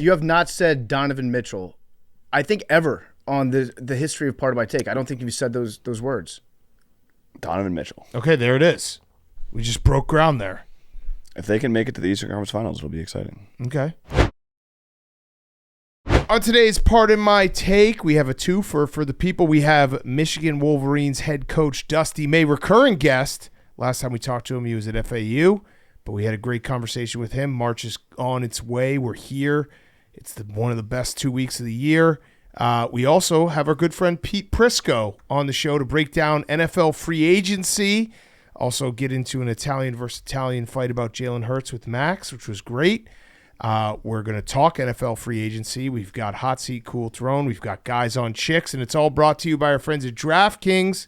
You have not said Donovan Mitchell, I think, ever on the history of Part of My Take. I don't think you've said those words. Donovan Mitchell. Okay, there it is. We just broke ground there. If they can make it to the Eastern Conference Finals, it'll be exciting. Okay. On today's Part of My Take, we have a twofer for the people. We have Michigan Wolverines head coach Dusty May, recurring guest. Last time we talked to him, he was at FAU, but we had a great conversation with him. March is on its way. We're here. It's one of the best 2 weeks of the year. We also have our good friend Pete Prisco on the show to break down NFL free agency. Also get into an Italian versus Italian fight about Jalen Hurts with Max, which was great. We're going to talk NFL free agency. We've got Hot Seat, Cool Throne. We've got Guys on Chicks, and it's all brought to you by our friends at DraftKings.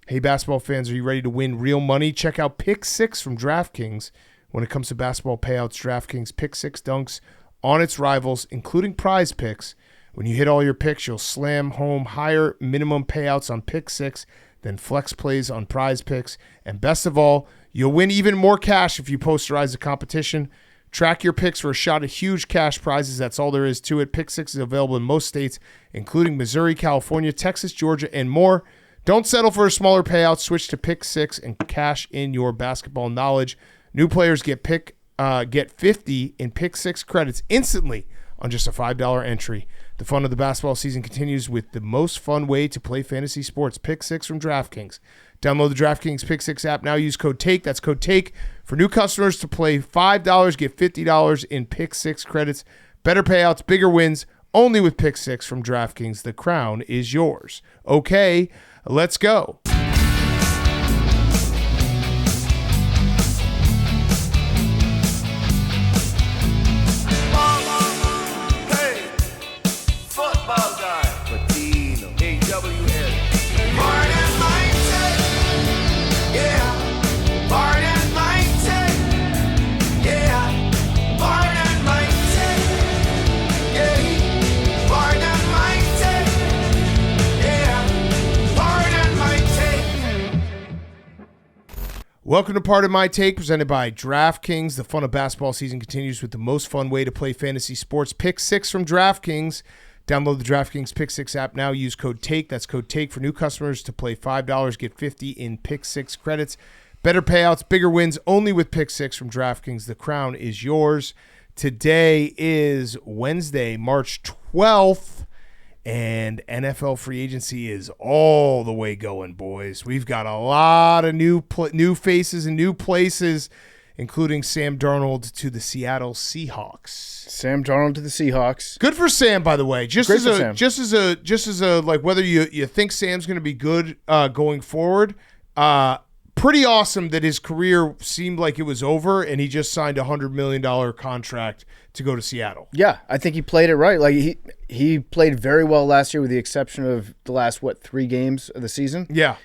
Hey, basketball fans, are you ready to win real money? Check out Pick 6 from DraftKings. When it comes to basketball payouts, DraftKings Pick 6 dunks on its rivals, including Prize Picks. When you hit all your picks, you'll slam home higher minimum payouts on Pick 6 than flex plays on Prize Picks. And best of all, you'll win even more cash if you posterize the competition. Track your picks for a shot at huge cash prizes. That's all there is to it. Pick 6 is available in most states, including Missouri, California, Texas, Georgia, and more. Don't settle for a smaller payout. Switch to Pick 6 and cash in your basketball knowledge. New players get 50 in Pick 6 credits instantly on just a $5 entry. The fun of the basketball season continues with the most fun way to play fantasy sports, Pick 6 from DraftKings. Download the DraftKings Pick 6 app now. Use code TAKE. That's code TAKE for new customers to play $5, get $50 in Pick 6 credits. Better payouts, bigger wins, only with Pick 6 from DraftKings. The crown is yours. Okay, let's go. Welcome to Part of My Take, presented by DraftKings. The fun of basketball season continues with the most fun way to play fantasy sports, Pick 6 from DraftKings. Download the DraftKings Pick 6 app now. Use code TAKE. That's code TAKE for new customers to play $5, get 50 in Pick 6 credits. Better payouts, bigger wins, only with Pick 6 from DraftKings. The crown is yours. Today is Wednesday, March 12th. And NFL free agency is all the way going, boys. We've got a lot of new faces and new places, including Sam Darnold to the Seattle Seahawks. Sam Darnold to the Seahawks. Good for Sam, by the way. Just as a like, whether you think Sam's going to be good going forward. Pretty awesome that his career seemed like it was over, and he just signed a $100 million contract to go to Seattle. Yeah, I think he played it right. Like he played very well last year, with the exception of the last 3 games of the season. Yeah.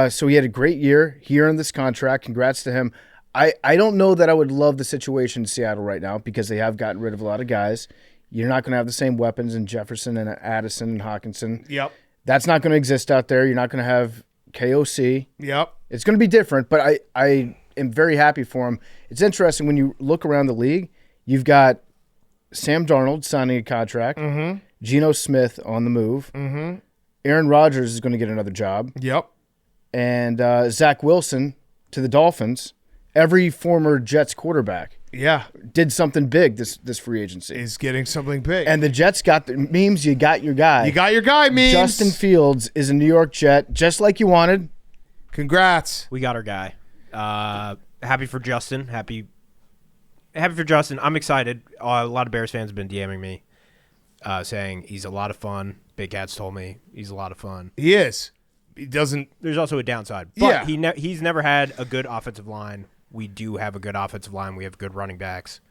So he had a great year. He earned this contract. Congrats to him. I don't know that I would love the situation in Seattle right now, because they have gotten rid of a lot of guys. You're not going to have the same weapons in Jefferson and Addison and Hawkinson. Yep. That's not going to exist out there. You're not going to have KOC. Yep. It's going to be different, but I am very happy for him. It's interesting when you look around the league, you've got Sam Darnold signing a contract, Geno Smith on the move, Aaron Rodgers is going to get another job, and Zach Wilson to the Dolphins. Every former Jets quarterback did something big this free agency. Is getting something big. And the Jets got the memes. You got your guy. You got your guy, memes. Justin Fields is a New York Jet, just like you wanted. Congrats. We got our guy. Happy for Justin. Happy for Justin. I'm excited. A lot of Bears fans have been DMing me saying he's a lot of fun. Big Cats told me he's a lot of fun. He is. He doesn't. There's also a downside. But he's never had a good offensive line. We do have a good offensive line. We have good running backs.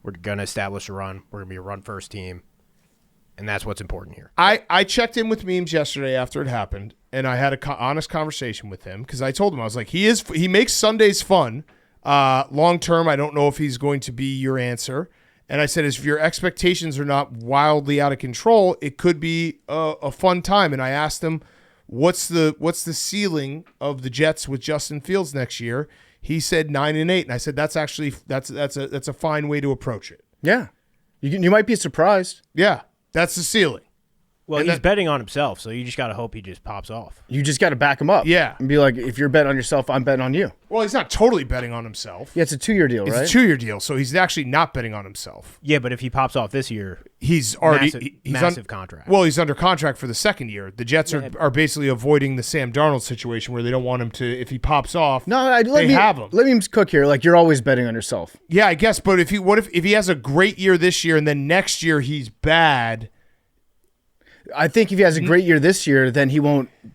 We're going to establish a run. We're going to be a run-first team. And that's what's important here. I checked in with Memes yesterday after it happened, and I had an honest conversation with him, because I told him, I was like, he makes Sundays fun. Long term, I don't know if he's going to be your answer. And I said, if your expectations are not wildly out of control, it could be a fun time. And I asked him, what's the ceiling of the Jets with Justin Fields next year? He said 9-8, and I said that's a fine way to approach it. Yeah. You might be surprised. Yeah, that's the ceiling. Well, he's betting on himself, so you just got to hope he just pops off. You just got to back him up. Yeah. And be like, if you're betting on yourself, I'm betting on you. Well, he's not totally betting on himself. Yeah, it's a 2-year deal, right? It's a 2-year deal, so he's actually not betting on himself. Yeah, but if he pops off this year, He's already massive contract. Well, he's under contract for the second year. The Jets are basically avoiding the Sam Darnold situation where they don't want him to. If he pops off, let me cook here. Like, you're always betting on yourself. Yeah, I guess. But if he has a great year this year and then next year he's bad. I think if he has a great year this year, then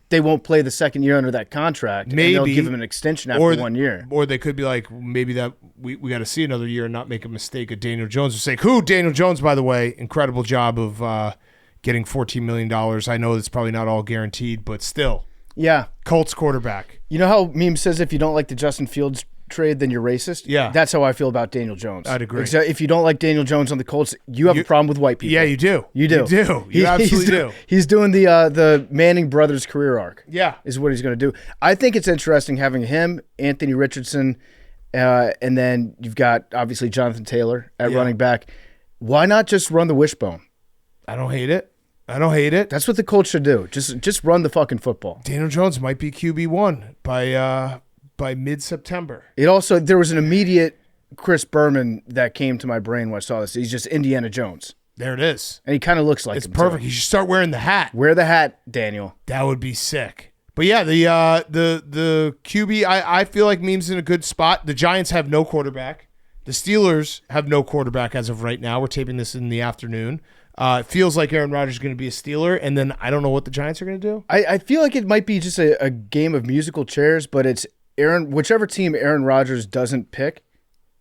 they won't play the second year under that contract. Maybe. And they'll give him an extension after 1 year. Or they could be like, maybe that we got to see another year and not make a mistake of Daniel Jones' mistake. Who? Daniel Jones, by the way, incredible job of getting $14 million. I know it's probably not all guaranteed, but still. Yeah. Colts quarterback. You know how Meme says if you don't like the Justin Fields trade, then you're racist? Yeah. That's how I feel about Daniel Jones. I'd agree. Except if you don't like Daniel Jones on the Colts, you have a problem with white people. Yeah, you do. You do. You do. You absolutely do. He's doing the Manning brothers career arc. Yeah. Is what he's going to do. I think it's interesting having him, Anthony Richardson, and then you've got, obviously, Jonathan Taylor at running back. Why not just run the wishbone? I don't hate it. That's what the Colts should do. Just run the fucking football. Daniel Jones might be QB1 by mid-September. There was an immediate Chris Berman that came to my brain when I saw this. He's just Indiana Jones. There it is. And he kind of looks like it's him. Perfect. Too. You should start wearing the hat. Wear the hat, Daniel. That would be sick. But yeah, the QB, I feel like Meme's in a good spot. The Giants have no quarterback. The Steelers have no quarterback as of right now. We're taping this in the afternoon. It feels like Aaron Rodgers is going to be a Steeler, and then I don't know what the Giants are going to do. I feel like it might be just a game of musical chairs, but it's whichever team Aaron Rodgers doesn't pick,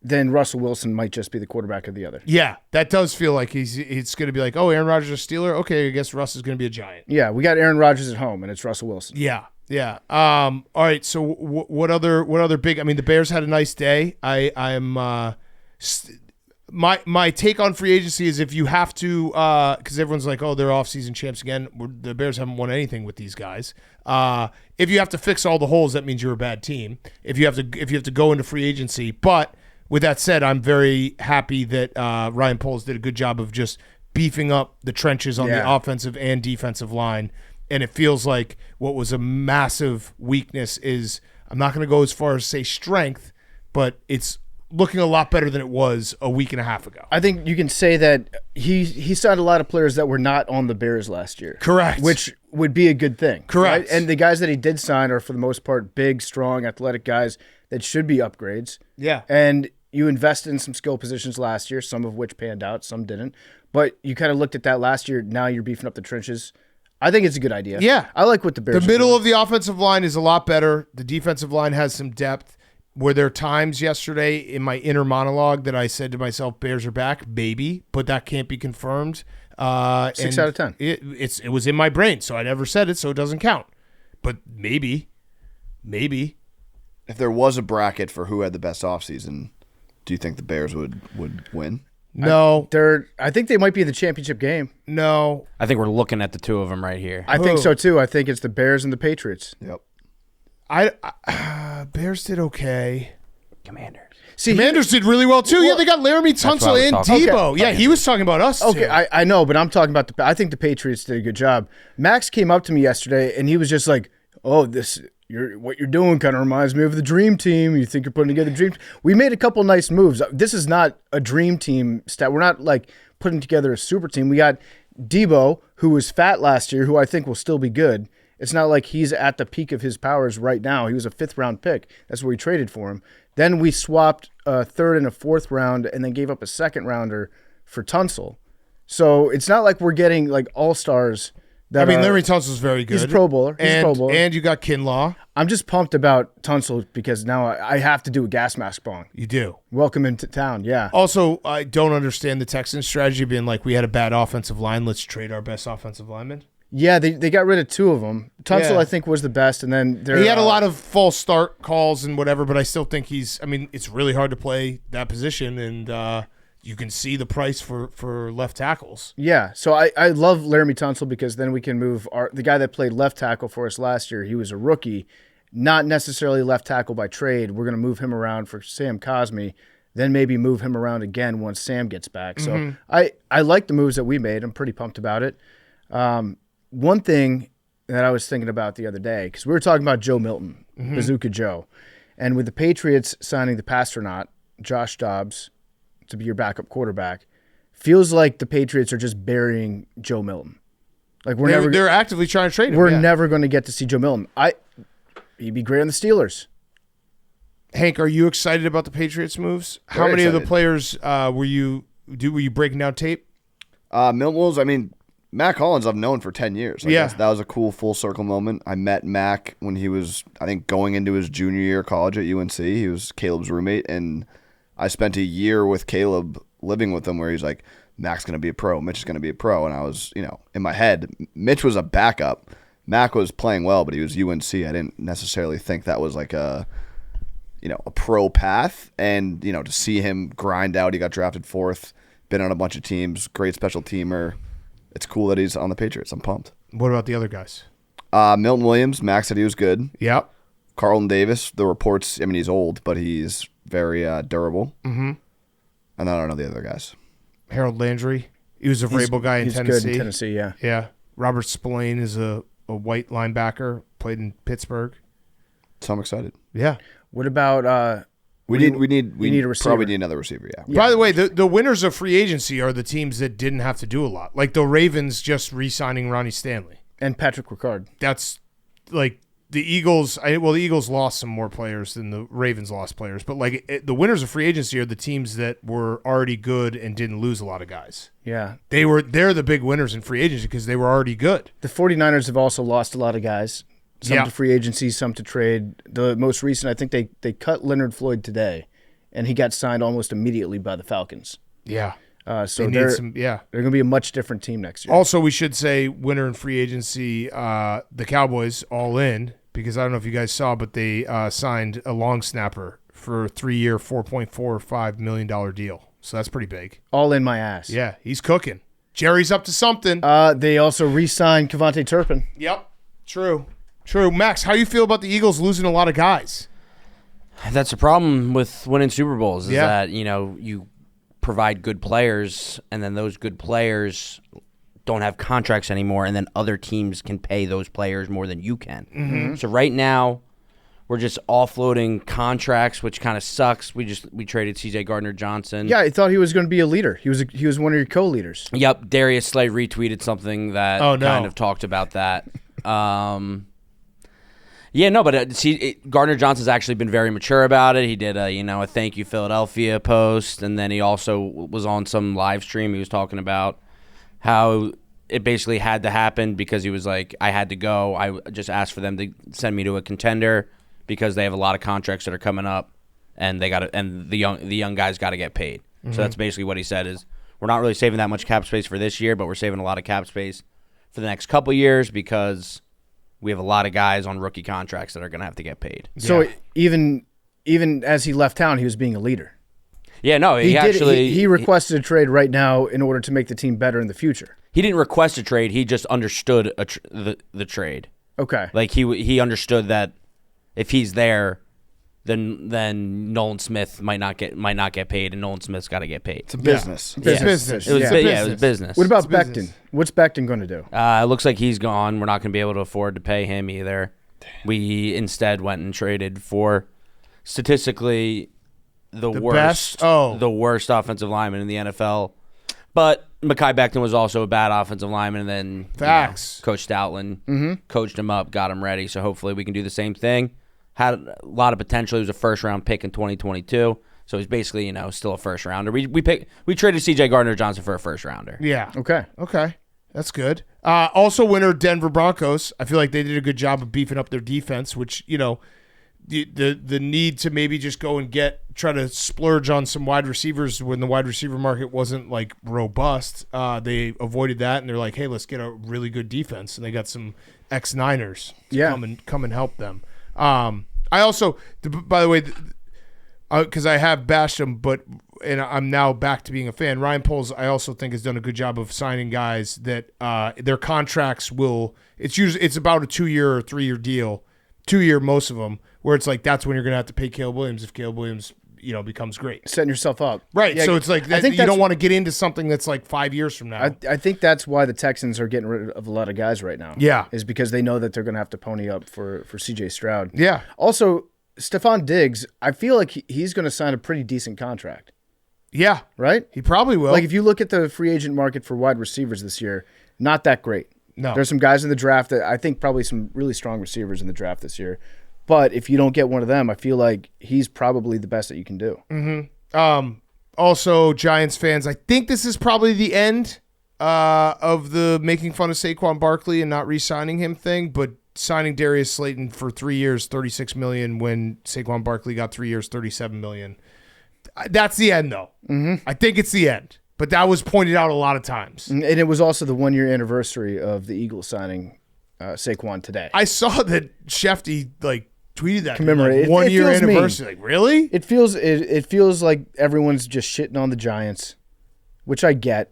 then Russell Wilson might just be the quarterback of the other. Yeah, that does feel like it's going to be like, oh, Aaron Rodgers is a Steeler? Okay, I guess Russ is going to be a Giant. Yeah, we got Aaron Rodgers at home, and it's Russell Wilson. Yeah. All right, so what other big – I mean, the Bears had a nice day. My take on free agency is if you have to, because everyone's like, oh, they're off-season champs again. The Bears haven't won anything with these guys. If you have to fix all the holes, that means you're a bad team. If you have to go into free agency, but with that said, I'm very happy that Ryan Poles did a good job of just beefing up the trenches on the offensive and defensive line. And it feels like what was a massive weakness is, I'm not going to go as far as say strength, but it's looking a lot better than it was a week and a half ago. I think you can say that he signed a lot of players that were not on the Bears last year. Correct. Which would be a good thing. Correct. Right? And the guys that he did sign are, for the most part, big, strong, athletic guys that should be upgrades. Yeah. And you invested in some skill positions last year, some of which panned out, some didn't. But you kind of looked at that last year. Now you're beefing up the trenches. I think it's a good idea. Yeah. I like what the Bears The middle of the offensive line is a lot better. The defensive line has some depth. Were there times yesterday in my inner monologue that I said to myself, Bears are back? Maybe, but that can't be confirmed. 6 out of 10. It was in my brain, so I never said it, so it doesn't count. But maybe. If there was a bracket for who had the best offseason, do you think the Bears would win? No. I think they might be in the championship game. No. I think we're looking at the two of them right here. I think so, too. I think it's the Bears and the Patriots. Yep. Bears did okay. Commanders. See, Commanders did really well, too. Yeah, they got Laramie Tunsil and Debo. Okay. Yeah, he was talking about us, Okay, too. I know, but I'm talking about I think the Patriots did a good job. Max came up to me yesterday, and he was just like, oh, what you're doing kind of reminds me of the dream team. You think you're putting together a dream team. We made a couple nice moves. This is not a dream team stat. We're not like putting together a super team. We got Debo, who was fat last year, who I think will still be good. It's not like he's at the peak of his powers right now. He was a 5th-round pick. That's where we traded for him. Then we swapped a 3rd and a 4th round and then gave up a 2nd-rounder for Tunsil. So it's not like we're getting like all-stars. Laramie Tunsil's very good. He's a Pro Bowler. And you got Kinlaw. I'm just pumped about Tunsil because now I have to do a gas mask bong. You do. Welcome into town, yeah. Also, I don't understand the Texans' strategy being like, we had a bad offensive line. Let's trade our best offensive lineman. Yeah, they got rid of 2 of them. Tunsil, I think, was the best, and then he had a lot of false start calls and whatever, but I still think it's really hard to play that position, and you can see the price for left tackles. Yeah, so I love Laramie Tunsil because then we can move the guy that played left tackle for us last year. He was a rookie, not necessarily left tackle by trade. We're going to move him around for Sam Cosmi, then maybe move him around again once Sam gets back. So I like the moves that we made. I'm pretty pumped about it. One thing that I was thinking about the other day, because we were talking about Joe Milton, Bazooka Joe, and with the Patriots signing the pastronaut, Josh Dobbs, to be your backup quarterback, feels like the Patriots are just burying Joe Milton. Like they're actively trying to trade him. We're never going to get to see Joe Milton. He'd be great on the Steelers. Hank, are you excited about the Patriots moves? How many of the players were you breaking down tape? Milton Williams, I mean, Mac Hollins I've known for 10 years. That was a cool full circle moment. I met Mac when he was, I think, going into his junior year of college at UNC. He was Caleb's roommate, and I spent a year with Caleb living with him where he's like, Mac's going to be a pro, Mitch is going to be a pro. And I was, in my head, Mitch was a backup. Mac was playing well, but he was UNC. I didn't necessarily think that was like a pro path. And, to see him grind out, he got drafted 4th, been on a bunch of teams, great special teamer. It's cool that he's on the Patriots. I'm pumped. What about the other guys? Milton Williams, Max said he was good. Yep. Carlton Davis, the reports, I mean, he's old, but he's very durable. Mm-hmm. And I don't know the other guys. Harold Landry, he was a Vrabel guy in Tennessee. He's good in Tennessee, yeah. Yeah. Robert Spillane is a white linebacker, played in Pittsburgh. So I'm excited. Yeah. What about we need a receiver. Probably need another receiver, yeah. By the way, the winners of free agency are the teams that didn't have to do a lot. Like the Ravens just re-signing Ronnie Stanley. And Patrick Ricard. That's like the Eagles. The Eagles lost some more players than the Ravens lost players. But the winners of free agency are the teams that were already good and didn't lose a lot of guys. Yeah. They're the big winners in free agency because they were already good. The 49ers have also lost a lot of guys. Some to free agency, some to trade. The most recent, I think they cut Leonard Floyd today, and he got signed almost immediately by the Falcons. Yeah. So they're going to be a much different team next year. Also, we should say winner in free agency, the Cowboys all in, because I don't know if you guys saw, but they signed a long snapper for a 3-year, $4.45 million deal. So that's pretty big. All in my ass. Yeah, he's cooking. Jerry's up to something. They also re-signed Kevontae Turpin. Yep. True. Max, how you feel about the Eagles losing a lot of guys? That's a problem with winning Super Bowls is that, you provide good players and then those good players don't have contracts anymore and then other teams can pay those players more than you can. Mm-hmm. So right now we're just offloading contracts, which kind of sucks. We traded C.J. Gardner-Johnson. Yeah, I thought he was going to be a leader. He was one of your co-leaders. Yep, Darius Slay retweeted something that kind of talked about that. Yeah, no, but Gardner Johnson's actually been very mature about it. He did a thank you Philadelphia post, and then he also was on some live stream. He was talking about how it basically had to happen because he was like, I had to go. I just asked for them to send me to a contender because they have a lot of contracts that are coming up, and the young guys got to get paid. Mm-hmm. So that's basically what he said is we're not really saving that much cap space for this year, but we're saving a lot of cap space for the next couple years because we have a lot of guys on rookie contracts that are going to have to get paid. So even as he left town, he was being a leader. Yeah, no, he requested a trade right now in order to make the team better in the future. He didn't request a trade. He just understood the trade. Okay. Like he understood that if he's there, then Nolan Smith might not get paid, and Nolan Smith's got to get paid. It's a business. Yeah. It's business. It was business. What about Becton? What's Becton going to do? It looks like he's gone. We're not going to be able to afford to pay him either. Damn. We instead went and traded for statistically the worst offensive lineman in the NFL. But Mekhi Becton was also a bad offensive lineman, and then Coach Stoutland coached him up, got him ready. So hopefully we can do the same thing. Had a lot of potential. He was a first-round pick in 2022, so he's basically, still a first-rounder. We traded C.J. Gardner-Johnson for a first-rounder. Yeah. Okay. That's good. Also, winner Denver Broncos. I feel like they did a good job of beefing up their defense, which, the need to maybe just go and try to splurge on some wide receivers when the wide receiver market wasn't like robust. They avoided that, and they're like, hey, let's get a really good defense, and they got some ex-Niners to come and help them. I also, by the way, because I have bashed him, and I'm now back to being a fan. Ryan Poles, I also think, has done a good job of signing guys that their contracts it's about a 2-year or 3-year deal, 2-year most of them, where it's like that's when you're going to have to pay Caleb Williams if Caleb Williams becomes great. Setting yourself up. Right. Yeah, So it's like I think you don't want to get into something that's like 5 years from now. I think that's why the Texans are getting rid of a lot of guys right now. Yeah. Is because they know that they're going to have to pony up for CJ Stroud. Yeah. Also, Stephon Diggs, I feel like he's going to sign a pretty decent contract. Yeah. Right? He probably will. Like if you look at the free agent market for wide receivers this year, not that great. No. There's some guys in the draft that I think probably some really strong receivers in the draft this year. But if you don't get one of them, I feel like he's probably the best that you can do. Also, Giants fans, I think this is probably the end of the making fun of Saquon Barkley and not re-signing him thing, but signing Darius Slayton for 3 years, $36 million, when Saquon Barkley got 3 years, $37 million. That's the end, though. I think it's the end. But that was pointed out a lot of times. And it was also the 1 year anniversary of the Eagles signing Saquon today. I saw that Shefty tweeted that Commemorate. 1 It year feels mean. anniversary. Like, really? It feels like everyone's just shitting on the Giants, which I get.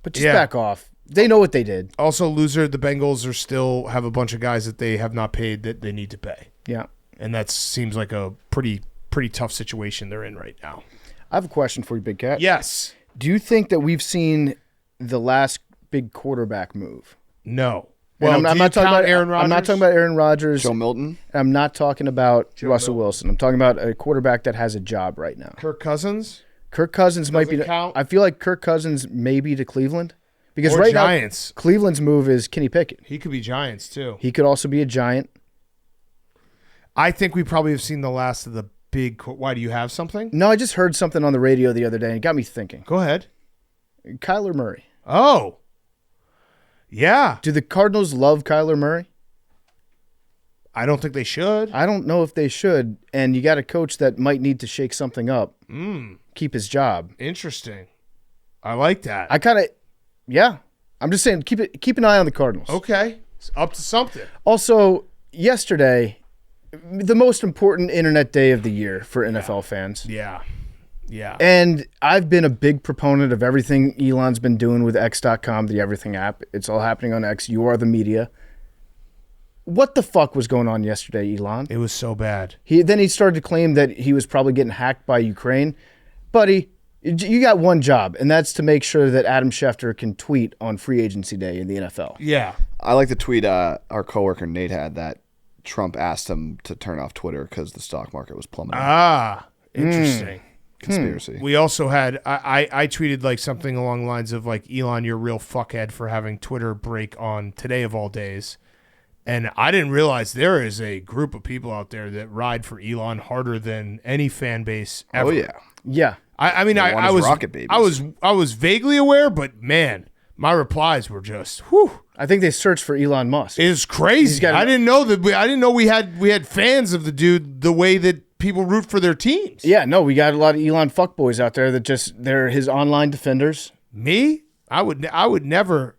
But just back off. They know what they did. Also, loser, the Bengals are still have a bunch of guys that they have not paid that they need to pay. Yeah. And that seems like a pretty tough situation they're in right now. I have a question for you, Big Cat. Yes. Do you think that we've seen the last big quarterback move? No. And Well, I'm not talking about Aaron Rodgers? I'm not talking about Aaron Rodgers. Joe Milton. I'm not talking about Russell Wilson. I'm talking about a quarterback that has a job right now. Kirk Cousins Kirk Cousins might be. count? I feel like Kirk Cousins may be to Cleveland because or right Giants. now Cleveland's move is Kenny Pickett. He could be Giants too. He could also be a Giant. I think we probably have seen the last of the big. Why do you have something? No, I just heard something on the radio the other day and it got me thinking. Go ahead. Kyler Murray. Oh. Yeah. Do the Cardinals love Kyler Murray? I don't think they should. I don't know if they should. And you got a coach that might need to shake something up, keep his job. Interesting. I like that. I kind of, yeah. I'm just saying, keep an eye on the Cardinals. Okay. It's up to something. Also, yesterday, the most important internet day of the year for NFL fans. Yeah. Yeah. And I've been a big proponent of everything Elon's been doing with X.com, the Everything app. It's all happening on X. You are the media. What the fuck was going on yesterday, Elon? It was so bad. Then he started to claim that he was probably getting hacked by Ukraine. Buddy, you got one job, and that's to make sure that Adam Schefter can tweet on free agency day in the NFL. Yeah. I like the tweet our coworker Nate had that Trump asked him to turn off Twitter because the stock market was plummeting. Ah, interesting. Conspiracy. We also had I tweeted like something along the lines of like, Elon, you're a real fuckhead for having Twitter break on today of all days. And I didn't realize there is a group of people out there that ride for Elon harder than any fan base ever. Oh yeah. Yeah. I mean, I his was rocket babies. I was vaguely aware, but man, my replies were just whew. I think they searched for Elon Musk. It's crazy. I didn't know we had fans of the dude the way that people root for their teams. Yeah, no, we got a lot of Elon fuckboys out there that they're his online defenders. Me? I would never,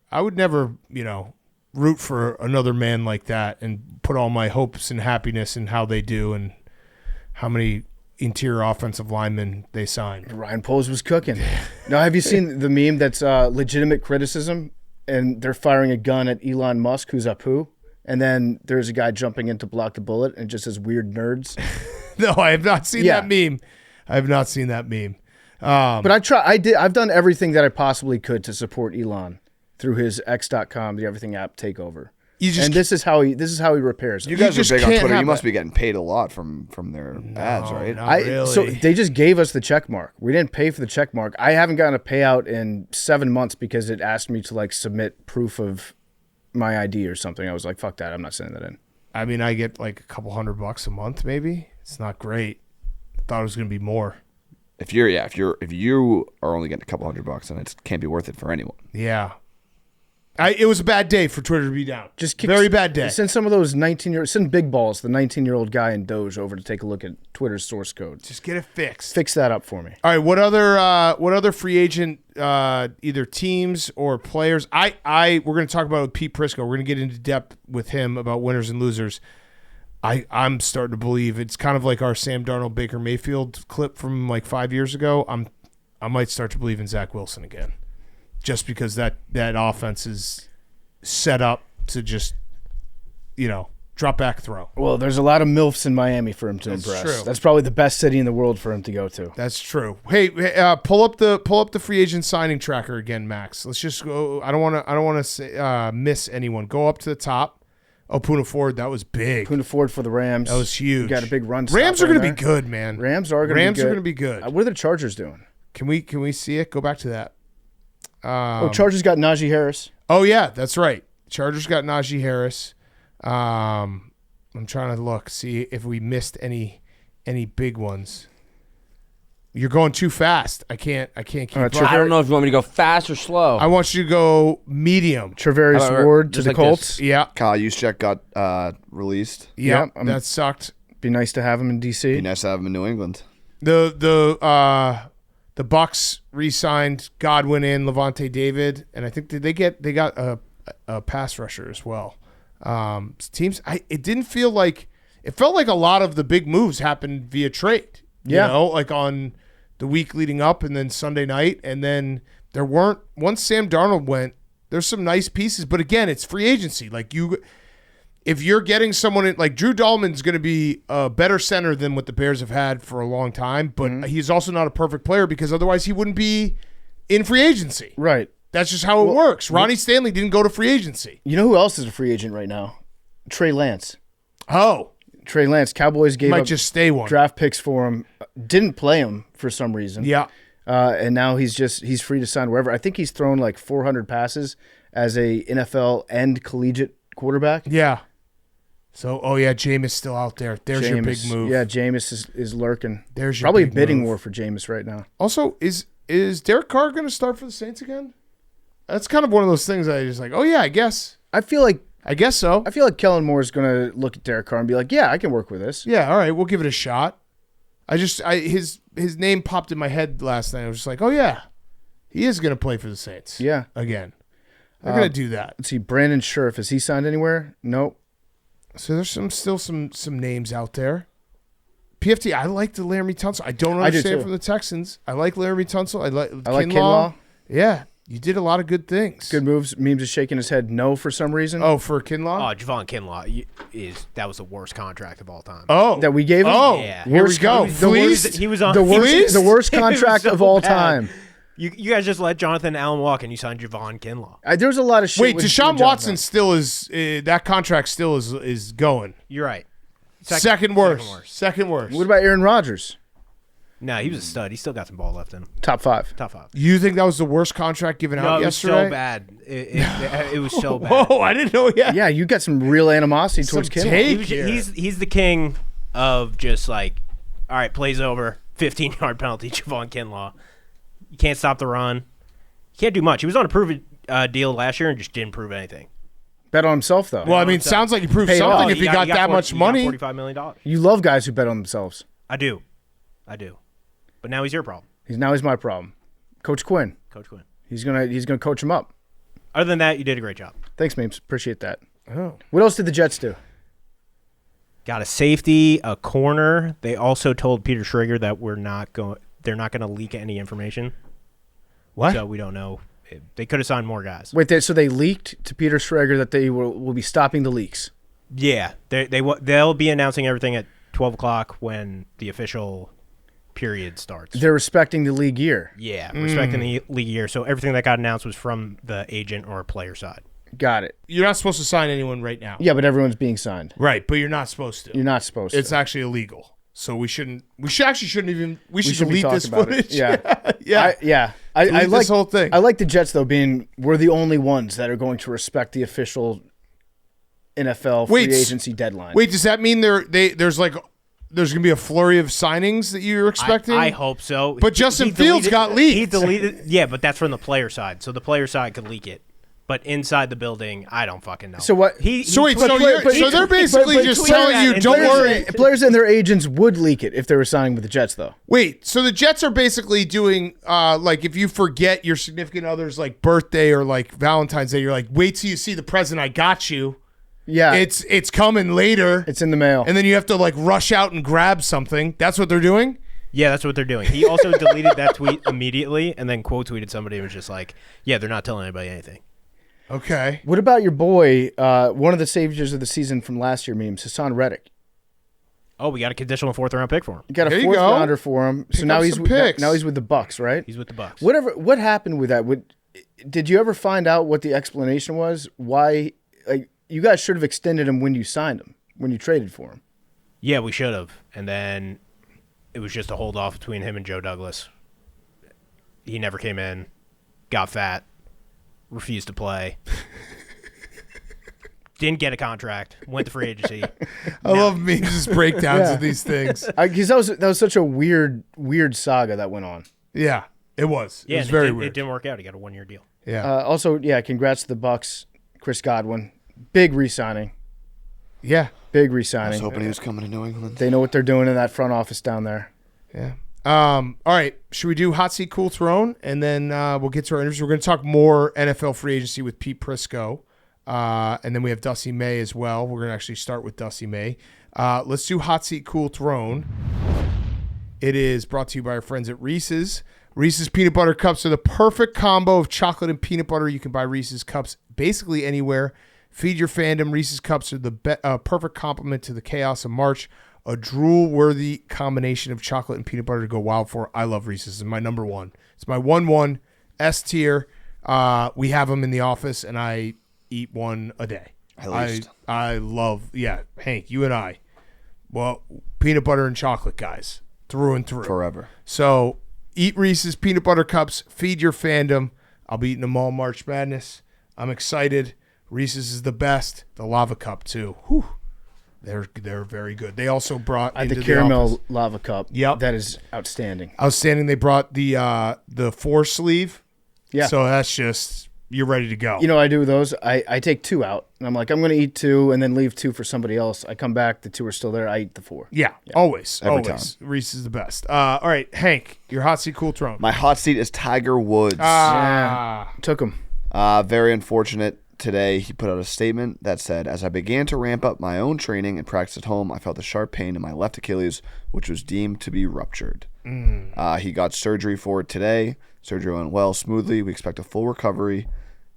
root for another man like that and put all my hopes and happiness in how they do and how many interior offensive linemen they signed. Ryan Poles was cooking. Now, have you seen the meme that's legitimate criticism and they're firing a gun at Elon Musk, who's a poo, and then there's a guy jumping in to block the bullet and it just says weird nerds? No, I have not seen that meme. I have not seen that meme. But I've done everything that I possibly could to support Elon through his X.com, the Everything app takeover. This is how he repairs it. You guys just are big on can't Twitter. have You must that. be getting paid a lot from their ads, right? not really. So they just gave us the check mark. We didn't pay for the check mark. I haven't gotten a payout in 7 months because it asked me to submit proof of my ID or something. I was like, fuck that. I'm not sending that in. I mean, I get like a couple $100 a month, maybe. It's not great. I thought it was going to be more. If you are only getting a couple $100, then it can't be worth it for anyone. Yeah. It was a bad day for Twitter to be down. Very bad day. Send some of those 19-year-old, send Big Balls, the 19-year-old guy in Doge, over to take a look at Twitter's source code. Just get it fixed. Fix that up for me. All right. What other free agent either teams or players? We're going to talk about Pete Prisco. We're going to get into depth with him about winners and losers. I'm starting to believe it's kind of like our Sam Darnold Baker Mayfield clip from like 5 years ago. I might start to believe in Zach Wilson again, just because that offense is set up to just drop back throw. Well, there's a lot of MILFs in Miami for him to That's impress. true. That's probably the best city in the world for him to go to. That's true. Hey, pull up the free agent signing tracker again, Max. Let's just go. I don't want to miss anyone. Go up to the top. Oh, Poona Ford, that was big. Poona Ford for the Rams. That was huge. You got a big run. Rams are going to be good, man. Rams are going to be good. What are the Chargers doing? Can we see it? Go back to that. Chargers got Najee Harris. Oh yeah, that's right. Chargers got Najee Harris. I'm trying to look, see if we missed any big ones. You're going too fast. I can't keep up. I don't know if you want me to go fast or slow. I want you to go medium. Travarius Ward to just the like Colts. this. Yeah. Kyle Juszczyk got released. Yeah. Yeah, That sucked. Be nice to have him in Be DC. nice to have him in New England. The Bucks re-signed Godwin and Levante David, and I think they got a pass rusher as well. Teams, it didn't feel like it felt like a lot of the big moves happened via trade. Yeah. You know, like on the week leading up, and then Sunday night, and then there weren't. Once Sam Darnold went, there's some nice pieces, but again, it's free agency. Like if you're getting someone like Drew Dahlman's going to be a better center than what the Bears have had for a long time, but he's also not a perfect player because otherwise he wouldn't be in free agency. Right. That's just how it works. Ronnie Stanley didn't go to free agency. You know who else is a free agent right now? Trey Lance. Oh, Trey Lance. Cowboys gave might up just stay one. draft picks for him. Didn't play him for some reason. Yeah. And now he's free to sign wherever. I think he's thrown like 400 passes as a NFL and collegiate quarterback. Yeah. So, Jameis still out there. There's your big move. Yeah, Jameis is lurking. There's your probably big a bidding move. war for Jameis right now. Also, is Derek Carr going to start for the Saints again? That's kind of one of those things that I just like, oh, yeah, I guess. I guess so. I feel like Kellen Moore is going to look at Derek Carr and be like, yeah, I can work with this. Yeah, all right, we'll give it a shot. His name popped in my head last night. I was just like, oh, yeah, he is going to play for the Saints. Yeah. Again. They're going to do that. Let's see, Brandon Scherf, has he signed anywhere? Nope. So there's still some names out there. PFT, I like the Laramie Tunsil. I don't understand too. from the Texans. I like Laramie Tunsil. I like Kinlaw. Yeah, you did a lot of good things. Good moves. Memes is shaking his head no for some reason. Oh, for Kinlaw? Oh, Javon Kinlaw that was the worst contract of all time. Oh. That we gave him? Oh, Yeah. here we go. The worst, He was on the worst, Fleeced? the worst It was contract so of all bad. time. You guys just let Jonathan Allen walk and you signed Javon Kinlaw. There was a lot of shit. Wait, with Deshaun Jonathan. Watson still is that contract still is going. You're right. Second worst. Second worst. What about Aaron Rodgers? No, he was a stud. He still got some ball left in him. Top 5. Top 5. You think that was the worst contract given No, out it was yesterday? so bad. It was so bad. Whoa, I didn't know yet. Yeah, you got some real animosity towards Some Kinlaw. take. He's the king of just like, all right, plays over, 15-yard penalty, Javon Kinlaw. You can't stop the run. He can't do much. He was on a proven deal last year and just didn't prove anything. Bet on himself, though. Well, I mean, sounds like he proved Paid something off. if he got that much money. $45 million. You love guys who bet on themselves. I do. But now he's your problem, He's my problem. Coach Quinn. Coach Quinn. He's gonna coach him up. Other than that, you did a great job. Thanks, Memes. Appreciate that. Oh. What else did the Jets do? Got a safety, a corner. They also told Peter Schrager that they're not going to leak any information. What? So we don't know. They could have signed more guys. Wait, so they leaked to Peter Schrager that they will be stopping the leaks. Yeah, they'll be announcing everything at 12 o'clock when the official period starts. They're respecting the league year. Yeah, respecting the league year. So everything that got announced was from the agent or player side. Got it. You're not supposed to sign anyone right now. Yeah, but everyone's being signed. Right, but you're not supposed to. You're not supposed to. It's actually illegal. So we should shouldn't be delete this talking about it. footage. Yeah. I Delete like this whole thing. I like the Jets though being we're the only ones that are going to respect the official NFL free agency deadline. Wait, does that mean there's gonna be a flurry of signings that you're expecting? I hope so. But Justin Fields got leaked. He deleted. Yeah, but that's from the player side. So the player side could leak it. But inside the building, I don't fucking know. So what? So they're basically just telling you, don't worry. Players and their agents would leak it if they were signing with the Jets, though. Wait, so the Jets are basically doing like if you forget your significant other's like birthday or like Valentine's Day, you're like, wait till you see the present I got you. Yeah, it's coming later. It's in the mail, and then you have to like rush out and grab something. That's what they're doing. Yeah, that's what they're doing. He also deleted that tweet immediately and then quote tweeted somebody and was just like, yeah, they're not telling anybody anything. Okay. What about your boy, one of the saviors of the season from last year memes, Hassan Reddick? Oh, we got a conditional 4th-round pick for him. You got There a you 4th go. rounder for him. So Pick now up he's some picks. now he's with the Bucks, right? He's with the Bucks. What happened with that? Did you ever find out what the explanation was? Why? Like, you guys should have extended him when you signed him, when you traded for him. Yeah, we should have. And then it was just a hold off between him and Joe Douglas. He never came in, got fat, refused to play. Didn't get a contract. Went to free agency. I love memes' breakdowns of these things. Because that was such a weird saga that went on. Yeah, it was. Yeah, It was very It weird. didn't work out. He got a 1-year deal. Yeah. Also, congrats to the Bucks, Chris Godwin, big re-signing. Yeah. Big I was re-signing. hoping he was coming to New England. They know what they're doing in that front office down there. Yeah. All right. Should we do hot seat, cool throne, and then we'll get to our interviews. We're going to talk more NFL free agency with Pete Prisco, and then we have Dusty May as well. We're going to actually start with Dusty May. Let's do hot seat, cool throne. It is brought to you by our friends at Reese's. Reese's peanut butter cups are the perfect combo of chocolate and peanut butter. You can buy Reese's cups basically anywhere. Feed your fandom. Reese's cups are the perfect complement to the chaos of March. A drool-worthy combination of chocolate and peanut butter to go wild for. I love Reese's. It's my number one. It's my 1-1 S tier. We have them in the office, and I eat one a day. At least. I love, Hank, you and I. Well, peanut butter and chocolate guys, through and through. Forever. So eat Reese's peanut butter cups. Feed your fandom. I'll be eating them all March Madness. I'm excited. Reese's is the best. The lava cup, too. Whew. They're very good. They also brought The into caramel office. lava cup. Yep. That is outstanding. Outstanding. They brought the 4-sleeve. Yeah. So that's just, you're ready to go. You know what I do with those? I take 2 out, and I'm like, I'm going to eat 2 and then leave 2 for somebody else. I come back, the 2 are still there. I eat the 4. Yeah, always. Every always. Reese is the best. All right, Hank, your hot seat, cool throne. My hot seat is Tiger Woods. Took him. Very unfortunate. Today, he put out a statement that said, as I began to ramp up my own training and practice at home, I felt a sharp pain in my left Achilles, which was deemed to be ruptured. He got surgery for it today. Surgery went well, smoothly. We expect a full recovery.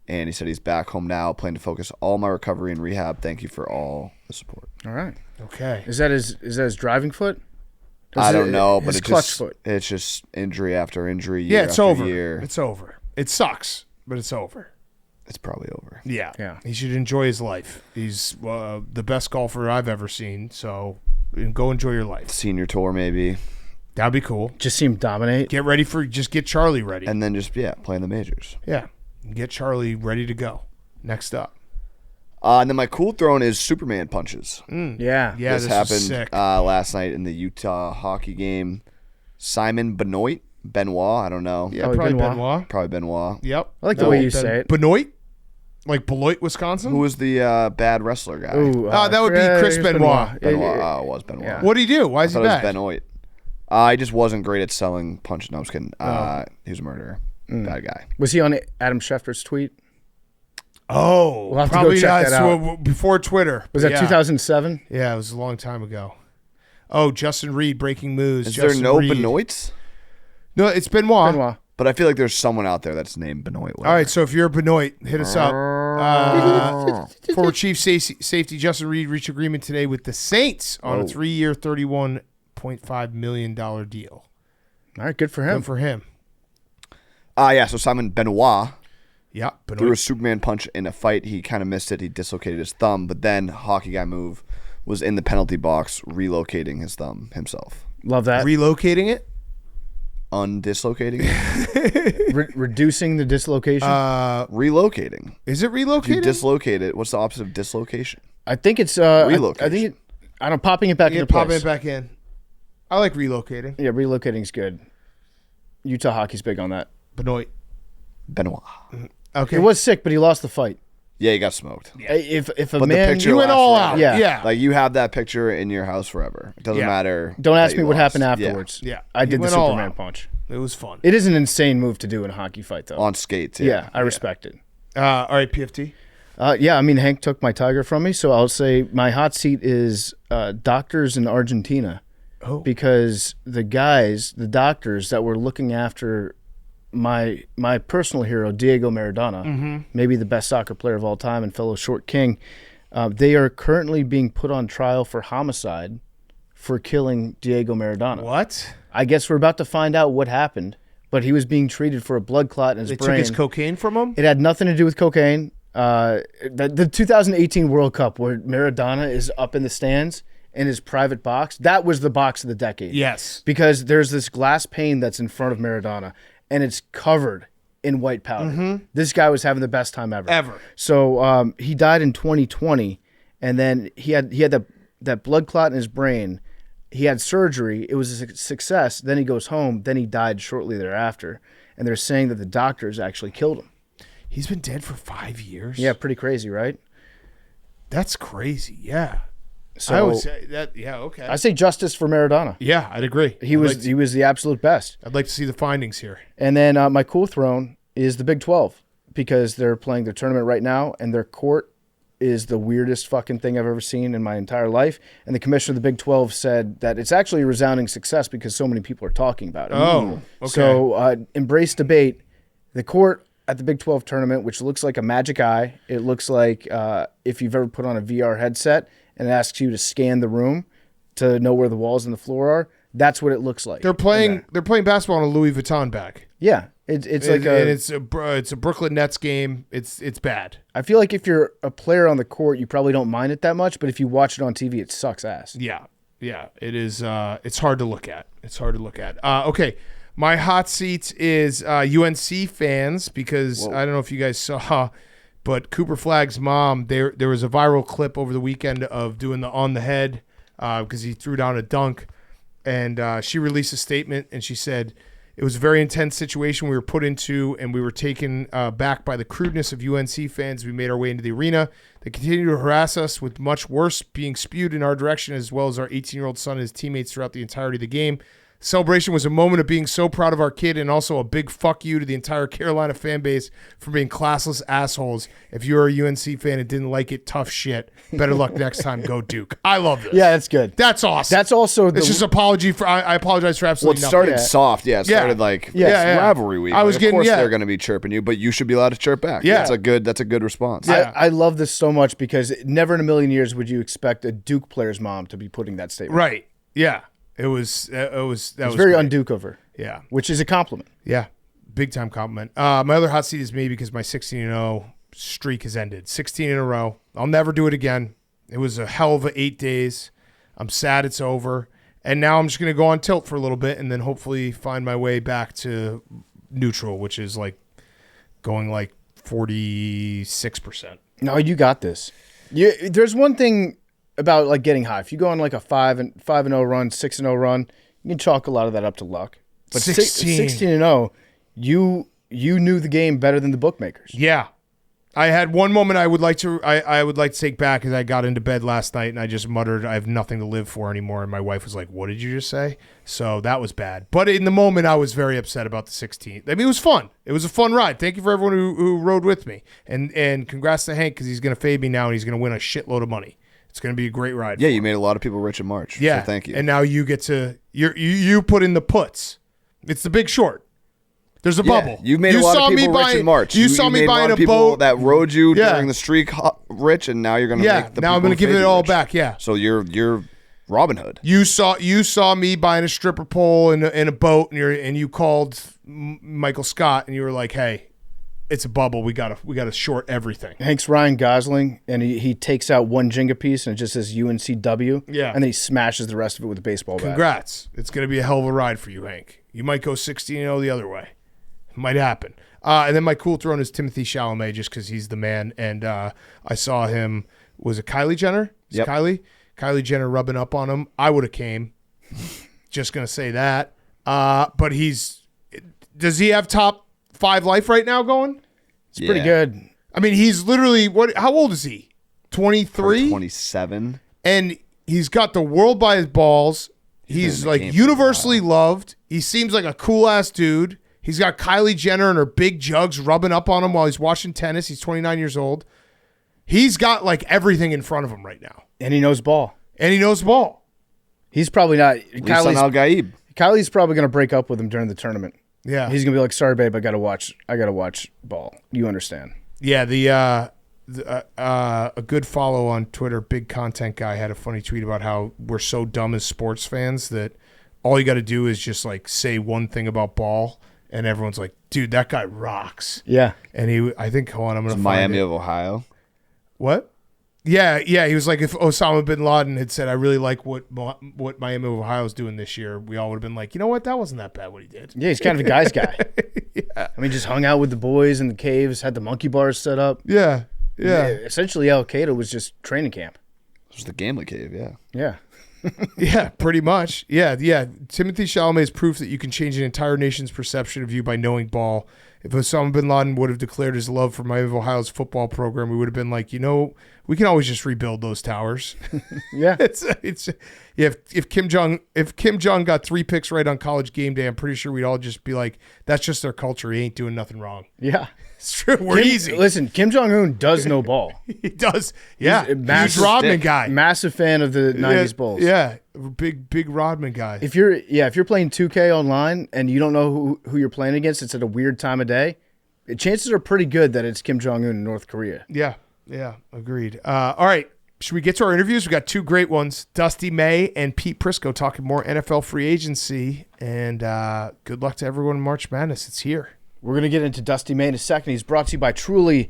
And he said he's back home now, planning to focus all my recovery and rehab. Thank you for all the support. All right. Okay. Is that his driving foot? I don't know, but his it's clutch just, foot. it's just injury after injury, year It's after over. year. It's over. It sucks, but it's over. It's probably over. Yeah. Yeah. He should enjoy his life. He's the best golfer I've ever seen. So go enjoy your life. Senior tour, maybe. That'd be cool. Just see him dominate. Just get Charlie ready. And then just, playing the majors. Yeah. Get Charlie ready to go. Next up. And then my cool throne is Superman punches. Yeah. Yeah, This this happened is sick. last night in the Utah hockey game. Simon Benoit, I don't know. Yeah, Probably probably Benoit. Benoit. Probably Benoit. Yep. I like the way you say it. Benoit? Like Beloit, Wisconsin? Who was the bad wrestler guy? Ooh, that would be Chris Benoit. Benoit. Oh, it was Benoit. Yeah. What'd he do? Why I is he thought it was bad? Benoit. He just wasn't great at selling punches. No, I was kidding. He was a murderer. Bad guy. Was he on Adam Schefter's tweet? Oh, We'll have to go probably check not. that So before Twitter. Was that Yeah. 2007? Yeah, it was a long time ago. Oh, Justin Reed, breaking news. Is Justin there no Reed. Benoits? No, it's Benoit. Benoit. But I feel like there's someone out there that's named Benoit. All right, so if you're a Benoit, hit us up. Former Chief Safety Justin Reed reached agreement today with the Saints on a 3-year, $31.5 million deal. All right, good for him. Good for him. So Simon Benoit Yeah, threw a Benoit. Superman punch in a fight. He kind of missed it. He dislocated his thumb, but then hockey guy move was in the penalty box, relocating his thumb himself. Love that. Relocating it? Undislocating it? Reducing the dislocation. Relocating. Is it If you relocating? dislocate it, what's the opposite of dislocation? I think it's Relocation. I think I don't popping it back Yeah, into pop place. it back in. I like relocating. Yeah, relocating's good. Utah hockey's big on that. Benoit. Benoit. Okay. It was sick, but he lost the fight. Yeah, he got smoked. If a But the man, picture You went lasts all forever. out. Yeah. Yeah. Like you have that picture in your house forever. It doesn't Yeah. matter. don't that ask me you what lost. happened Yeah. afterwards. Yeah. I He did the went all Superman out. punch. It was fun. It is an insane move to do in a hockey fight, though. On skates. yeah, I respect it. All right, PFT. Yeah, I mean, Hank took my tiger from me, so I'll say my hot seat is doctors in Argentina. Oh. Because the doctors that were looking after my personal hero, Diego Maradona, maybe the best soccer player of all time and fellow short king, they are currently being put on trial for homicide for killing Diego Maradona. What? I guess we're about to find out what happened, but he was being treated for a blood clot in his brain. They took his cocaine from him? It had nothing to do with cocaine. The 2018 World Cup where Maradona is up in the stands in his private box, that was the box of the decade. Yes. Because there's this glass pane that's in front of Maradona, and it's covered in white powder. This guy was having the best time ever. So he died in 2020, and then he had that blood clot in his brain. He had surgery. It was a success. Then he goes home. Then he died shortly thereafter. And they're saying that the doctors actually killed him. He's been dead for 5 years? Yeah, pretty crazy, right? That's crazy, yeah. So I would say that, yeah, okay. I say justice for Maradona. Yeah, I'd agree. He was the absolute best. I'd like to see the findings here. And then my cool throne is the Big 12 because they're playing their tournament right now, and their court is the weirdest fucking thing I've ever seen in my entire life. And the commissioner of the Big 12 said that it's actually a resounding success because so many people are talking about it. Oh, okay. So embrace debate. The court at the Big 12 tournament, which looks like a magic eye. It looks like if you've ever put on a VR headset and it asks you to scan the room to know where the walls and the floor are. That's what it looks like. They're playing basketball in a Louis Vuitton bag. Yeah. It's a Brooklyn Nets game. It's bad. I feel like if you're a player on the court, you probably don't mind it that much, but if you watch it on TV, it sucks ass. Yeah. It is. It's hard to look at. Okay, my hot seat is UNC fans because I don't know if you guys saw, but Cooper Flagg's mom. There was a viral clip over the weekend of doing the on the head because he threw down a dunk, and she released a statement and she said. It was a very intense situation we were put into, and we were taken back by the crudeness of UNC fans. We made our way into the arena. They continued to harass us with much worse being spewed in our direction, as well as our 18-year-old son and his teammates throughout the entirety of the game. Celebration was a moment of being so proud of our kid and also a big fuck you to the entire Carolina fan base for being classless assholes. If you're a UNC fan and didn't like it, tough shit. Better luck next time. Go Duke. I love this. Yeah, that's good. That's awesome. That's also it's just apology for I apologize for absolutely Well, it nothing. started soft. Yeah, it started like rivalry week. I was of getting, course they're going to be chirping you, but you should be allowed to chirp back. Yeah. That's a good response. Yeah. I love this so much because never in a million years would you expect a Duke player's mom to be putting that statement. Right. Yeah. It was very un-Duke of her. Yeah. Which is a compliment. Yeah. Big time compliment. My other hot seat is me because my 16-0 streak has ended. 16 in a row. I'll never do it again. It was a hell of a 8 days. I'm sad it's over. And now I'm just going to go on tilt for a little bit and then hopefully find my way back to neutral, which is like going like 46%. No, you got this. There's one thing about like getting high. If you go on like a 5-0 run, 6-0 run, you can chalk a lot of that up to luck. But 16-0, you knew the game better than the bookmakers. Yeah. I had one moment I would like to take back as I got into bed last night and I just muttered, I have nothing to live for anymore. And my wife was like, what did you just say? So that was bad. But in the moment, I was very upset about the 16th. I mean, it was fun. It was a fun ride. Thank you for everyone who rode with me. And congrats to Hank because he's going to fade me now and he's going to win a shitload of money. It's going to be a great ride. Yeah, you made a lot of people rich in March. Yeah. So thank you. And now you get to you put in the puts. It's the Big Short. There's a bubble. You made a lot of people rich in March. You saw me buying a boat that rode you during the streak rich, and now you're going to make the now I'm going to give it all back. Yeah. So you're Robin Hood. You saw me buying a stripper pole in a boat, and you called Michael Scott, and you were like, "Hey, it's a bubble. We gotta short everything." Hank's Ryan Gosling, and he takes out one Jenga piece and it just says UNCW. Yeah. And then he smashes the rest of it with a baseball bat. Congrats. It's going to be a hell of a ride for you, Hank. You might go 16-0 the other way. It might happen. And then my cool throne is Timothy Chalamet just because he's the man. And I saw him, was it Kylie Jenner? Yep. Kylie Jenner rubbing up on him. I would have came. Just going to say that. But does he have top 5 life right now going? It's pretty good. I mean, he's literally, how old is he? 23? 27. And he's got the world by his balls. He's like universally loved. He seems like a cool ass dude. He's got Kylie Jenner and her big jugs rubbing up on him while he's watching tennis. He's 29 years old. He's got like everything in front of him right now. And he knows ball. He's probably not. Al-Gaib. Kylie's probably going to break up with him during the tournament. Yeah. He's gonna be like, "Sorry, babe, I gotta watch ball." You understand? Yeah. A good follow on Twitter, big content guy, had a funny tweet about how we're so dumb as sports fans that all you got to do is just like say one thing about ball, and everyone's like, "Dude, that guy rocks." Yeah. And I think, hold on, I'm gonna find Miami it. of Ohio. What? Yeah. He was like, if Osama bin Laden had said, "I really like what Miami of Ohio is doing this year," we all would have been like, "You know what? That wasn't that bad what he did." Yeah, he's kind of a guy's guy. Yeah. I mean, just hung out with the boys in the caves, had the monkey bars set up. Yeah. Essentially, Al Qaeda was just training camp. It was the gambling cave, yeah. Yeah. Yeah, pretty much. Yeah. Timothy Chalamet is proof that you can change an entire nation's perception of you by knowing ball. If Osama bin Laden would have declared his love for Miami of Ohio's football program, we would have been like, we can always just rebuild those towers. Yeah. If Kim Jong got 3 picks right on College game day, I'm pretty sure we'd all just be like, that's just their culture. He ain't doing nothing wrong. Yeah. It's true. We're easy. Listen, Kim Jong-un does know ball. He does. Yeah. He's a massive Rodman guy. Massive fan of the 90s Bulls. Yeah. Big Rodman guy. If you're playing 2K online and you don't know who you're playing against, it's at a weird time of day, chances are pretty good that it's Kim Jong-un in North Korea. Yeah. Agreed. All right. Should we get to our interviews? We got 2 great ones. Dusty May and Pete Prisco talking more NFL free agency. And good luck to everyone in March Madness. It's here. We're going to get into Dusty May in a second. He's brought to you by Truly.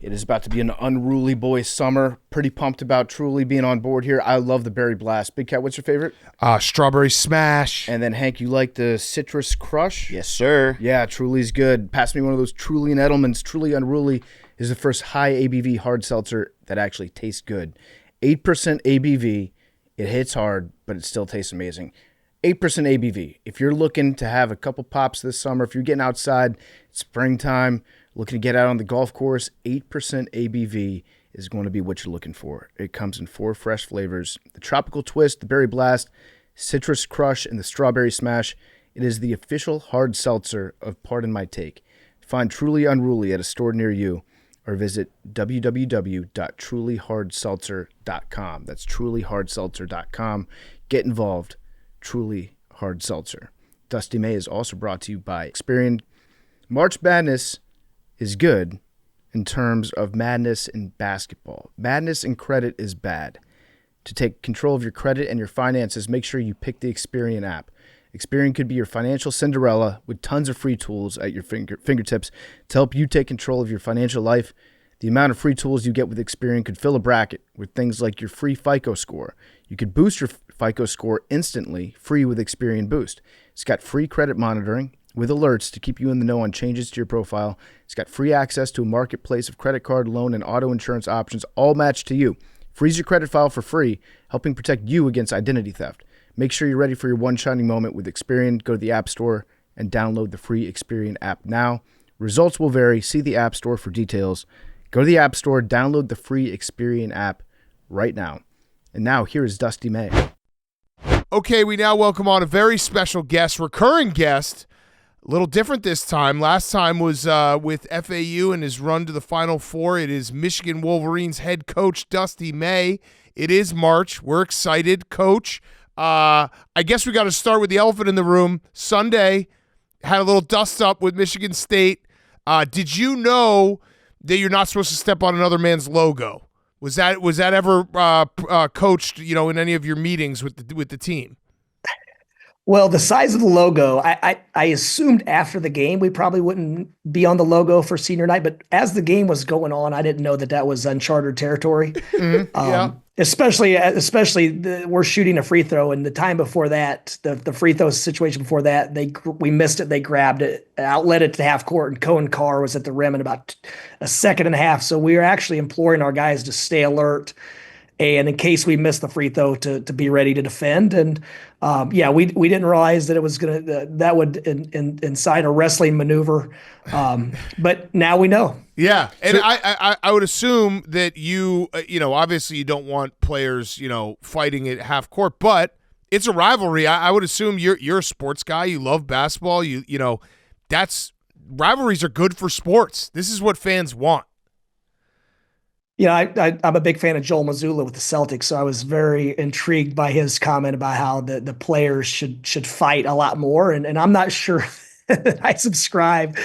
It is about to be an unruly boy summer. Pretty pumped about Truly being on board here. I love the Berry Blast. Big Cat, what's your favorite? Strawberry Smash. And then, Hank, you like the Citrus Crush? Yes, sir. Yeah, Truly's good. Pass me one of those Truly and Edelman's. Truly Unruly is the first high ABV hard seltzer that actually tastes good. 8% ABV. It hits hard, but it still tastes amazing. 8% ABV. If you're looking to have a couple pops this summer, if you're getting outside, it's springtime, looking to get out on the golf course, 8% ABV is going to be what you're looking for. It comes in 4 fresh flavors: the Tropical Twist, the Berry Blast, Citrus Crush, and the Strawberry Smash. It is the official hard seltzer of Pardon My Take. Find Truly Unruly at a store near you or visit www.trulyhardseltzer.com. That's trulyhardseltzer.com. Get involved. Truly Hard Seltzer. Dusty May is also brought to you by Experian. March Madness is good in terms of madness in basketball. Madness in credit is bad. To take control of your credit and your finances, make sure you pick the Experian app. Experian could be your financial Cinderella with tons of free tools at your fingertips to help you take control of your financial life. The amount of free tools you get with Experian could fill a bracket with things like your free FICO score. You could boost your FICO score instantly, free with Experian Boost. It's got free credit monitoring with alerts to keep you in the know on changes to your profile. It's got free access to a marketplace of credit card, loan, and auto insurance options, all matched to you. Freeze your credit file for free, helping protect you against identity theft. Make sure you're ready for your one shining moment with Experian. Go to the App Store and download the free Experian app now. Results will vary. See the App Store for details. Go to the App Store, download the free Experian app right now. And now, here is Dusty May. Okay, we now welcome on a very special guest, recurring guest. A little different this time. Last time was with FAU and his run to the Final Four. It is Michigan Wolverines head coach Dusty May. It is March. We're excited, Coach. I guess we got to start with the elephant in the room. Sunday, had a little dust up with Michigan State. Did you know that you're not supposed to step on another man's logo? Was that ever coached, in any of your meetings with the team? Well, the size of the logo, I assumed after the game we probably wouldn't be on the logo for senior night, but as the game was going on, I didn't know that was uncharted territory. Mm-hmm. Yeah. Especially we're shooting a free throw, and the time before that, the free throw situation before that, we missed it. They grabbed it, outlet it to half court, and Cohen Carr was at the rim in about a second and a half. So we were actually imploring our guys to stay alert, and in case we missed the free throw, to be ready to defend. And we didn't realize that it was that would incite a wrestling maneuver, but now we know. Yeah, and so, I would assume that you obviously you don't want players fighting at half court, but it's a rivalry. I would assume you're a sports guy. You love basketball. That's rivalries are good for sports. This is what fans want. I'm a big fan of Joel Mazzulla with the Celtics, so I was very intrigued by his comment about how the players should fight a lot more, and I'm not sure I subscribe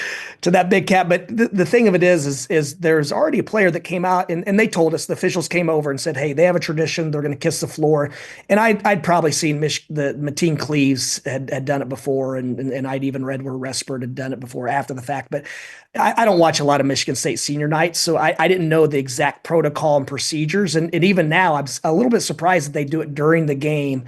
to that big cat. But the thing of it is there's already a player that came out and they told us, the officials came over and said, hey, they have a tradition. They're going to kiss the floor. And I'd probably seen the Mateen Cleaves had done it before. And I'd even read where Respert had done it before after the fact. But I don't watch a lot of Michigan State senior nights, so I didn't know the exact protocol and procedures. And even now, I'm a little bit surprised that they do it during the game.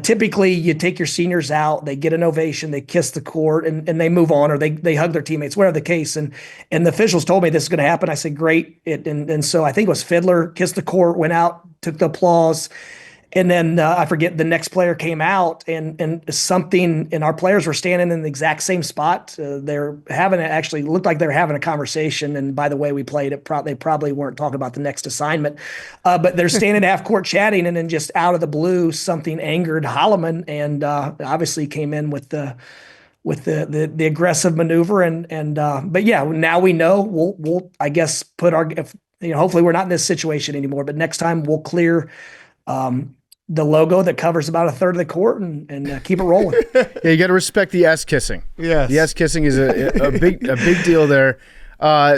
Typically, you take your seniors out, they get an ovation, they kiss the court, and they move on, or they hug their teammates, whatever the case. And the officials told me this is going to happen. I said, great. And so I think it was Fiddler, kissed the court, went out, took the applause. And then I forget, the next player came out and something, and our players were standing in the exact same spot. They're actually looked like they were having a conversation. And by the way, we played it. They probably weren't talking about the next assignment, but they're standing half court chatting, and then just out of the blue, something angered Holloman, and obviously came in with the aggressive maneuver. But yeah, now we know. We'll I guess hopefully we're not in this situation anymore. But next time we'll clear the logo that covers about a third of the court and keep it rolling. Yeah, you got to respect the ass kissing. Yes. The ass kissing is a big deal there.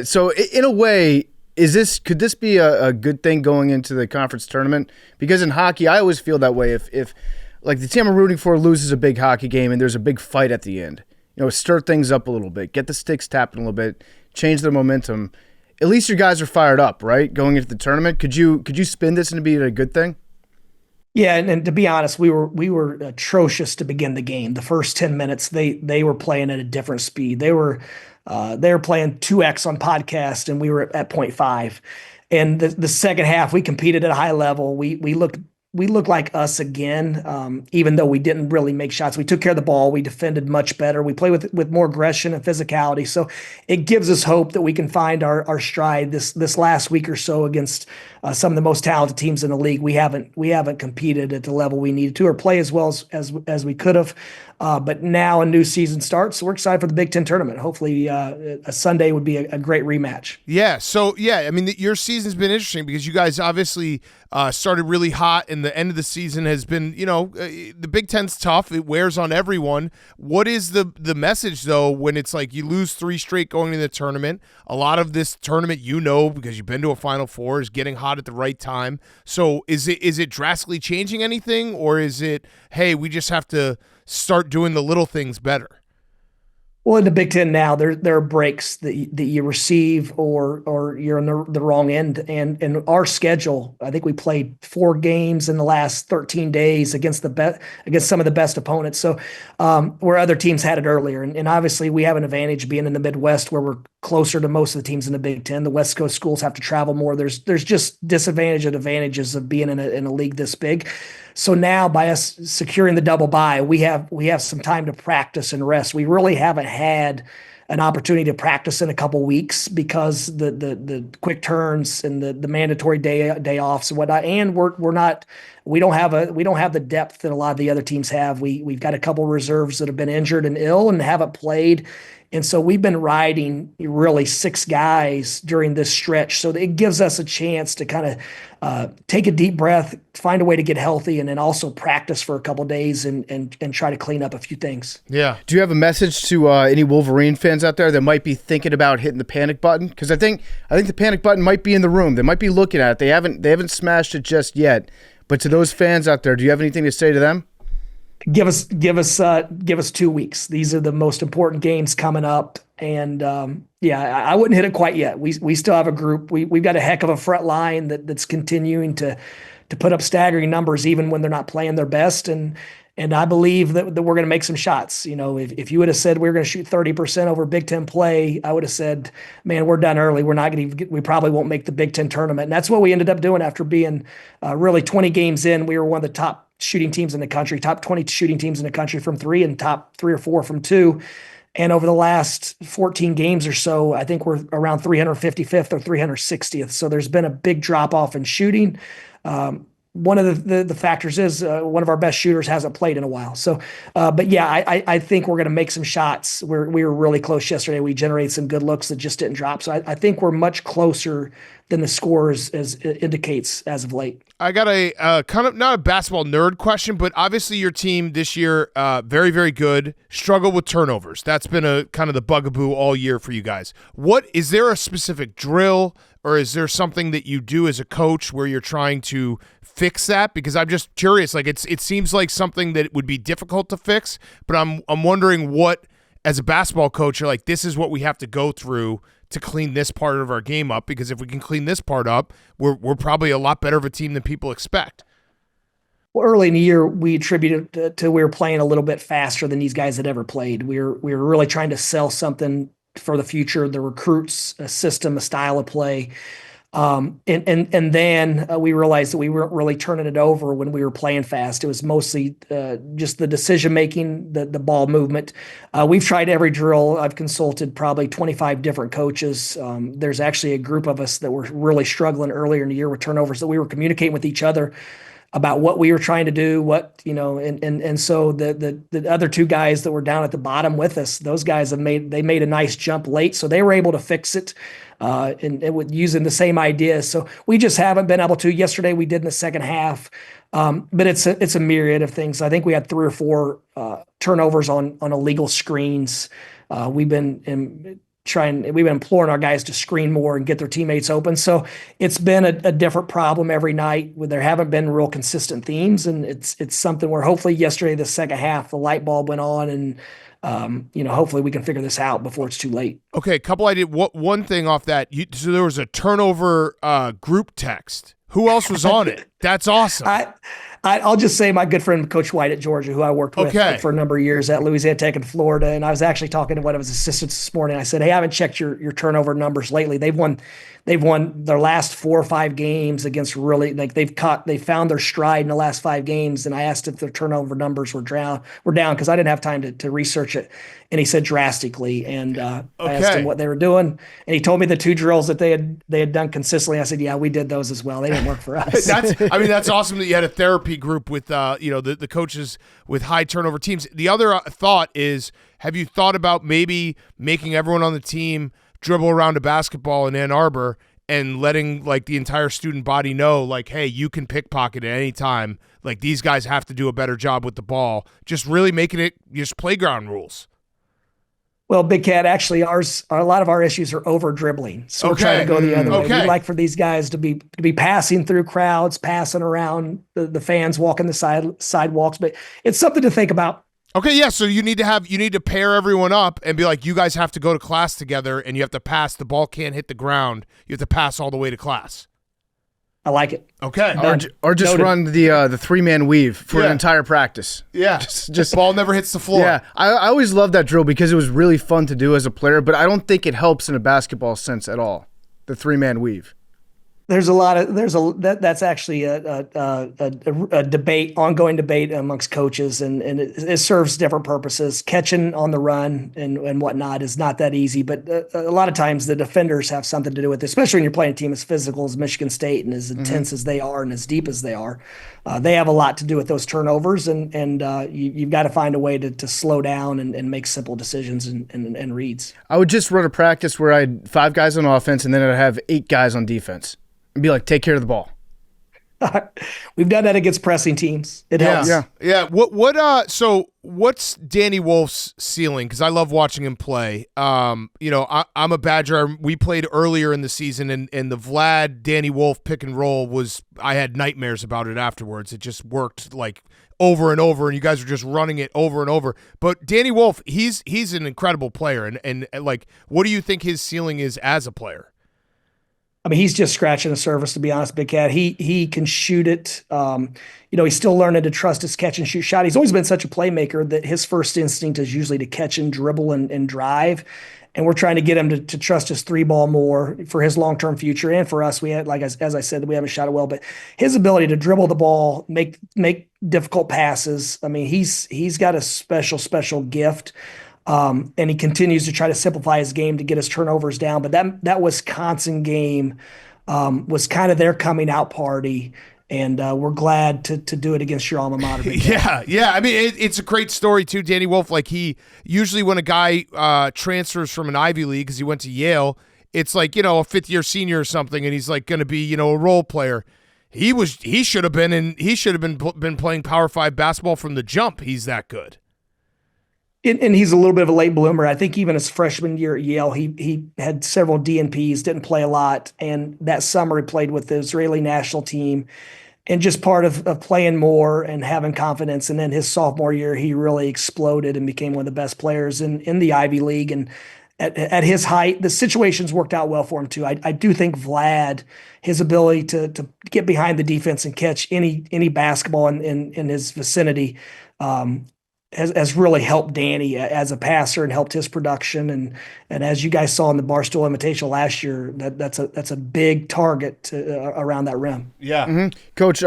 So in a way, could this be a good thing going into the conference tournament? Because in hockey, I always feel that way. If like the team I'm rooting for loses a big hockey game and there's a big fight at the end, stir things up a little bit, get the sticks tapping a little bit, change their momentum. At least your guys are fired up, right? Going into the tournament, could you spin this into being a good thing? Yeah, and to be honest, we were atrocious to begin the game. The first 10 minutes, they were playing at a different speed. They were playing 2x on podcast, and we were at 0.5. And the second half, we competed at a high level. We looked like us again, even though we didn't really make shots. We took care of the ball. We defended much better. We played with more aggression and physicality. So it gives us hope that we can find our stride this last week or so against some of the most talented teams in the league. We haven't competed at the level we needed to or play as well as we could have. But now a new season starts, so we're excited for the Big Ten tournament. Hopefully a Sunday would be a great rematch. Yeah, so, I mean, your season's been interesting because you guys obviously started really hot, and the end of the season has been, the Big Ten's tough. It wears on everyone. What is the message, though, when it's like you lose 3 straight going into the tournament? A lot of this tournament, because you've been to a Final Four, is getting hot at the right time. So is it drastically changing anything, or is it, hey, we just have to start doing the little things better? Well, in the Big Ten now, there are breaks that you receive or you're in the wrong end. And our schedule, I think we played 4 games in the last 13 days against some of the best opponents. So where other teams had it earlier, and obviously we have an advantage being in the Midwest where we're closer to most of the teams in the Big Ten. The West Coast schools have to travel more. There's just disadvantage and advantages of being in a league this big. So now, by us securing the double bye, we have some time to practice and rest. We really haven't had an opportunity to practice in a couple weeks because the quick turns and the mandatory day offs and whatnot. And we don't have the depth that a lot of the other teams have. We've got a couple reserves that have been injured and ill and haven't played. And so we've been riding really 6 guys during this stretch. So it gives us a chance to kind of take a deep breath, find a way to get healthy, and then also practice for a couple of days and try to clean up a few things. Yeah. Do you have a message to any Wolverine fans out there that might be thinking about hitting the panic button? Because I think the panic button might be in the room. They might be looking at it. They haven't smashed it just yet. But to those fans out there, do you have anything to say to them? Give us 2 weeks. These are the most important games coming up. And I wouldn't hit it quite yet. We still have a group. We've got a heck of a front line that's continuing to put up staggering numbers even when they're not playing their best. And I believe that we're going to make some shots. If you would have said we were going to shoot 30% over Big Ten play, I would have said, man, we're done early. We're not going to we probably won't make the Big Ten tournament. And that's what we ended up doing after being really 20 games in. We were one of the top shooting teams in the country, top 20 shooting teams in the country from 3 and top 3 or 4 from 2. And over the last 14 games or so, I think we're around 355th or 360th. So there's been a big drop off in shooting. one of the factors is one of our best shooters hasn't played in a while. So, but yeah, I think we're going to make some shots. We were really close yesterday. We generated some good looks that just didn't drop. So I think we're much closer than the scores as it indicates as of late. I got a kind of not a basketball nerd question, but obviously your team this year, very, very good, struggled with turnovers. That's been a kind of the bugaboo all year for you guys. What is there a specific drill or is there something that you do as a coach where you're trying to fix that? Because I'm just curious, like it seems like something that would be difficult to fix, but I'm wondering what, as a basketball coach, you're like, this is what we have to go through to clean this part of our game up, because if we can clean this part up, we're probably a lot better of a team than people expect. Well, early in the year, we attributed to we were playing a little bit faster than these guys had ever played. We were really trying to sell something for the future, the recruits, a system, a style of play. And then we realized that we weren't really turning it over when we were playing fast. It was mostly just the decision making, the ball movement. We've tried every drill. I've consulted probably 25 different coaches. There's actually a group of us that were really struggling earlier in the year with turnovers, that we were communicating with each other about what we were trying to do, and so the other two guys that were down at the bottom with us, those guys made a nice jump late, so they were able to fix it, and with using the same ideas. So we just haven't been able to. Yesterday we did in the second half, but it's a myriad of things. I think we had 3 or 4 turnovers on illegal screens. We've been imploring our guys to screen more and get their teammates open. So it's been a different problem every night, where there haven't been real consistent themes. And it's something where hopefully yesterday, the second half, the light bulb went on, and hopefully we can figure this out before it's too late. Okay. Couple ideas. One thing off that. So there was a turnover group text. Who else was on it? That's awesome. I'll just say my good friend Coach White at Georgia, who I worked with for a number of years at Louisiana Tech in Florida, and I was actually talking to one of his assistants this morning. I said, "Hey, I haven't checked your turnover numbers lately. They've won their last 4 or 5 games against really, like, they found their stride in the last 5 games." And I asked if their turnover numbers were down because I didn't have time to research it, and he said drastically. And I asked him what they were doing, and he told me the 2 drills that they had done consistently. I said, "Yeah, we did those as well. They didn't work for us." That's awesome that you had a therapy group with the coaches with high turnover teams. The other thought is, have you thought about maybe making everyone on the team dribble around a basketball in Ann Arbor and letting, like, the entire student body know, like, hey, you can pickpocket at any time. Like, these guys have to do a better job with the ball. Just really making it just playground rules. Well, Big Cat, actually, a lot of our issues are over dribbling. So we're trying to go the other way. We like for these guys to be passing through crowds, passing around the fans, walking the sidewalks. But it's something to think about. Okay, yeah. So you need to pair everyone up and be like, you guys have to go to class together, and you have to pass. The ball can't hit the ground. You have to pass all the way to class. I like it. Okay. Or just run the 3-man weave for an entire practice. Yeah. Just ball never hits the floor. Yeah. I always loved that drill because it was really fun to do as a player, but I don't think it helps in a basketball sense at all. The 3-man weave. That's actually a debate, ongoing debate amongst coaches, and it serves different purposes. Catching on the run and whatnot is not that easy, but a lot of times the defenders have something to do with it, especially when you're playing a team as physical as Michigan State and as intense as they are and as deep as they are. They have a lot to do with those turnovers, and you've got to find a way to slow down and make simple decisions and reads. I would just run a practice where I had 5 guys on offense, and then I'd have 8 guys on defense. And be like, take care of the ball. We've done that against pressing teams. It helps. Yeah. So what's Danny Wolf's ceiling? Because I love watching him play. I'm a Badger. We played earlier in the season, and the Vlad Danny Wolf pick and roll I had nightmares about it afterwards. It just worked like over and over, and you guys were just running it over and over. But Danny Wolf, he's an incredible player, and like, what do you think his ceiling is as a player? I mean, he's just scratching the surface, to be honest, Big Cat. He can shoot it. He's still learning to trust his catch and shoot shot. He's always been such a playmaker that his first instinct is usually to catch and dribble and drive. And we're trying to get him to trust his 3-ball more for his long-term future. And for us, we had, like, as I said, we haven't shot it well, but his ability to dribble the ball, make difficult passes. I mean, he's got a special gift. And he continues to try to simplify his game to get his turnovers down. But that Wisconsin game was kind of their coming out party. And we're glad to do it against your alma mater. Yeah. I mean, it's a great story too. Danny Wolf, like usually when a guy transfers from an Ivy League because he went to Yale, it's like, a 5th-year senior or something, and he's like going to be, a role player. He should have been playing Power 5 basketball from the jump. He's that good. And he's a little bit of a late bloomer. I think even his freshman year at Yale, he had several DNPs, didn't play a lot. And that summer he played with the Israeli national team. And just part of playing more and having confidence. And then his sophomore year, he really exploded and became one of the best players in the Ivy League. And at his height, the situations worked out well for him too. I do think Vlad, his ability to get behind the defense and catch any basketball in his vicinity, has really helped Danny as a passer and helped his production. And as you guys saw in the Barstool Invitational last year, that's a big target around that rim. Yeah. Mm-hmm. Coach,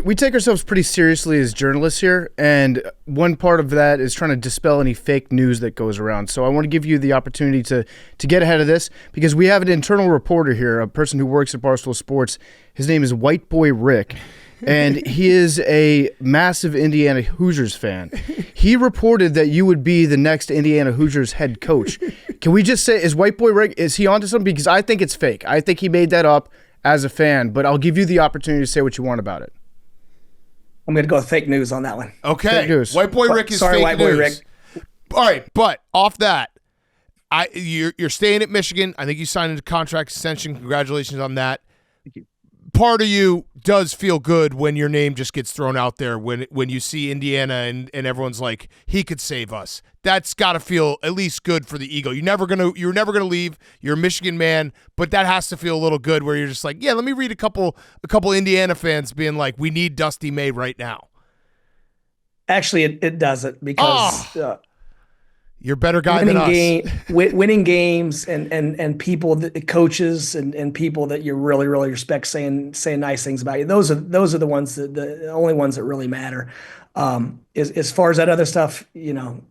we take ourselves pretty seriously as journalists here, and one part of that is trying to dispel any fake news that goes around. So I want to give you the opportunity to get ahead of this, because we have an internal reporter here, a person who works at Barstool Sports. His name is White Boy Rick. And he is a massive Indiana Hoosiers fan. He reported that you would be the next Indiana Hoosiers head coach. Can we just say, is White Boy Rick, is he onto something? Because I think it's fake. I think he made that up as a fan, but I'll give you the opportunity to say what you want about it. I'm going to go with fake news on that one. Okay. Fake news. White Boy Rick is Sorry, fake White news. Boy Rick. All right, but off that, you're staying at Michigan. I think you signed a contract extension. Congratulations on that. Thank you. Part of you does feel good when your name just gets thrown out there, when you see Indiana and everyone's like, he could save us. That's got to feel at least good for the ego. You're never gonna leave. You're a Michigan man, but that has to feel a little good where you're just like, yeah, let me read a couple Indiana fans being like, we need Dusty May right now. Actually, it doesn't, because you're a better guy than us. Winning games and people, coaches and people that you really, really respect saying nice things about you. Those are the ones the only ones that really matter. As far as that other stuff, you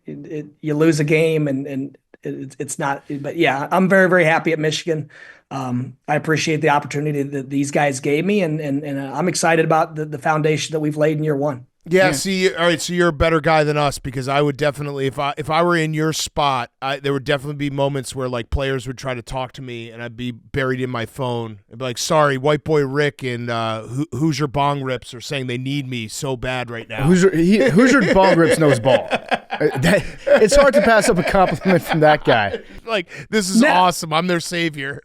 lose a game and it's not. But yeah, I'm very, very happy at Michigan. I appreciate the opportunity that these guys gave me, and I'm excited about the foundation that we've laid in year one. Yeah, see, all right, so you're a better guy than us, because I would definitely, if I were in your spot, there would definitely be moments where like players would try to talk to me, and I'd be buried in my phone. I'd be like, sorry, White Boy Rick and Hoosier Bong Rips are saying they need me so bad right now. Hoosier Bong Rips knows ball. It's hard to pass up a compliment from that guy. Like, this is awesome. I'm their savior.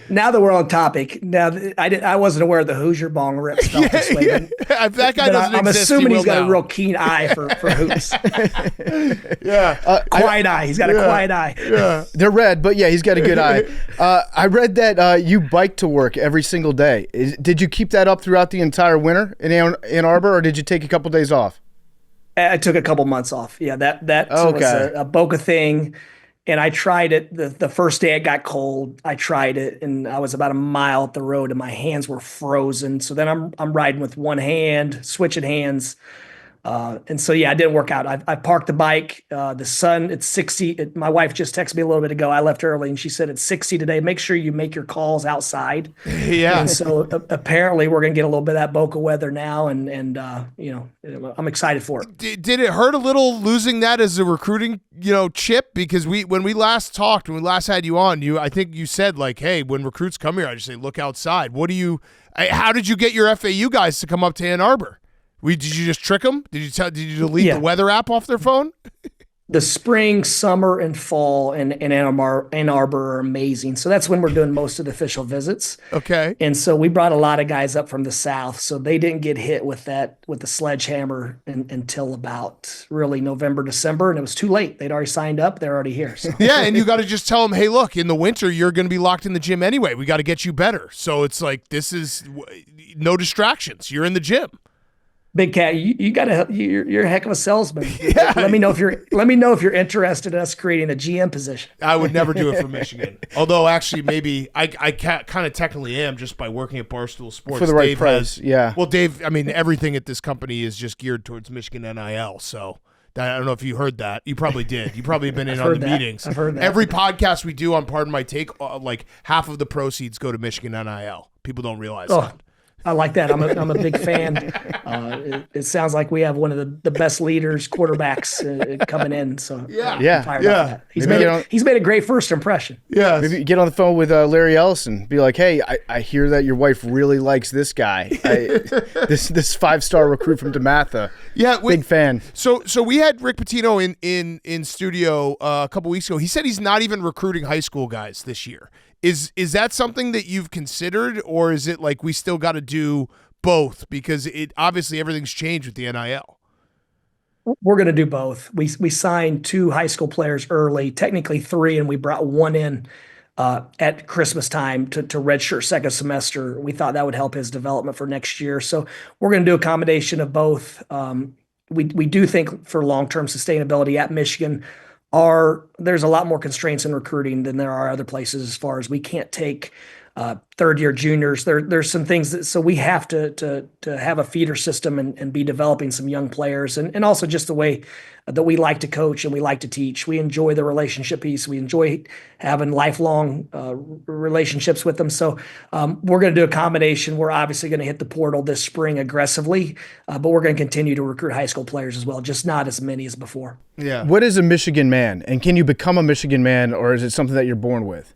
Now that we're on topic, I wasn't aware of the Hoosier Bong Rips felt this way. If that guy doesn't I'm exist, assuming he he's got will a real keen eye for hoops. Yeah. Quiet eye. He's got a quiet eye. Yeah. They're red, but yeah, he's got a good eye. I read that you bike to work every single day. Did you keep that up throughout the entire winter in Ann Arbor, or did you take a couple days off? I took a couple months off. Yeah, that was a Boca thing. And I tried it the first day it got cold. I tried it, and I was about a mile up the road, and my hands were frozen. So then I'm riding with one hand, switching hands. And so, yeah, it didn't work out. I parked the bike. The sun, it's 60. My wife just texted me a little bit ago. I left early, and she said it's 60 today. Make sure you make your calls outside. Yeah. And so apparently we're going to get a little bit of that Boca weather now, and I'm excited for it. Did it hurt a little losing that as a recruiting, chip? Because when we last talked, when we last had you on, I think you said like, hey, when recruits come here, I just say look outside. How did you get your FAU guys to come up to Ann Arbor? Did you just trick them? Did you delete the weather app off their phone? The spring, summer, and fall in Ann Arbor are amazing. So that's when we're doing most of the official visits. Okay. And so we brought a lot of guys up from the south, so they didn't get hit with the sledgehammer until about really November, December, and it was too late. They'd already signed up. They're already here. So. Yeah, and you got to just tell them, hey, look, in the winter, you're going to be locked in the gym anyway. We got to get you better. So it's like, this is no distractions. You're in the gym. Big Cat, you're a heck of a salesman. Yeah. Let me know if you're interested in us creating a GM position. I would never do it for Michigan. Although actually maybe I kind of technically am, just by working at Barstool Sports. For the right price, yeah. Well, Dave, I mean, everything at this company is just geared towards Michigan NIL. So I don't know if you heard that. You probably did. You probably have been in on the meetings. I've heard that. Every podcast we do on Pardon My Take, like half of the proceeds go to Michigan NIL. People don't realize that. I like that. I'm a big fan. It sounds like we have one of the best leaders, quarterbacks coming in. So I'm fired up for that. He's made a great first impression. Yeah. Maybe get on the phone with Larry Ellison. Be like, hey, I hear that your wife really likes this guy. This 5-star recruit from DeMatha. Yeah, big fan. So we had Rick Pitino in studio a couple weeks ago. He said he's not even recruiting high school guys this year. Is that something that you've considered, or is it like we still got to do both because it obviously everything's changed with the NIL? We're going to do both. We signed 2 high school players early, technically 3, and we brought 1 in at Christmas time to redshirt second semester. We thought that would help his development for next year. So we're going to do a combination of both. We do think for long-term sustainability at Michigan, there's a lot more constraints in recruiting than there are other places as far as we can't take third-year juniors. There's some things so we have to have a feeder system and be developing some young players and also just the way that we like to coach and we like to teach. We enjoy the relationship piece. We enjoy having lifelong relationships with them. So we're going to do a combination. We're obviously going to hit the portal this spring aggressively, but we're going to continue to recruit high school players as well, just not as many as before. Yeah. What is a Michigan man, and can you become a Michigan man, or is it something that you're born with?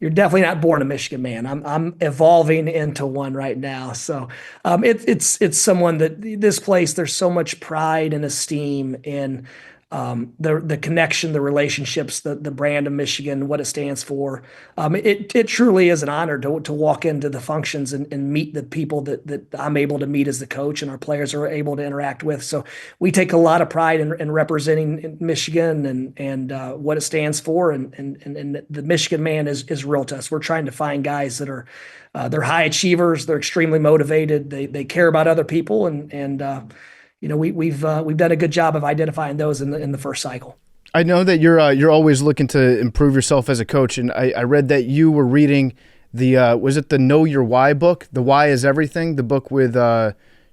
You're definitely not born a Michigan man. I'm evolving into one right now. So it's someone that this place, there's so much pride and esteem in the connection, the relationships, the brand of Michigan, what it stands for. It truly is an honor to walk into the functions and meet the people that I'm able to meet as the coach and our players are able to interact with. So we take a lot of pride in representing Michigan and what it stands for. And the Michigan man is real to us. We're trying to find guys that are they're high achievers. They're extremely motivated. They care about other people and we've done a good job of identifying those in the first cycle. I know that you're always looking to improve yourself as a coach, and I read that you were reading the was it the Know Your Why book? The Why is Everything, the book with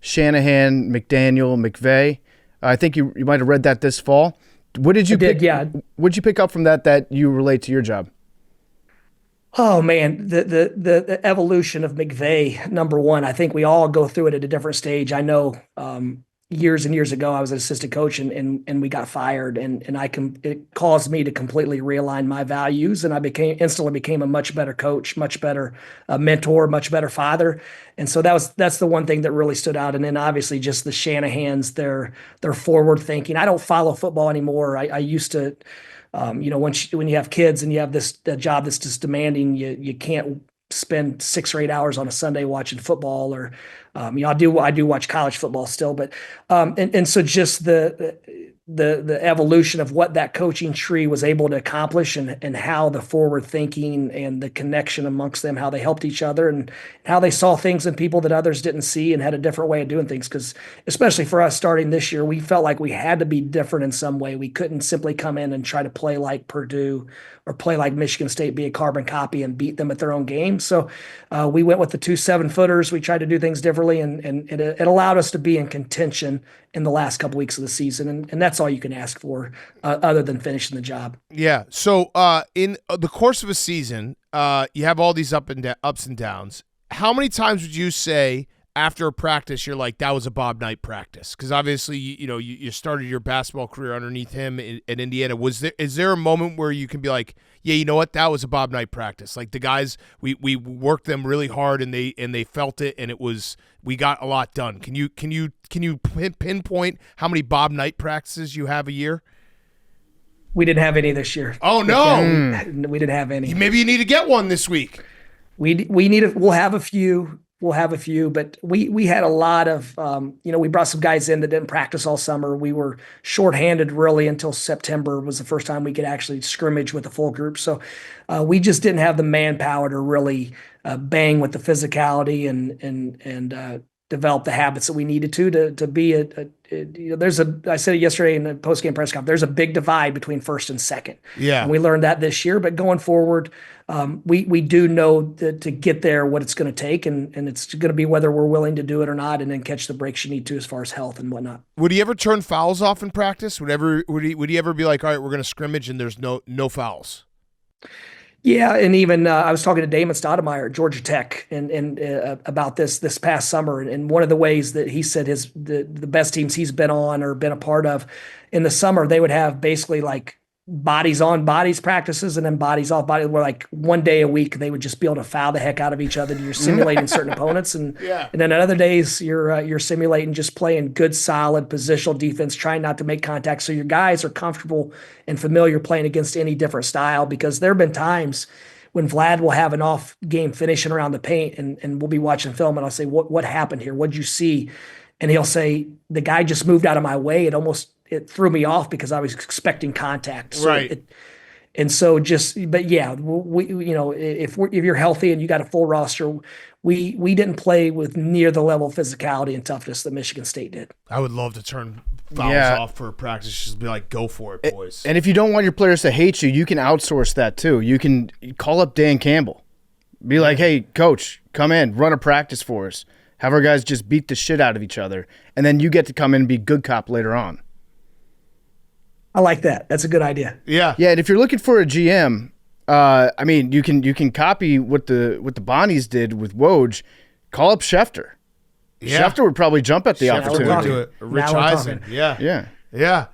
Shanahan, McDaniel, McVay. I think you might have read that this fall. What did you pick? Yeah. What did you pick up from that you relate to your job? Oh man, the evolution of McVay, number one. I think we all go through it at a different stage. I know. Years and years ago, I was an assistant coach and we got fired and it caused me to completely realign my values and I instantly became a much better coach, much better mentor, much better father. And so that's the one thing that really stood out. And then obviously just the Shanahans, their forward thinking. I don't follow football anymore. I used to, when you have kids and you have a job that's just demanding, you can't spend 6 or 8 hours on a Sunday watching football or, I do watch college football still, but, and so just the evolution of what that coaching tree was able to accomplish and how the forward thinking and the connection amongst them, how they helped each other and how they saw things in people that others didn't see and had a different way of doing things. Because especially for us starting this year, we felt like we had to be different in some way. We couldn't simply come in and try to play like Purdue or play like Michigan State, be a carbon copy and beat them at their own game. So we went with the 2 7-footers. We tried to do things differently and it allowed us to be in contention in the last couple weeks of the season. And that's all you can ask for other than finishing the job. Yeah. So in the course of a season, you have all these ups and downs. How many times would you say after a practice, you're like, that was a Bob Knight practice? Because obviously, you started your basketball career underneath him in Indiana. Is there a moment where you can be like, yeah, you know what, that was a Bob Knight practice? Like the guys, we worked them really hard and they felt it, and we got a lot done. Can you pinpoint how many Bob Knight practices you have a year? We didn't have any this year. Oh no, we didn't have any. Maybe you need to get one this week. We'll have a few. We'll have a few, but we had a lot of, we brought some guys in that didn't practice all summer. We were shorthanded really until September was the first time we could actually scrimmage with a full group. So we just didn't have the manpower to really bang with the physicality and develop the habits that we needed to be I said it yesterday in the post-game press conference, there's a big divide between first and second. Yeah. And we learned that this year, but going forward, we do know that to get there, what it's going to take, and it's going to be whether we're willing to do it or not, and then catch the breaks you need to as far as health and whatnot. Would he ever turn fouls off in practice? Would he ever be like, all right, we're going to scrimmage and there's no fouls? Yeah, and even I was talking to Damon Stoudemire at Georgia Tech and about this past summer, and one of the ways that he said the best teams he's been on or been a part of in the summer, they would have basically like bodies on bodies practices and then bodies off bodies, where like one day a week they would just be able to foul the heck out of each other. You're simulating certain opponents, and then on other days you're simulating just playing good solid positional defense, trying not to make contact, so your guys are comfortable and familiar playing against any different style. Because there have been times when Vlad will have an off game finishing around the paint, and we'll be watching film, and I'll say, what happened here? What'd you see? And he'll say, the guy just moved out of my way. It threw me off because I was expecting contact. So Right. but yeah, if you're healthy and you got a full roster, we didn't play with near the level of physicality and toughness that Michigan State did. I would love to turn fouls off for practice. Just be like, go for it, boys. And if you don't want your players to hate you, you can outsource that too. You can call up Dan Campbell. Be like, hey, coach, come in, run a practice for us. Have our guys just beat the shit out of each other. And then you get to come in and be good cop later on. I like that. That's a good idea. Yeah. Yeah, and if you're looking for a GM, I mean, you can copy what the Bonnies did with Woj. Call up Schefter. Yeah. Schefter would probably jump at the Schefter would opportunity. do it. Rich Now we're Eisen. talking. Yeah. Yeah. Yeah.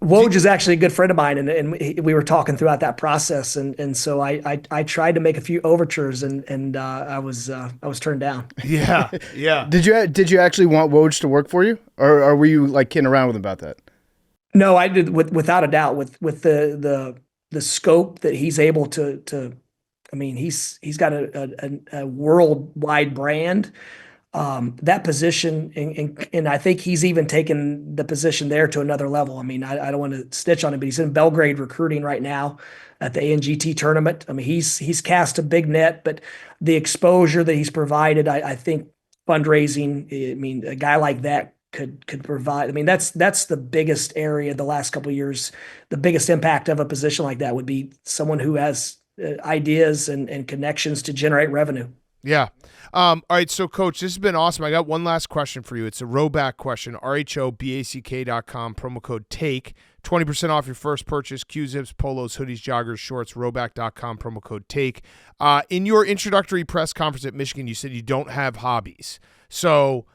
Woj is actually a good friend of mine, and we were talking throughout that process, and so I tried to make a few overtures, and I was turned down. Yeah. Yeah. Did you actually want Woj to work for you, or were you like kidding around with him about that? No, I did without a doubt with the scope that he's able to. I mean, he's got a worldwide brand. That position, and I think he's even taken the position there to another level. I mean, I don't want to stitch on him, but he's in Belgrade recruiting right now at the ANGT tournament. I mean, he's cast a big net, but the exposure that he's provided, I think fundraising. I mean, a guy like that could provide. I mean, that's the biggest area the last couple of years. The biggest impact of a position like that would be someone who has ideas and connections to generate revenue. Yeah. All right. So, Coach, this has been awesome. I got one last question for you. It's a Roback question. RHOBACK.com, promo code TAKE. 20% off your first purchase. Q-zips, polos, hoodies, joggers, shorts. Roback.com, promo code TAKE. In your introductory press conference at Michigan, you said you don't have hobbies. So,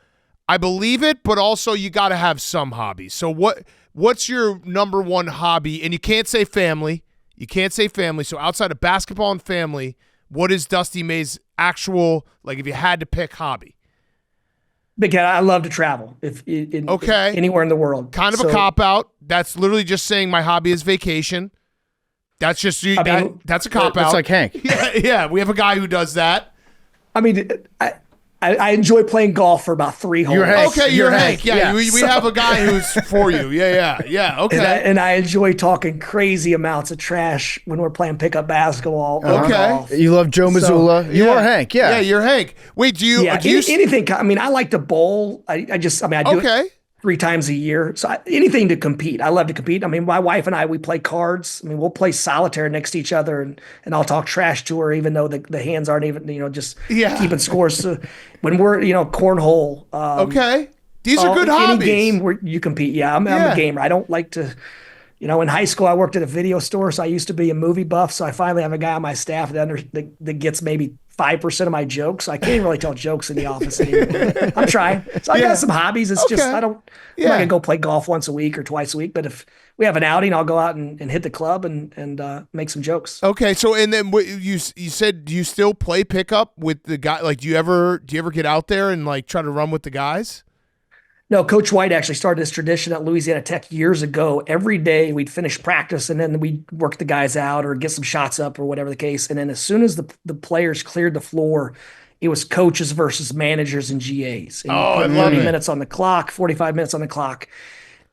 I believe it, but also you got to have some hobbies. So, what's your number one hobby? And you can't say family. You can't say family. So, outside of basketball and family, what is Dusty May's actual, like, if you had to pick hobby? Big Cat, I love to travel. If anywhere in the world. Kind of a cop-out. That's literally just saying my hobby is vacation. That's just you. That's a cop-out. That's like Hank. Yeah, we have a guy who does that. I mean, I enjoy playing golf for about 3 holes. You're Hank. Okay, you're Hank. Hank. Yeah, we have a guy who's for you. Yeah. Okay. And I enjoy talking crazy amounts of trash when we're playing pickup basketball. Or Okay. golf. You love Joe Mazzulla. You are Hank. Yeah. Yeah, you're Hank. Wait, do you? Yeah, anything. I mean, I like to bowl. I do it 3 times a year. So anything to compete. I love to compete. I mean, my wife and we play cards. I mean, we'll play solitaire next to each other, and I'll talk trash to her, even though the hands aren't even, just keeping scores. So when we're, cornhole. Okay. These are good hobbies. Any game where you compete. Yeah, I'm a gamer. I don't like to. In high school, I worked at a video store, so I used to be a movie buff. So I finally have a guy on my staff that gets maybe 5% of my jokes. I can't even really tell jokes in the office anymore. I'm trying. So I got some hobbies. It's just I'm not gonna go play golf once a week or twice a week. But if we have an outing, I'll go out and hit the club and make some jokes. Okay, so and then you said, do you still play pickup with the guy? Like, do you ever get out there and like try to run with the guys? No, Coach White actually started this tradition at Louisiana Tech years ago. Every day we'd finish practice and then we'd work the guys out or get some shots up or whatever the case. And then as soon as the players cleared the floor, it was coaches versus managers and GAs. And you put 30 minutes on the clock, 45 minutes on the clock.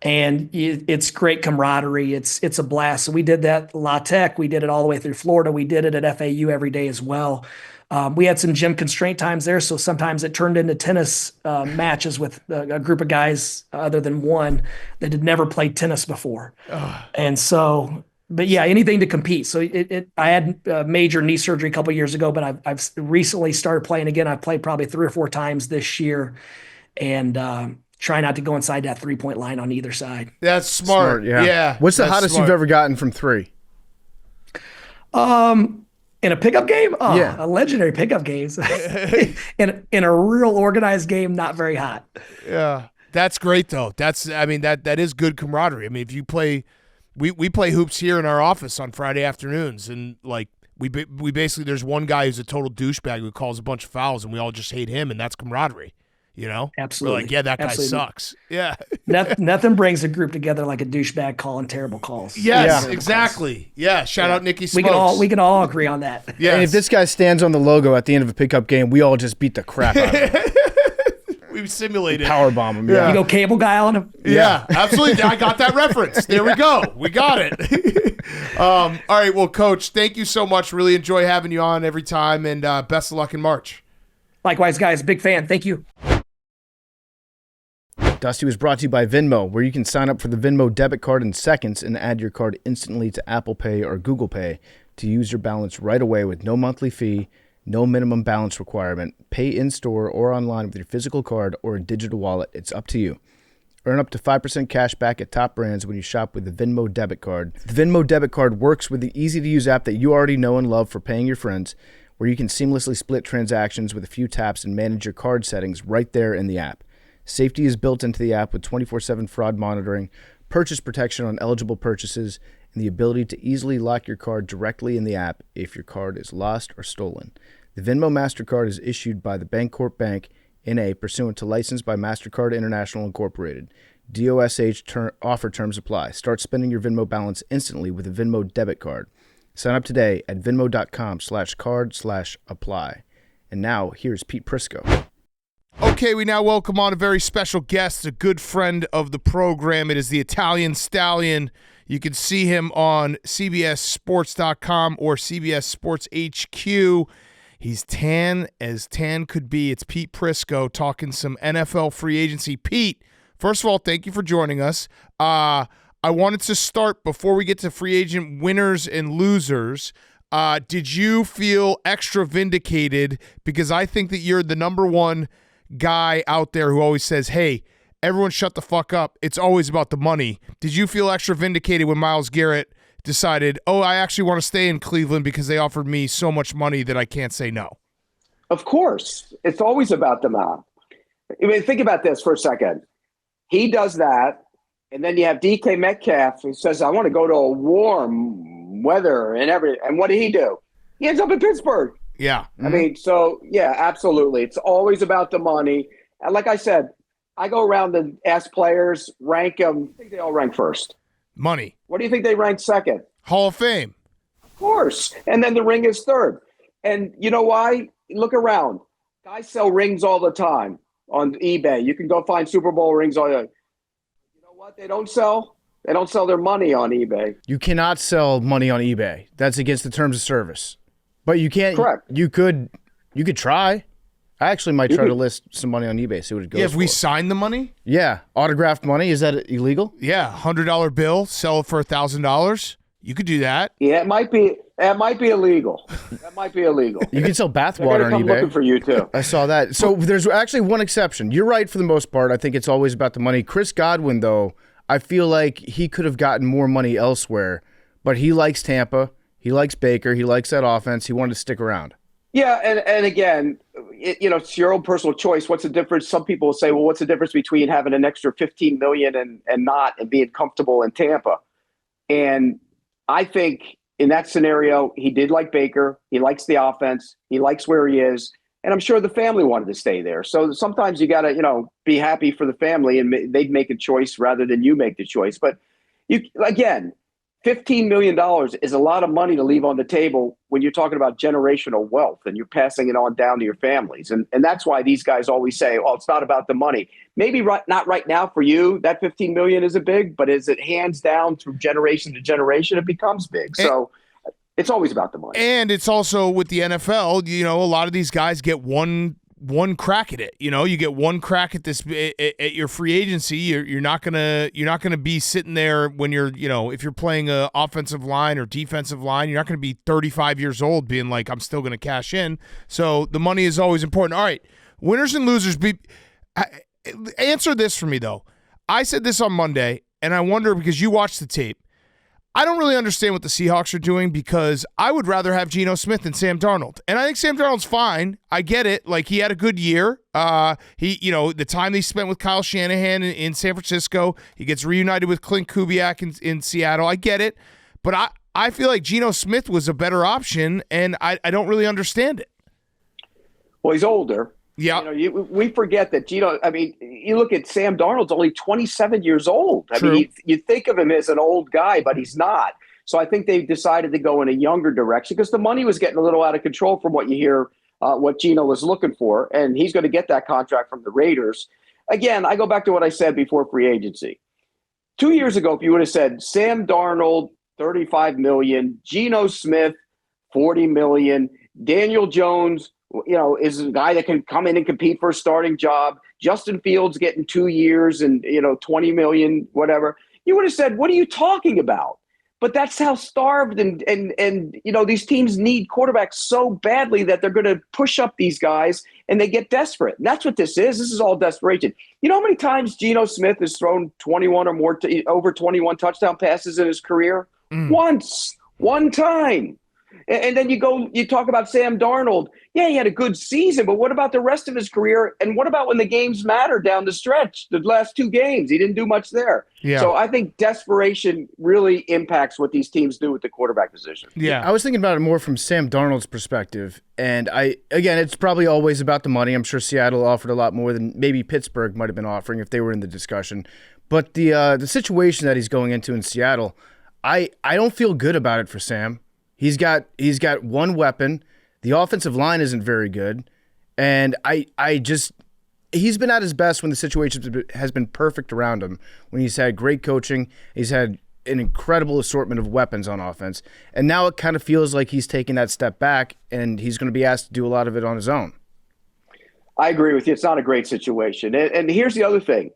And it's great camaraderie. It's a blast. So we did that at La Tech. We did it all the way through Florida. We did it at FAU every day as well. We had some gym constraint times there, so sometimes it turned into tennis matches with a group of guys other than one that had never played tennis before. And so, but yeah, anything to compete. So I had major knee surgery a couple of years ago, but I've recently started playing again. I've played probably 3 or 4 times this year, and try not to go inside that 3-point line on either side. That's smart. Yeah. What's the hottest you've ever gotten from 3? In a pickup game? Oh, Yeah. a legendary pickup games. in a real organized game, not very hot. Yeah. That's great though. That is good camaraderie. I mean, if you play we play hoops here in our office on Friday afternoons, and like we basically, there's one guy who's a total douchebag who calls a bunch of fouls, and we all just hate him, and that's camaraderie. You know, Absolutely. We're like, yeah, that guy Absolutely. sucks. Yeah. Nothing brings a group together like a douchebag calling terrible calls. Yes, Terrible exactly. calls. Yeah. Shout out Nikki We Smokes. can all agree on that. Yes. And if this guy stands on the logo at the end of a pickup game, we all just beat the crap out of him. we simulated Power bomb him. You Yeah. go cable guy on him. Yeah, absolutely. I got that reference. There we go. We got it. All right. Well, Coach, thank you so much. Really enjoy having you on every time, and best of luck in March. Likewise, guys. Big fan. Thank you. Dusty was brought to you by Venmo, where you can sign up for the Venmo debit card in seconds and add your card instantly to Apple Pay or Google Pay to use your balance right away with no monthly fee, no minimum balance requirement. Pay in-store or online with your physical card or a digital wallet. It's up to you. Earn up to 5% cash back at top brands when you shop with the Venmo debit card. The Venmo debit card works with the easy-to-use app that you already know and love for paying your friends, where you can seamlessly split transactions with a few taps and manage your card settings right there in the app. Safety is built into the app with 24/7 fraud monitoring, purchase protection on eligible purchases, and the ability to easily lock your card directly in the app if your card is lost or stolen. The Venmo MasterCard is issued by the Bancorp Bank, N.A., pursuant to license by MasterCard International Incorporated. DOSH offer terms apply. Start spending your Venmo balance instantly with a Venmo debit card. Sign up today at venmo.com/card/apply. And now, here's Pete Prisco. Okay, we now welcome on a very special guest, a good friend of the program. It is the Italian Stallion. You can see him on CBSSports.com or CBS Sports HQ. He's tan as tan could be. It's Pete Prisco talking some NFL free agency. Pete, first of all, thank you for joining us. I wanted to start before we get to free agent winners and losers. Did you feel extra vindicated? Because I think that you're the number one guy out there who always says, hey, everyone shut the fuck up. It's always about the money. Did you feel extra vindicated when Myles Garrett decided, oh, I actually want to stay in Cleveland because they offered me so much money that I can't say no? Of course. It's always about the amount. I mean, think about this for a second. He does that, and then you have DK Metcalf who says, I want to go to a warm weather and everything. And what did he do? He ends up in Pittsburgh. Yeah. I mean, so, yeah, absolutely. It's always about the money. And like I said, I go around and ask players, rank them. I think they all rank first. Money. What do you think they rank second? Hall of Fame. Of course. And then the ring is third. And you know why? Look around. Guys sell rings all the time on eBay. You can go find Super Bowl rings all the time. You know what they don't sell? They don't sell their money on eBay. You cannot sell money on eBay. That's against the terms of service. But you can't. Correct. You could try. I actually might try to list some money on eBay, see what it goes Yeah, if we for. sign the money? Yeah, autographed money. Is that illegal? Yeah, $100 bill, sell it for $1,000. You could do that. Yeah, it might be illegal. That might be illegal. You can sell bath They're water gonna on come eBay. looking for you too. I saw that. So there's actually one exception. You're right for the most part. I think it's always about the money. Chris Godwin, though, I feel like he could have gotten more money elsewhere, but he likes Tampa. He likes Baker. He likes that offense. He wanted to stick around. Yeah, and again, it's your own personal choice. What's the difference? Some people will say, well, what's the difference between having an extra $15 million and not, and being comfortable in Tampa? And I think in that scenario, he did like Baker. He likes the offense. He likes where he is. And I'm sure the family wanted to stay there. So sometimes you got to, be happy for the family, and they'd make a choice rather than you make the choice. But again, $15 million is a lot of money to leave on the table when you're talking about generational wealth and you're passing it on down to your families. And that's why these guys always say, oh, it's not about the money. Maybe not right now for you, that $15 million isn't big, but as it hands down through generation to generation, it becomes big. So it's always about the money. And it's also with the NFL, a lot of these guys get one crack at it. You get one crack at this at your free agency. You're not gonna be sitting there when you're if you're playing a offensive line or defensive line. You're not gonna be 35 years old being like, I'm still gonna cash in. So the money is always important. All right, winners and losers. Answer this for me though. I said this on Monday, and I wonder because you watched the tape. I don't really understand what the Seahawks are doing because I would rather have Geno Smith than Sam Darnold. And I think Sam Darnold's fine. I get it. Like, he had a good year. The time he spent with Kyle Shanahan in San Francisco, he gets reunited with Clint Kubiak in Seattle. I get it. But I feel like Geno Smith was a better option, and I don't really understand it. Well, he's older. Yeah. We forget that Geno, I mean, you look at Sam Darnold's only 27 years old. I mean, you think of him as an old guy, but he's not. So I think they decided to go in a younger direction because the money was getting a little out of control from what you hear, what Geno was looking for. And he's going to get that contract from the Raiders. Again, I go back to what I said before free agency. 2 years ago, if you would have said Sam Darnold, $35 million, Geno Smith, $40 million, Daniel Jones, is a guy that can come in and compete for a starting job. Justin Fields getting 2 years and, $20 million, whatever. You would have said, what are you talking about? But that's how starved and these teams need quarterbacks so badly that they're going to push up these guys and they get desperate. And that's what this is. This is all desperation. You know how many times Geno Smith has thrown 21 or more, over 21 touchdown passes in his career? Once, one time. And then you talk about Sam Darnold. Yeah, he had a good season, but what about the rest of his career? And what about when the games matter down the stretch? The last 2 games, he didn't do much there. Yeah. So I think desperation really impacts what these teams do with the quarterback position. Yeah. I was thinking about it more from Sam Darnold's perspective. And it's probably always about the money. I'm sure Seattle offered a lot more than maybe Pittsburgh might have been offering if they were in the discussion. But the situation that he's going into in Seattle, I don't feel good about it for Sam. He's got one weapon. The offensive line isn't very good. And he's been at his best when the situation has been perfect around him, when he's had great coaching, he's had an incredible assortment of weapons on offense. And now it kind of feels like he's taking that step back and he's going to be asked to do a lot of it on his own. I agree with you. It's not a great situation. And here's the other thing.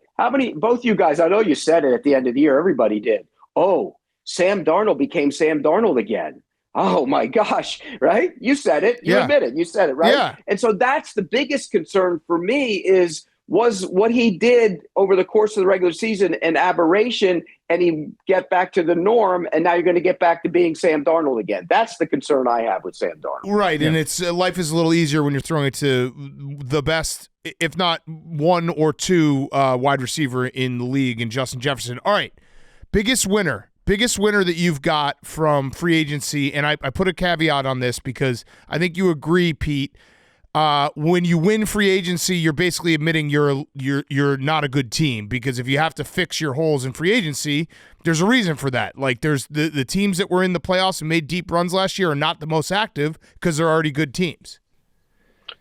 Both you guys, I know you said it at the end of the year, everybody did. Oh, Sam Darnold became Sam Darnold again. Oh, my gosh, right? You said it. You admit it. You said it, right? Yeah. And so that's the biggest concern for me was what he did over the course of the regular season an aberration, and he get back to the norm, and now you're going to get back to being Sam Darnold again. That's the concern I have with Sam Darnold. Right, and it's life is a little easier when you're throwing it to the best, if not one or two wide receiver in the league in Justin Jefferson. All right, biggest winner that you've got from free agency, and I put a caveat on this because I think you agree, Pete. When you win free agency, you're basically admitting you're not a good team, because if you have to fix your holes in free agency, there's a reason for that. Like, there's the teams that were in the playoffs and made deep runs last year are not the most active because they're already good teams.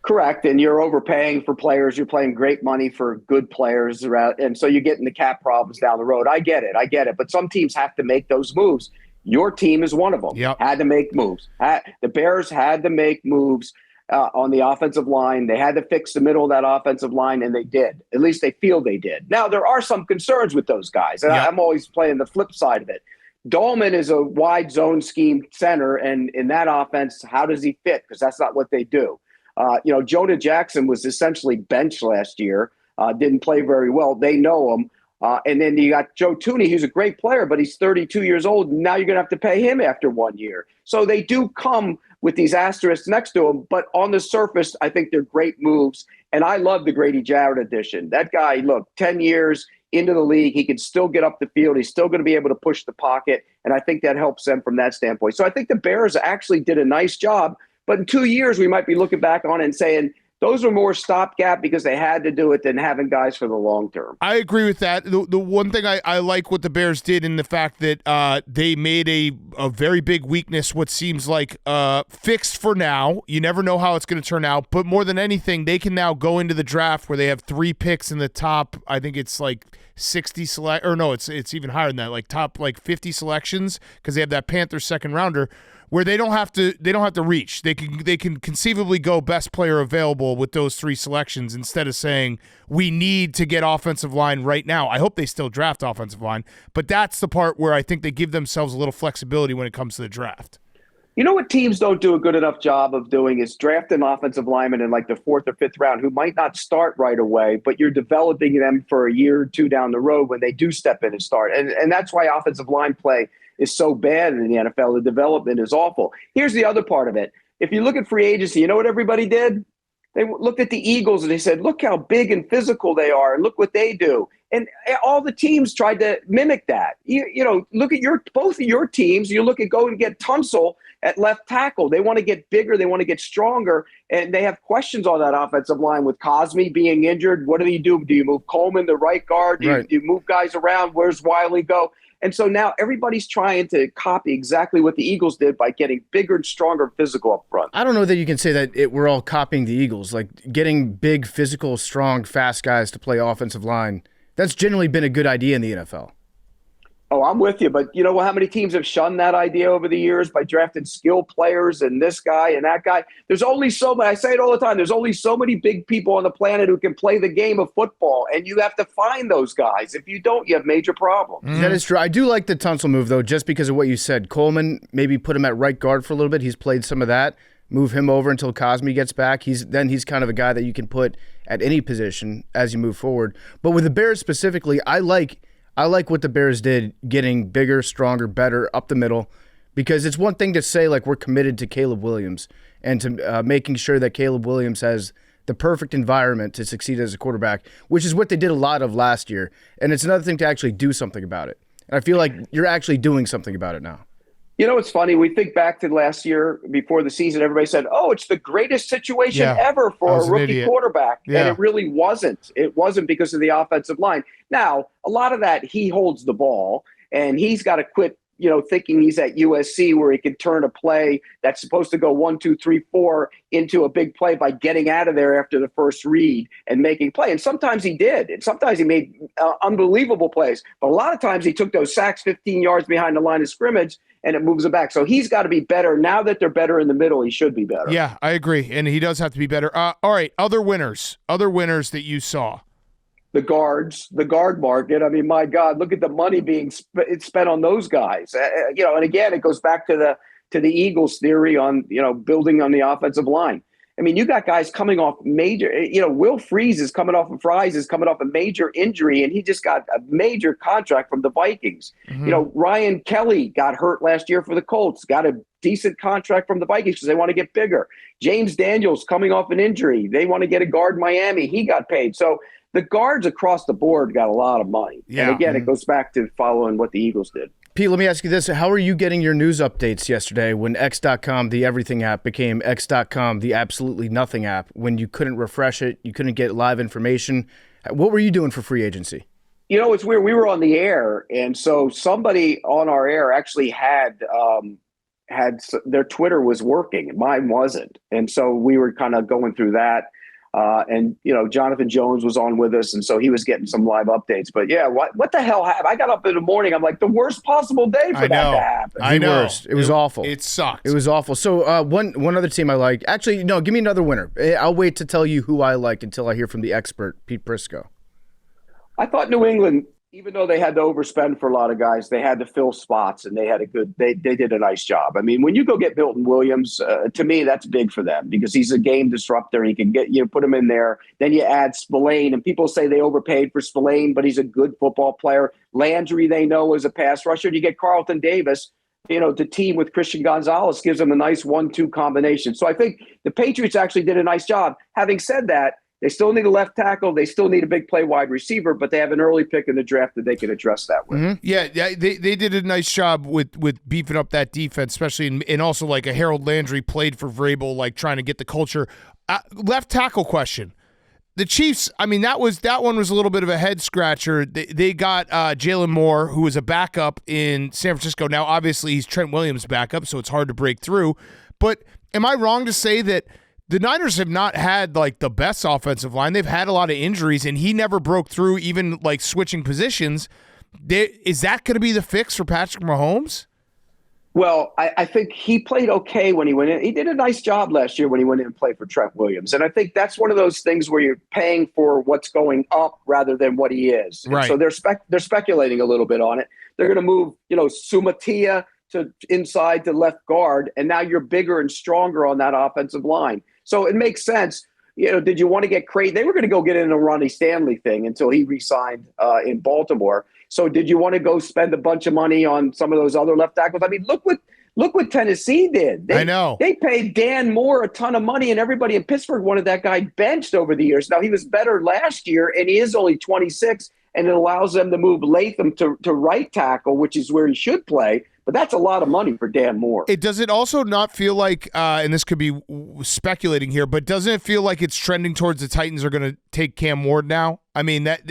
Correct, and you're overpaying for players. You're paying great money for good players, and so you get into cap problems down the road. I get it. But some teams have to make those moves. Your team is one of them. Yep. Had to make moves. The Bears had to make moves on the offensive line. They had to fix the middle of that offensive line, and they did. At least they feel they did. Now, there are some concerns with those guys, and I'm always playing the flip side of it. Dolman is a wide zone scheme center, and in that offense, how does he fit? Because that's not what they do. Jonah Jackson was essentially benched last year, didn't play very well. They know him. And then you got Joe Tooney, who's a great player, but he's 32 years old. And now you're going to have to pay him after 1 year. So they do come with these asterisks next to him. But on the surface, I think they're great moves. And I love the Grady Jarrett addition. That guy, look, 10 years into the league, he can still get up the field. He's still going to be able to push the pocket. And I think that helps them from that standpoint. So I think the Bears actually did a nice job. But in 2 years, we might be looking back on it and saying those are more stopgap because they had to do it than having guys for the long term. I agree with that. The one thing I like what the Bears did in the fact that they made a very big weakness, what seems like fixed for now. You never know how it's going to turn out. But more than anything, they can now go into the draft where they have 3 picks in the top. I think it's like 60 select, or no, it's even higher than that, like top 50 selections, because they have that Panthers second rounder, where they don't have to reach. They can conceivably go best player available with those 3 selections instead of saying we need to get offensive line right now. I hope they still draft offensive line, but that's the part where I think they give themselves a little flexibility when it comes to the draft. You know what teams don't do a good enough job of doing is draft an offensive lineman in like the 4th or 5th round who might not start right away, but you're developing them for a year or 2 down the road when they do step in and start. And that's why offensive line play is so bad in the NFL. The development is awful. Here's the other part of it. If you look at free agency, you know what everybody did? They looked at the Eagles and they said, look how big and physical they are, and look what they do. And all the teams tried to mimic that. You know, look at both of your teams. You look at go and get Tunsil at left tackle. They want to get bigger. They want to get stronger. And they have questions on that offensive line with Cosme being injured. What do you do? Do you move Coleman to right guard? Do you move guys around? Where's Wiley go? And so now everybody's trying to copy exactly what the Eagles did by getting bigger and stronger physical up front. I don't know that you can say that we're all copying the Eagles. Like getting big, physical, strong, fast guys to play offensive line, that's generally been a good idea in the NFL. Oh, I'm with you. But you know how many teams have shunned that idea over the years by drafting skill players and this guy and that guy? There's only so many. I say it all the time. There's only so many big people on the planet who can play the game of football, and you have to find those guys. If you don't, you have major problems. That is true. I do like the Tunsil move, though, just because of what you said. Coleman, maybe put him at right guard for a little bit. He's played some of that. Move him over until Cosme gets back. He's kind of a guy that you can put at any position as you move forward. But with the Bears specifically, I like what the Bears did, getting bigger, stronger, better up the middle, because it's one thing to say, like, we're committed to Caleb Williams and to making sure that Caleb Williams has the perfect environment to succeed as a quarterback, which is what they did a lot of last year. And it's another thing to actually do something about it. And I feel like you're actually doing something about it now. You know, it's funny. We think back to last year before the season, everybody said, oh, it's the greatest situation ever for a rookie quarterback. Yeah. And it really wasn't. It wasn't because of the offensive line. Now, a lot of that, he holds the ball, and he's got to quit, thinking he's at USC where he can turn a play that's supposed to go 1, 2, 3, 4 into a big play by getting out of there after the first read and making play. And sometimes he did. And sometimes he made unbelievable plays. But a lot of times he took those sacks 15 yards behind the line of scrimmage and it moves it back. So he's got to be better. Now that they're better in the middle, he should be better. Yeah, I agree. And he does have to be better. All right, other winners that you saw. The guard market. I mean, my God, look at the money being spent on those guys. And again, it goes back to the Eagles theory on, building on the offensive line. I mean, you got guys coming off major, Will Fries is coming off a major injury, and he just got a major contract from the Vikings. Mm-hmm. Ryan Kelly got hurt last year for the Colts, got a decent contract from the Vikings because they want to get bigger. James Daniels coming off an injury. They want to get a guard in Miami. He got paid. So the guards across the board got a lot of money. Yeah. And again, it goes back to following what the Eagles did. Pete, let me ask you this. How are you getting your news updates yesterday when X.com, the everything app, became X.com, the absolutely nothing app, when you couldn't refresh it, you couldn't get live information? What were you doing for free agency? It's weird. We were on the air, and so somebody on our air actually had their Twitter was working, and mine wasn't. And so we were kind of going through that. And Jonathan Jones was on with us, and so he was getting some live updates. But yeah, what the hell happened? I got up in the morning. I'm like, the worst possible day for that to happen. I know. Worst. It was awful. It sucked. It was awful. So one other team I liked. Actually, no, give me another winner. I'll wait to tell you who I liked until I hear from the expert, Pete Prisco. I thought New England, even though they had to overspend for a lot of guys, they had to fill spots, and they did a nice job. I mean, when you go get Milton Williams, to me, that's big for them because he's a game disruptor. He can put him in there. Then you add Spillane, and people say they overpaid for Spillane, but he's a good football player. Landry, they know, is a pass rusher. You get Carlton Davis, the team with Christian Gonzalez gives them a nice 1-2 combination. So I think the Patriots actually did a nice job. Having said that, they still need a left tackle. They still need a big play wide receiver, but they have an early pick in the draft that they can address that with. Mm-hmm. Yeah, they did a nice job with beefing up that defense, especially and also like a Harold Landry played for Vrabel, like trying to get the culture. Left tackle question. The Chiefs, I mean, that one was a little bit of a head scratcher. They got Jalen Moore, who was a backup in San Francisco. Now, obviously, he's Trent Williams' backup, so it's hard to break through. But am I wrong to say that the Niners have not had like the best offensive line? They've had a lot of injuries, and he never broke through, even like switching positions. Is that going to be the fix for Patrick Mahomes? Well, I think he played okay when he went in. He did a nice job last year when he went in and played for Trent Williams. And I think that's one of those things where you're paying for what's going up rather than what he is. Right. So they're speculating a little bit on it. They're going to move, Sumatia to inside to left guard, and now you're bigger and stronger on that offensive line. So it makes sense. did you want to get crazy? They were going to go get in a Ronnie Stanley thing until he re-signed in Baltimore. So did you want to go spend a bunch of money on some of those other left tackles? I mean, look what Tennessee did. I know. They paid Dan Moore a ton of money, and everybody in Pittsburgh wanted that guy benched over the years. Now, he was better last year, and he is only 26, and it allows them to move Latham to right tackle, which is where he should play. But that's a lot of money for Dan Moore. Does it also not feel like, and this could be speculating here, but doesn't it feel like it's trending towards the Titans are going to take Cam Ward now? I mean, that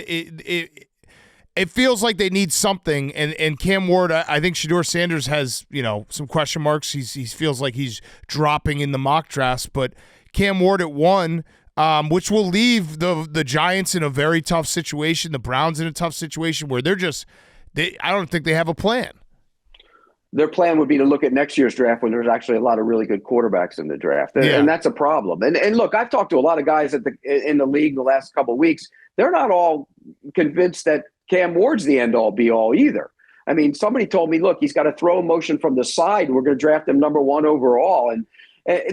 it feels like they need something, and Cam Ward, I think Shedeur Sanders has, some question marks. He feels like he's dropping in the mock drafts, but Cam Ward at 1, which will leave the Giants in a very tough situation, the Browns in a tough situation where I don't think they have a plan. Their plan would be to look at next year's draft when there's actually a lot of really good quarterbacks in the draft. And that's a problem. And look, I've talked to a lot of guys in the league the last couple of weeks. They're not all convinced that Cam Ward's the end-all, be-all either. I mean, somebody told me, look, he's got a throw motion from the side. We're going to draft him number 1 overall. And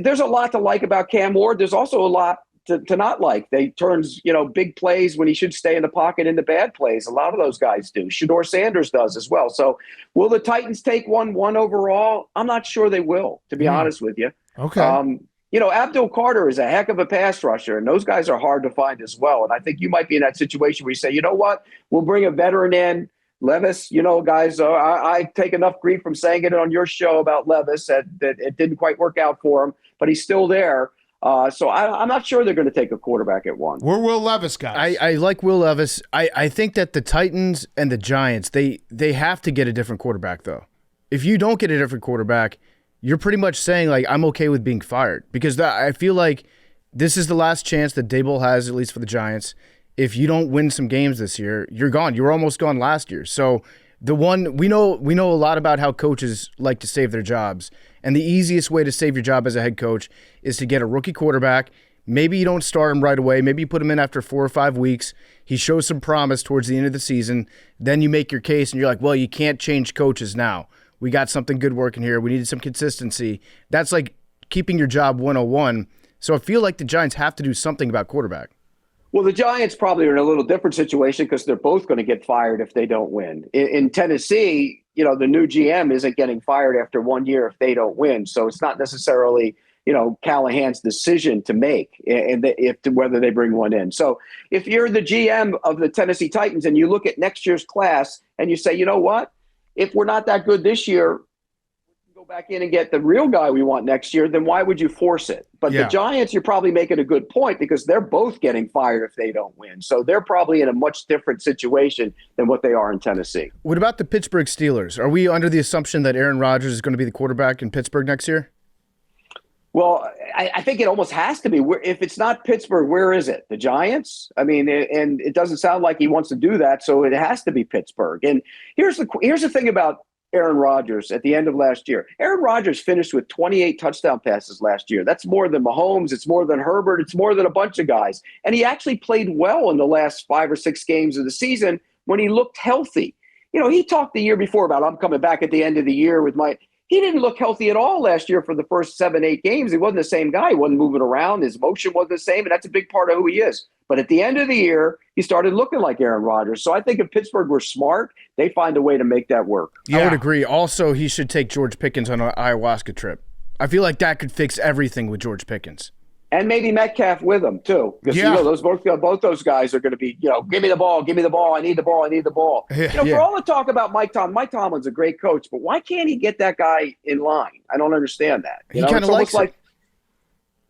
there's a lot to like about Cam Ward. There's also a lot to not like. They turns, big plays when he should stay in the pocket into bad plays. A lot of those guys do. Shedeur Sanders does as well. So will the Titans take 1 overall? I'm not sure they will, to be honest with you. Okay. Abdul Carter is a heck of a pass rusher, and those guys are hard to find as well. And I think you might be in that situation where you say, you know what, we'll bring a veteran in. Levis, guys, I take enough grief from saying it on your show about Levis that it didn't quite work out for him, but he's still there. So I'm not sure they're going to take a quarterback at 1. We're Will Levis guys. I like Will Levis. I think that the Titans and the Giants, they have to get a different quarterback, though. If you don't get a different quarterback, you're pretty much saying, like, I'm okay with being fired. Because I feel like this is the last chance that Daboll has, at least for the Giants. If you don't win some games this year, you're gone. You were almost gone last year. So we know a lot about how coaches like to save their jobs. And the easiest way to save your job as a head coach is to get a rookie quarterback. Maybe you don't start him right away. Maybe you put him in after 4 or 5 weeks. He shows some promise towards the end of the season. Then you make your case, and you're like, well, you can't change coaches now. We got something good working here. We needed some consistency. That's like keeping your job 101. So I feel like the Giants have to do something about quarterback. Well, the Giants probably are in a little different situation because they're both going to get fired if they don't win. In Tennessee, the new GM isn't getting fired after 1 year if they don't win. So it's not necessarily, Callahan's decision to make and whether they bring one in. So if you're the GM of the Tennessee Titans and you look at next year's class and you say, you know what, if we're not that good this year, go back in and get the real guy we want next year, then why would you force it? But the Giants, you're probably making a good point because they're both getting fired if they don't win. So they're probably in a much different situation than what they are in Tennessee. What about the Pittsburgh Steelers? Are we under the assumption that Aaron Rodgers is going to be the quarterback in Pittsburgh next year? Well, I think it almost has to be. If it's not Pittsburgh, where is it? The Giants? I mean, and it doesn't sound like he wants to do that, so it has to be Pittsburgh. And here's the thing about Aaron Rodgers at the end of last year. Aaron Rodgers finished with 28 touchdown passes last year. That's more than Mahomes. It's more than Herbert. It's more than a bunch of guys. And he actually played well in the last 5 or 6 games of the season when he looked healthy. He talked the year before about, I'm coming back at the end of the year with my – he didn't look healthy at all last year for the first 7, 8 games. He wasn't the same guy. He wasn't moving around. His motion wasn't the same, and that's a big part of who he is. But at the end of the year, he started looking like Aaron Rodgers. So I think if Pittsburgh were smart, they find a way to make that work. I would agree. Also, he should take George Pickens on an ayahuasca trip. I feel like that could fix everything with George Pickens. And maybe Metcalf with him, too. Because, both those guys are going to be, give me the ball, I need the ball. For all the talk about Mike Tomlin's a great coach, but why can't he get that guy in line? I don't understand that. He kind of likes it.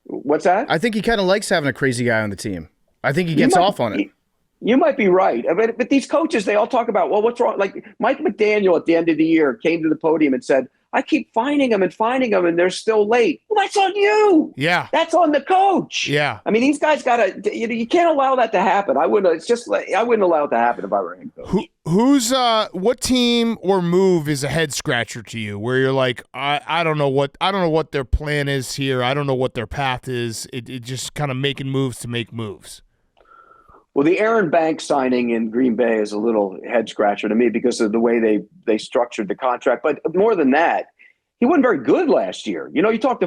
What's that? I think he kind of likes having a crazy guy on the team. I think he gets off on it. You might be right. But these coaches, they all talk about, well, what's wrong? Like Mike McDaniel at the end of the year came to the podium and said, I keep finding them, and they're still late. Well, that's on you. Yeah. That's on the coach. Yeah. I mean, these guys you can't allow that to happen. I wouldn't allow it to happen if I were a head coach. What team or move is a head scratcher to you where you're like, I don't know what their plan is here. I don't know what their path is. It just kind of making moves to make moves. Well, the Aaron Banks signing in Green Bay is a little head scratcher to me because of the way they structured the contract. But more than that, he wasn't very good last year. You talked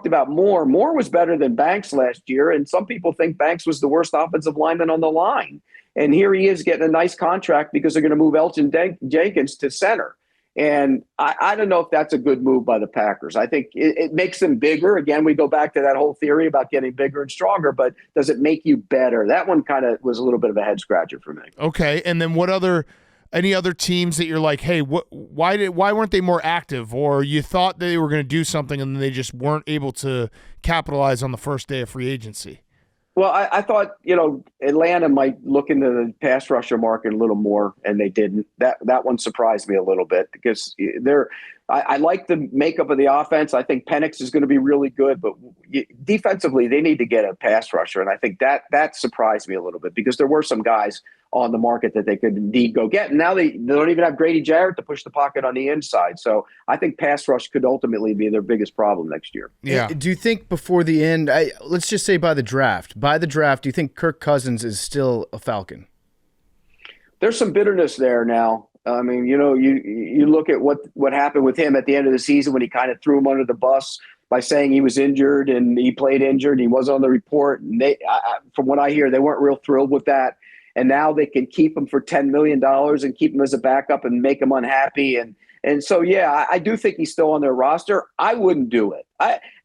about Moore. Moore was better than Banks last year, and some people think Banks was the worst offensive lineman on the line. And here he is getting a nice contract because they're going to move Elton Jenkins to center. And I don't know if that's a good move by the Packers. I think it makes them bigger. Again, we go back to that whole theory about getting bigger and stronger, but does it make you better? That one kind of was a little bit of a head scratcher for me. Okay, and then any other teams that you're like, hey, why weren't they more active? Or you thought they were going to do something and they just weren't able to capitalize on the first day of free agency? Well, I thought, Atlanta might look into the pass rusher market a little more, and they didn't. That one surprised me a little bit because I like the makeup of the offense. I think Penix is going to be really good, but defensively, they need to get a pass rusher, and I think that surprised me a little bit because there were some guys on the market that they could indeed go get. And now they don't even have Grady Jarrett to push the pocket on the inside. So I think pass rush could ultimately be their biggest problem next year. Yeah. Do you think before the end, let's just say by the draft, do you think Kirk Cousins is still a Falcon? There's some bitterness there now. I mean, you look at what happened with him at the end of the season when he kind of threw him under the bus by saying he was injured and he played injured. He was on the report. And from what I hear, they weren't real thrilled with that. And now they can keep him for $10 million and keep him as a backup and make him unhappy. And so, yeah, I do think he's still on their roster. I wouldn't do it.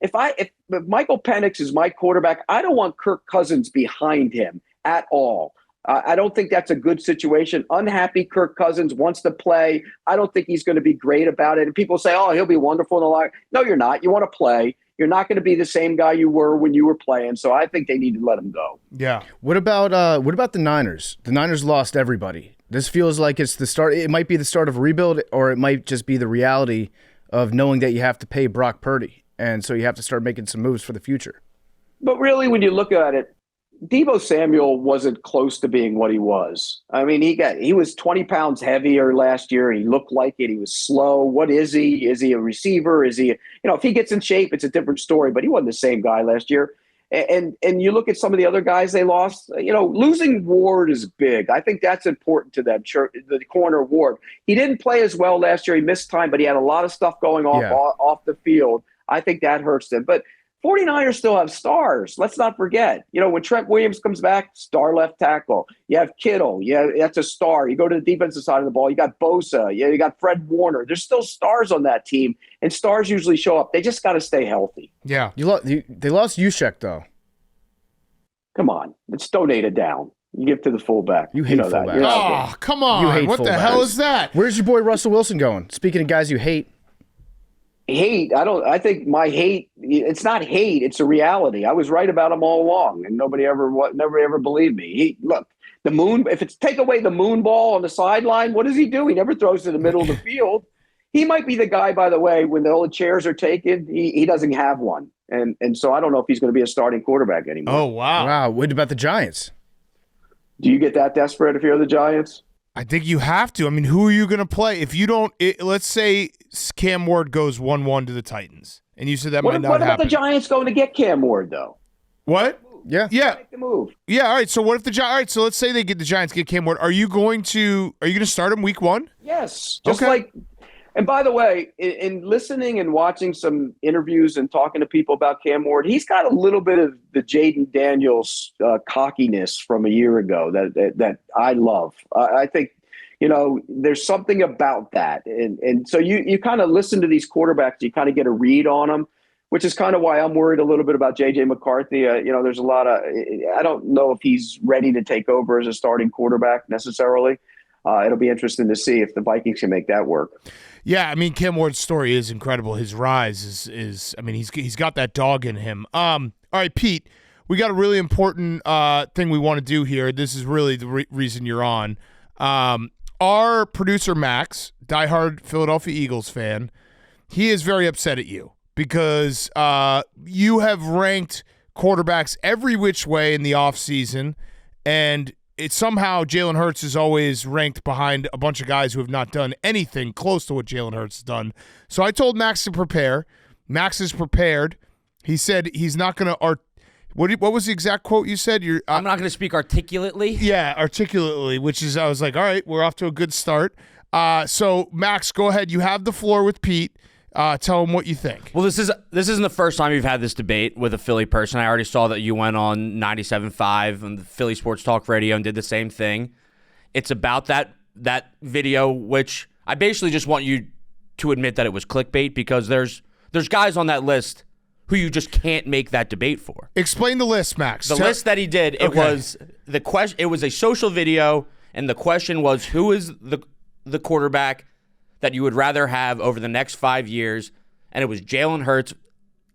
If Michael Penix is my quarterback, I don't want Kirk Cousins behind him at all. I don't think that's a good situation. Unhappy Kirk Cousins wants to play. I don't think he's going to be great about it. And people say, oh, he'll be wonderful in the line. No, you're not. You want to play. You're not going to be the same guy you were when you were playing. So I think they need to let him go. Yeah. What about the Niners? The Niners lost everybody. This feels like it's the start. It might be the start of a rebuild, or it might just be the reality of knowing that you have to pay Brock Purdy. And so you have to start making some moves for the future. But really, when you look at it, Deebo Samuel wasn't close to being what he was. I mean, he was 20 pounds heavier last year. He looked like it. He was slow. What is he? Is he a receiver? Is he, if he gets in shape, it's a different story, but he wasn't the same guy last year. And you look at some of the other guys they lost, losing Ward is big. I think that's important to them. The corner Ward. He didn't play as well last year. He missed time, but he had a lot of stuff going off the field. I think that hurts them. But 49ers still have stars. Let's not forget. When Trent Williams comes back, star left tackle. You have Kittle. Yeah, that's a star. You go to the defensive side of the ball. You got Bosa. Yeah, you got Fred Warner. There's still stars on that team, and stars usually show up. They just got to stay healthy. Yeah. They lost Juszczyk, though. Come on. Let's donate it down. You give to the fullback. You hate fullbacks. Oh, come on. You hate what fullbacks. The hell is that? Where's your boy Russell Wilson going? Speaking of guys you hate. I think my hate, it's not hate, it's a reality. I was right about him all along, and never ever believed me. Look, the moon, if it's take away the moon ball on the sideline, what does he do? He never throws to the middle of the field. He might be the guy, by the way, when all the chairs are taken, he doesn't have one. And so I don't know if he's going to be a starting quarterback anymore. Oh, wow. Wow. What about the Giants? Do you get that desperate if you're the Giants? I think you have to. I mean, who are you going to play? If you don't, let's say Cam Ward goes 1-1 to the Titans, and you said that might not happen. What about the Giants going to get Cam Ward, though? What? Yeah. Make the move. Yeah, all right. So what if all right, so let's say the Giants get Cam Ward. Are you going to start him week 1? Yes. And by the way, in listening and watching some interviews and talking to people about Cam Ward, he's got a little bit of the Jaden Daniels cockiness from a year ago that I love. I think, there's something about that. And so you kind of listen to these quarterbacks, you kind of get a read on them, which is kind of why I'm worried a little bit about J.J. McCarthy. There's a lot of – I don't know if he's ready to take over as a starting quarterback necessarily. It'll be interesting to see if the Vikings can make that work. Yeah, I mean, Cam Ward's story is incredible. His rise is I mean, he's got that dog in him. All right, Pete, we got a really important thing we want to do here. This is really the reason you're on. Our producer, Max, diehard Philadelphia Eagles fan, he is very upset at you because you have ranked quarterbacks every which way in the offseason, and it's somehow Jalen Hurts is always ranked behind a bunch of guys who have not done anything close to what Jalen Hurts has done. So I told Max to prepare. Max is prepared. He said he's not going to what was the exact quote you said? I'm not going to speak articulately. Yeah, articulately, which is I was like, all right, we're off to a good start. So Max, go ahead. You have the floor with Pete. Tell them what you think. Well, this isn't the first time you've had this debate with a Philly person. I already saw that you went on 97.5 on the Philly Sports Talk Radio and did the same thing. It's about that video, which I basically just want you to admit that it was clickbait, because there's guys on that list who you just can't make that debate for. Explain the list, Max. The list that he did, it was the question. It was a social video, and the question was, who is the quarterback that you would rather have over the next 5 years? And it was Jalen Hurts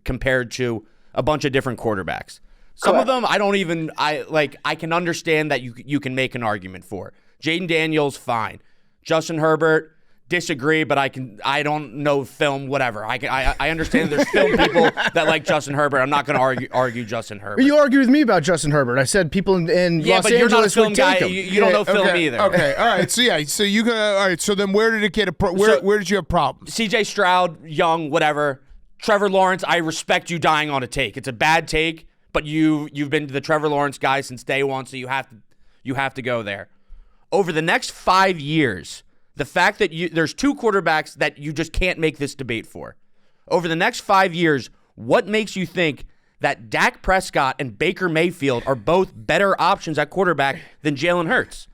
compared to a bunch of different quarterbacks. Some of them I can understand that you can make an argument for. Jaden Daniels, fine. Justin Herbert, disagree, but I don't know film, whatever. I understand there's film people that like Justin Herbert. I'm not going to argue Justin Herbert. You argue with me about Justin Herbert. I said people in Los but you're not a Angeles film would guy. take him. You don't know film either. Okay, all right. So you can. All right. So then, where did it get where did you have problems? C.J. Stroud, Young, whatever. Trevor Lawrence, I respect you dying on a take. It's a bad take, but you've been the Trevor Lawrence guy since day one, so you have to go there. Over the next 5 years, the fact that there's two quarterbacks that you just can't make this debate for. Over the next 5 years, what makes you think that Dak Prescott and Baker Mayfield are both better options at quarterback than Jalen Hurts?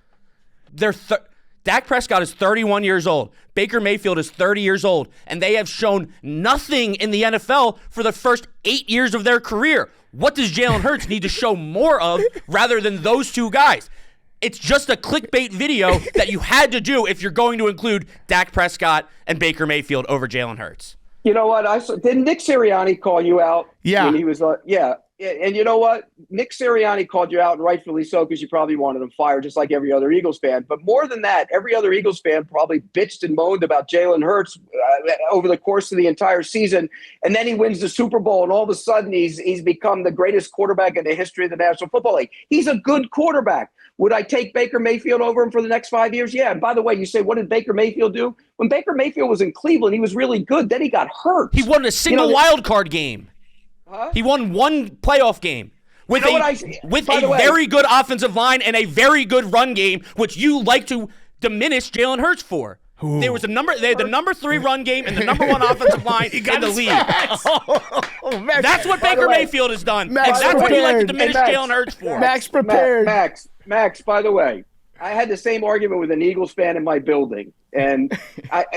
Dak Prescott is 31 years old. Baker Mayfield is 30 years old. And they have shown nothing in the NFL for the first 8 years of their career. What does Jalen Hurts need to show more of rather than those two guys? It's just a clickbait video that you had to do if you're going to include Dak Prescott and Baker Mayfield over Jalen Hurts. You know what? Didn't Nick Sirianni call you out? Yeah. When he was and you know what? Nick Sirianni called you out, and rightfully so, because you probably wanted him fired, just like every other Eagles fan. But more than that, every other Eagles fan probably bitched and moaned about Jalen Hurts over the course of the entire season. And then he wins the Super Bowl, and all of a sudden he's become the greatest quarterback in the history of the National Football League. He's a good quarterback. Would I take Baker Mayfield over him for the next 5 years? Yeah. And by the way, you say, what did Baker Mayfield do? When Baker Mayfield was in Cleveland, he was really good. Then he got hurt. He won a single wild card game. Huh? He won one playoff game with a very good offensive line and a very good run game, which you like to diminish Jalen Hurts for. Ooh. They had the number 3 run game and the number 1 offensive line in the league. That's what Baker Mayfield has done. Max, and that's what you like to diminish Jalen Hurts for. Max prepared. Max, by the way, I had the same argument with an Eagles fan in my building. And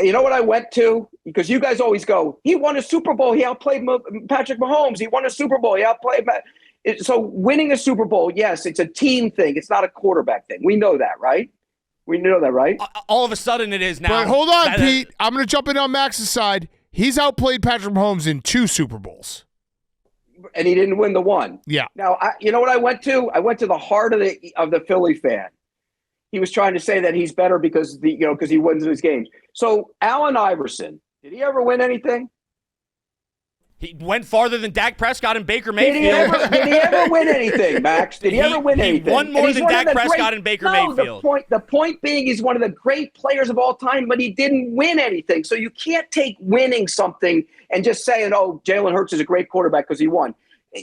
you know what I went to? Because you guys always go, he won a Super Bowl. He outplayed Patrick Mahomes. He won a Super Bowl. He outplayed So winning a Super Bowl, yes, it's a team thing. It's not a quarterback thing. We know that, right? We know that, right? All of a sudden it is now. But hold on, Pete. I'm going to jump in on Max's side. He's outplayed Patrick Mahomes in 2 Super Bowls. And he didn't win the one. Yeah. Now, you know what I went to? I went to the heart of the Philly fan. He was trying to say that he's better because he wins his games. So Allen Iverson, did he ever win anything? He went farther than Dak Prescott and Baker Mayfield. Did he ever win anything, Max? Did he ever win anything? He won more than Dak Prescott and Baker Mayfield. The point being, he's one of the great players of all time, but he didn't win anything. So you can't take winning something and just saying, oh, Jalen Hurts is a great quarterback because he won.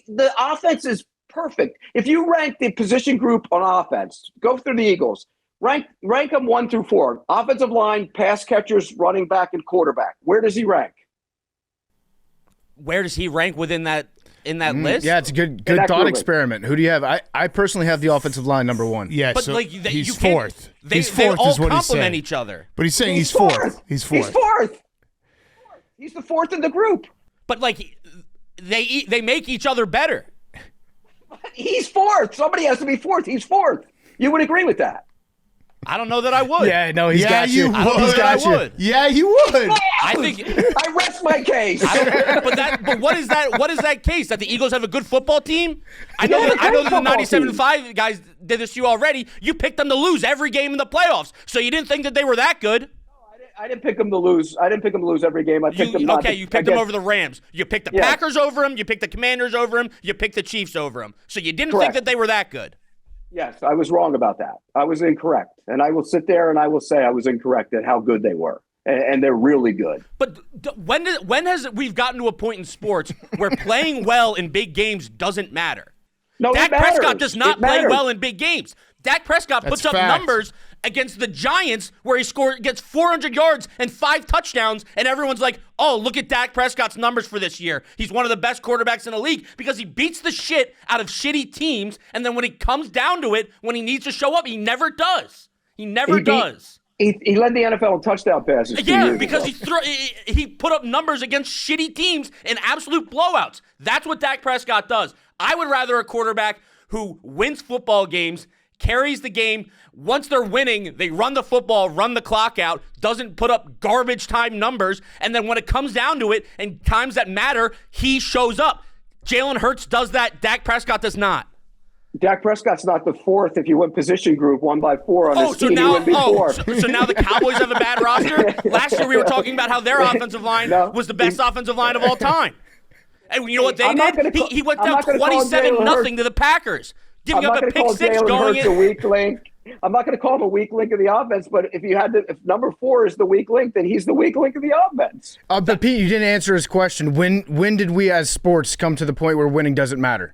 The offense is perfect. If you rank the position group on offense, go through the Eagles. Rank them 1 through 4. Offensive line, pass catchers, running back, and quarterback. Where does he rank? Where does he rank within that list? Yeah, it's a good thought experiment. Who do you have? I personally have the offensive line number 1. Yeah, but so he's 4th. He's 4th is what he's saying. They all complement each other. But he's saying he's 4th. He's 4th. He's the 4th in the group. But they make each other better. He's 4th. Somebody has to be 4th. He's 4th. You would agree with that? I don't know that I would. Yeah, no, he's got you. I don't know that I would. Yeah, you would. I think I rest my case. But what is that? What is that case? That the Eagles have a good football team? I know that the 97.5 guys did this to you already. You picked them to lose every game in the playoffs, so you didn't think that they were that good. I didn't pick them to lose. I didn't pick them to lose every game. I picked them not to, you picked them over the Rams. You picked the Packers over them. You picked the Commanders over them. You picked the Chiefs over them. So you didn't think that they were that good. Yes, I was wrong about that. I was incorrect. And I will sit there and I will say I was incorrect at how good they were. And they're really good. But when has we've gotten to a point in sports where playing well in big games doesn't matter? No, Dak Prescott does not play well in big games. Dak Prescott puts up numbers against the Giants where gets 400 yards and 5 touchdowns, and everyone's like, oh, look at Dak Prescott's numbers for this year. He's one of the best quarterbacks in the league because he beats the shit out of shitty teams, and then when it comes down to it, when he needs to show up, he never does. He never does. He led the NFL in touchdown passes. Yeah, because he put up numbers against shitty teams in absolute blowouts. That's what Dak Prescott does. I would rather a quarterback who wins football games, carries the game. Once they're winning, they run the football, run the clock out, doesn't put up garbage time numbers, and then when it comes down to it, and times that matter, he shows up. Jalen Hurts does that. Dak Prescott does not. Dak Prescott's not the fourth if you win position group 1-by-4 on his team. So now the Cowboys have a bad roster? Last year we were talking about how their offensive line was the best offensive line of all time. And you know what they did? He went down 27-0 to the Packers, giving up a pick six going in. A weak link. I'm not going to call him a weak link of the offense, but if number 4 is the weak link, then he's the weak link of the offense. But Pete, you didn't answer his question. When did we as sports come to the point where winning doesn't matter?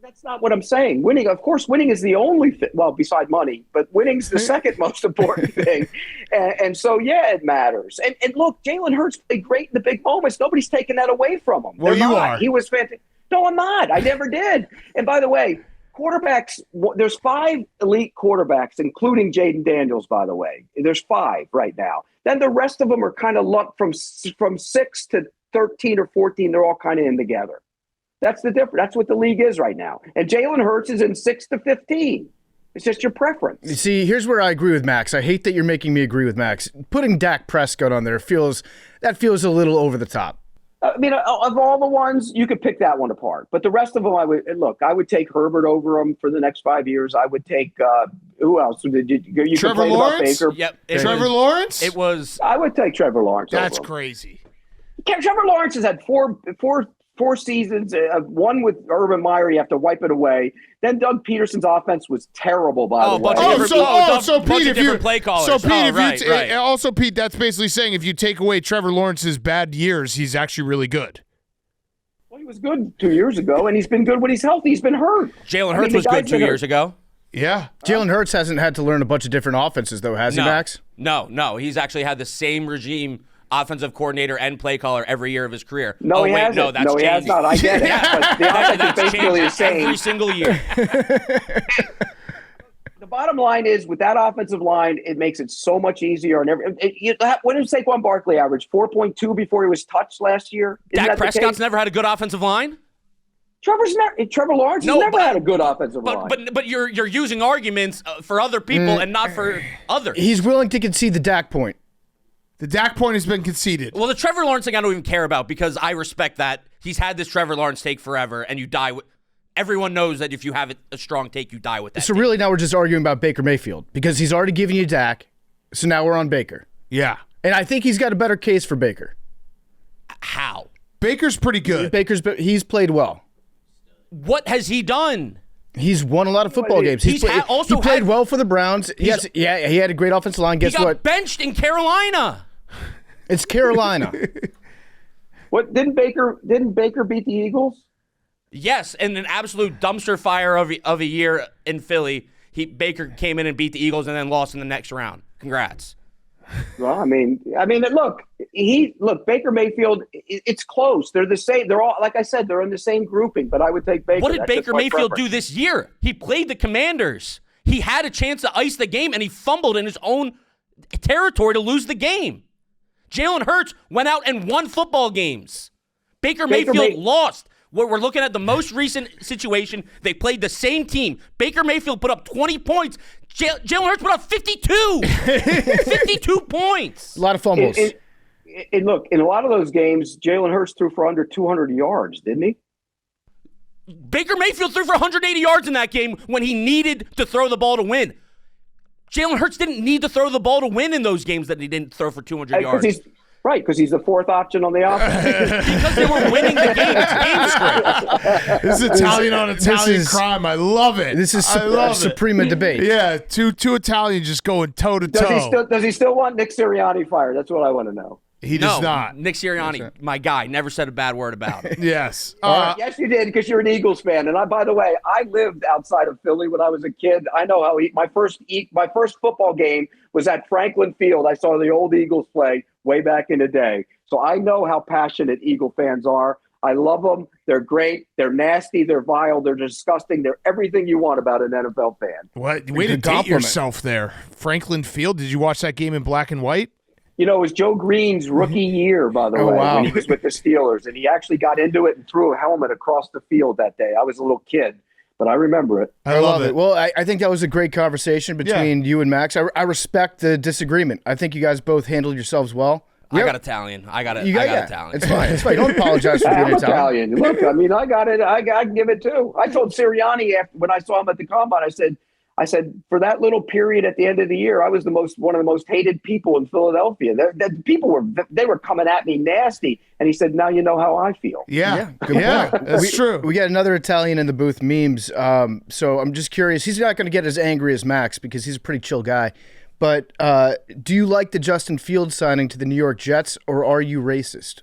That's not what I'm saying. Winning, of course, winning is the only thing. Well, beside money, but winning's the second most important thing. And so, yeah, it matters. And look, Jalen Hurts played great in the big moments. Nobody's taking that away from him. Well, you are. He was fantastic. No, I'm not. I never did. And by the way, quarterbacks, there's 5 elite quarterbacks, including Jaden Daniels, by the way. There's 5 right now. Then the rest of them are kind of luck from 6 to 13 or 14. They're all kind of in together. That's the difference. That's what the league is right now. And Jalen Hurts is in 6 to 15. It's just your preference. You see, here's where I agree with Max. I hate that you're making me agree with Max. Putting Dak Prescott on there feels a little over the top. I mean, of all the ones, you could pick that one apart. But the rest of them, I would take Herbert over him for the next 5 years. I would take who else? You Trevor Lawrence? Baker. Yep. Trevor Lawrence? It was. I would take Trevor Lawrence. That's over him. crazy. Trevor Lawrence has had four seasons, one with Urban Meyer, you have to wipe it away. Then Doug Peterson's offense was terrible, by the way. Pete, that's basically saying if you take away Trevor Lawrence's bad years, he's actually really good. Well, he was good 2 years ago, and he's been good when he's healthy. He's been hurt. Jalen Hurts was good 2 years ago. Yeah. Jalen Hurts hasn't had to learn a bunch of different offenses, though, has he, Max? No. He's actually had the same regime, offensive coordinator and play caller every year of his career. No, he hasn't. No, that's he has not. I get it. But the offense is basically the same every single year. The bottom line is, with that offensive line, it makes it so much easier. What did Saquon Barkley average? 4.2 before he was touched last year? Dak Prescott's never had a good offensive line? Trevor Lawrence has never had a good offensive line. But you're using arguments for other people and not for others. He's willing to concede the Dak point. The Dak point has been conceded. Well, the Trevor Lawrence thing I don't even care about because I respect that. He's had this Trevor Lawrence take forever, and you die with. Everyone knows that if you have a strong take, you die with that. So really now we're just arguing about Baker Mayfield because he's already given you Dak, so now we're on Baker. Yeah. And I think he's got a better case for Baker. How? Baker's pretty good. He's played well. What has he done? He's won a lot of football games. He played well for the Browns. Yes, he had a great offensive line. Guess what? He got benched in Carolina. It's Carolina. What didn't Baker beat the Eagles? Yes, in an absolute dumpster fire of a year in Philly. Baker came in and beat the Eagles and then lost in the next round. Congrats. Well, I mean, look, Baker Mayfield. It's close. They're the same. They're all, like I said, they're in the same grouping. But I would take Baker. What did Baker Mayfield do this year? He played the Commanders. He had a chance to ice the game, and he fumbled in his own territory to lose the game. Jalen Hurts went out and won football games. Baker Mayfield lost. We're looking at the most recent situation. They played the same team. Baker Mayfield put up 20 points. Jalen Hurts put up 52. 52 points. A lot of fumbles. And look, in a lot of those games, Jalen Hurts threw for under 200 yards, didn't he? Baker Mayfield threw for 180 yards in that game when he needed to throw the ball to win. Jalen Hurts didn't need to throw the ball to win in those games that he didn't throw for 200 yards. Because he's the fourth option on the offense. Because they were winning the game. It's game script. This is Italian on Italian crime. I love it. This is Suprema debate. Yeah, two Italians just going toe to toe. Does he still want Nick Sirianni fired? That's what I want to know. He does not. Nick Sirianni, my guy, never said a bad word about him. Yes. Yes, you did, because you're an Eagles fan. And by the way, I lived outside of Philly when I was a kid. I know how my first football game was at Franklin Field. I saw the old Eagles play way back in the day. So I know how passionate Eagle fans are. I love them. They're great. They're nasty. They're vile. They're disgusting. They're everything you want about an NFL fan. What? Way to date yourself there. Franklin Field. Did you watch that game in black and white? You know, it was Joe Green's rookie year, by the way, when he was with the Steelers. And he actually got into it and threw a helmet across the field that day. I was a little kid, but I remember it. I love it. Well, I think that was a great conversation between you and Max. I respect the disagreement. I think you guys both handled yourselves well. I got Italian. I got Italian. It's fine. It's fine. Don't apologize for being I'm Italian. Look, I mean, I got it. I can give it too. I told Sirianni when I saw him at the combine, I said, for that little period at the end of the year, I was one of the most hated people in Philadelphia. People were coming at me nasty, and he said, "Now you know how I feel." Yeah, that's true. We got another Italian in the booth, memes. So I'm just curious. He's not going to get as angry as Max because he's a pretty chill guy. But do you like the Justin Fields signing to the New York Jets, or are you racist?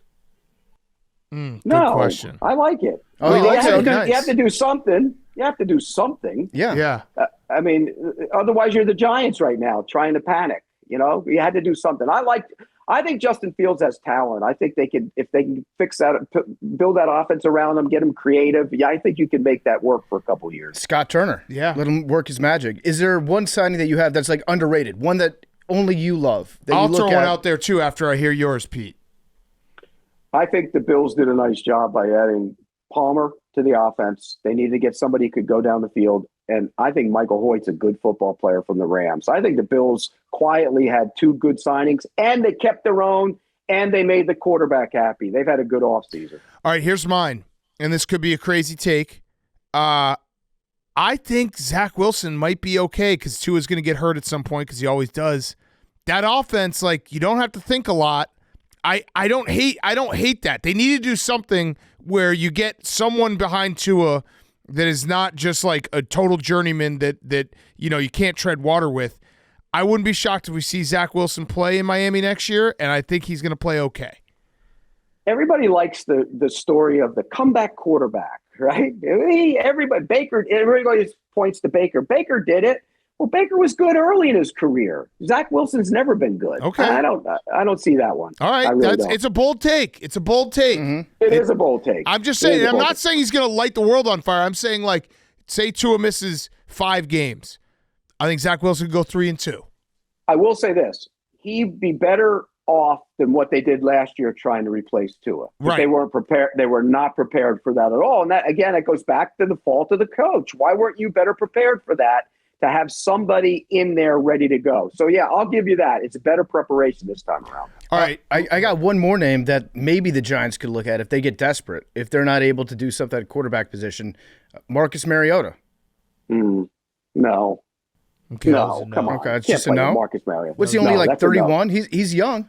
Good No, question. I like it. Oh, you like it? You have to do something. You have to do something. Yeah. I mean, otherwise you're the Giants right now trying to panic. You know, you had to do something. I think Justin Fields has talent. I think if they can fix that, build that offense around him, get him creative. Yeah, I think you can make that work for a couple of years. Scott Turner. Yeah. Let him work his magic. Is there one signing that you have that's like underrated? One that only you love? I'll throw one out there too after I hear yours, Pete. I think the Bills did a nice job by adding Palmer to the offense. They needed to get somebody who could go down the field. And I think Michael Hoyt's a good football player from the Rams. I think the Bills quietly had two good signings, and they kept their own, and they made the quarterback happy. They've had a good offseason. All right, here's mine, and this could be a crazy take. I think Zach Wilson might be okay because Tua's going to get hurt at some point because he always does. That offense, like, you don't have to think a lot. I don't hate that. They need to do something where you get someone behind Tua that is not just like a total journeyman that you can't tread water with. I wouldn't be shocked if we see Zach Wilson play in Miami next year, and I think he's going to play okay. Everybody likes the story of the comeback quarterback, right? Everybody points to Baker. Baker did it. Well, Baker was good early in his career. Zach Wilson's never been good. Okay, I don't see that one. All right, it's a bold take. It's a bold take. Mm-hmm. It is a bold take. I'm just saying. I'm not saying he's going to light the world on fire. I'm saying, like, say Tua misses 5 games. I think Zach Wilson could go 3-2. I will say this: he'd be better off than what they did last year trying to replace Tua. Right. They weren't prepared. They were not prepared for that at all. And that, again, it goes back to the fault of the coach. Why weren't you better prepared for that? To have somebody in there ready to go. So, yeah, I'll give you that. It's a better preparation this time around. All right. I got one more name that maybe the Giants could look at if they get desperate, if they're not able to do something at quarterback position. Marcus Mariota. No. Okay, No, come on. Okay, it's just a no? Marcus Mariota. What's he only like 31? He's young.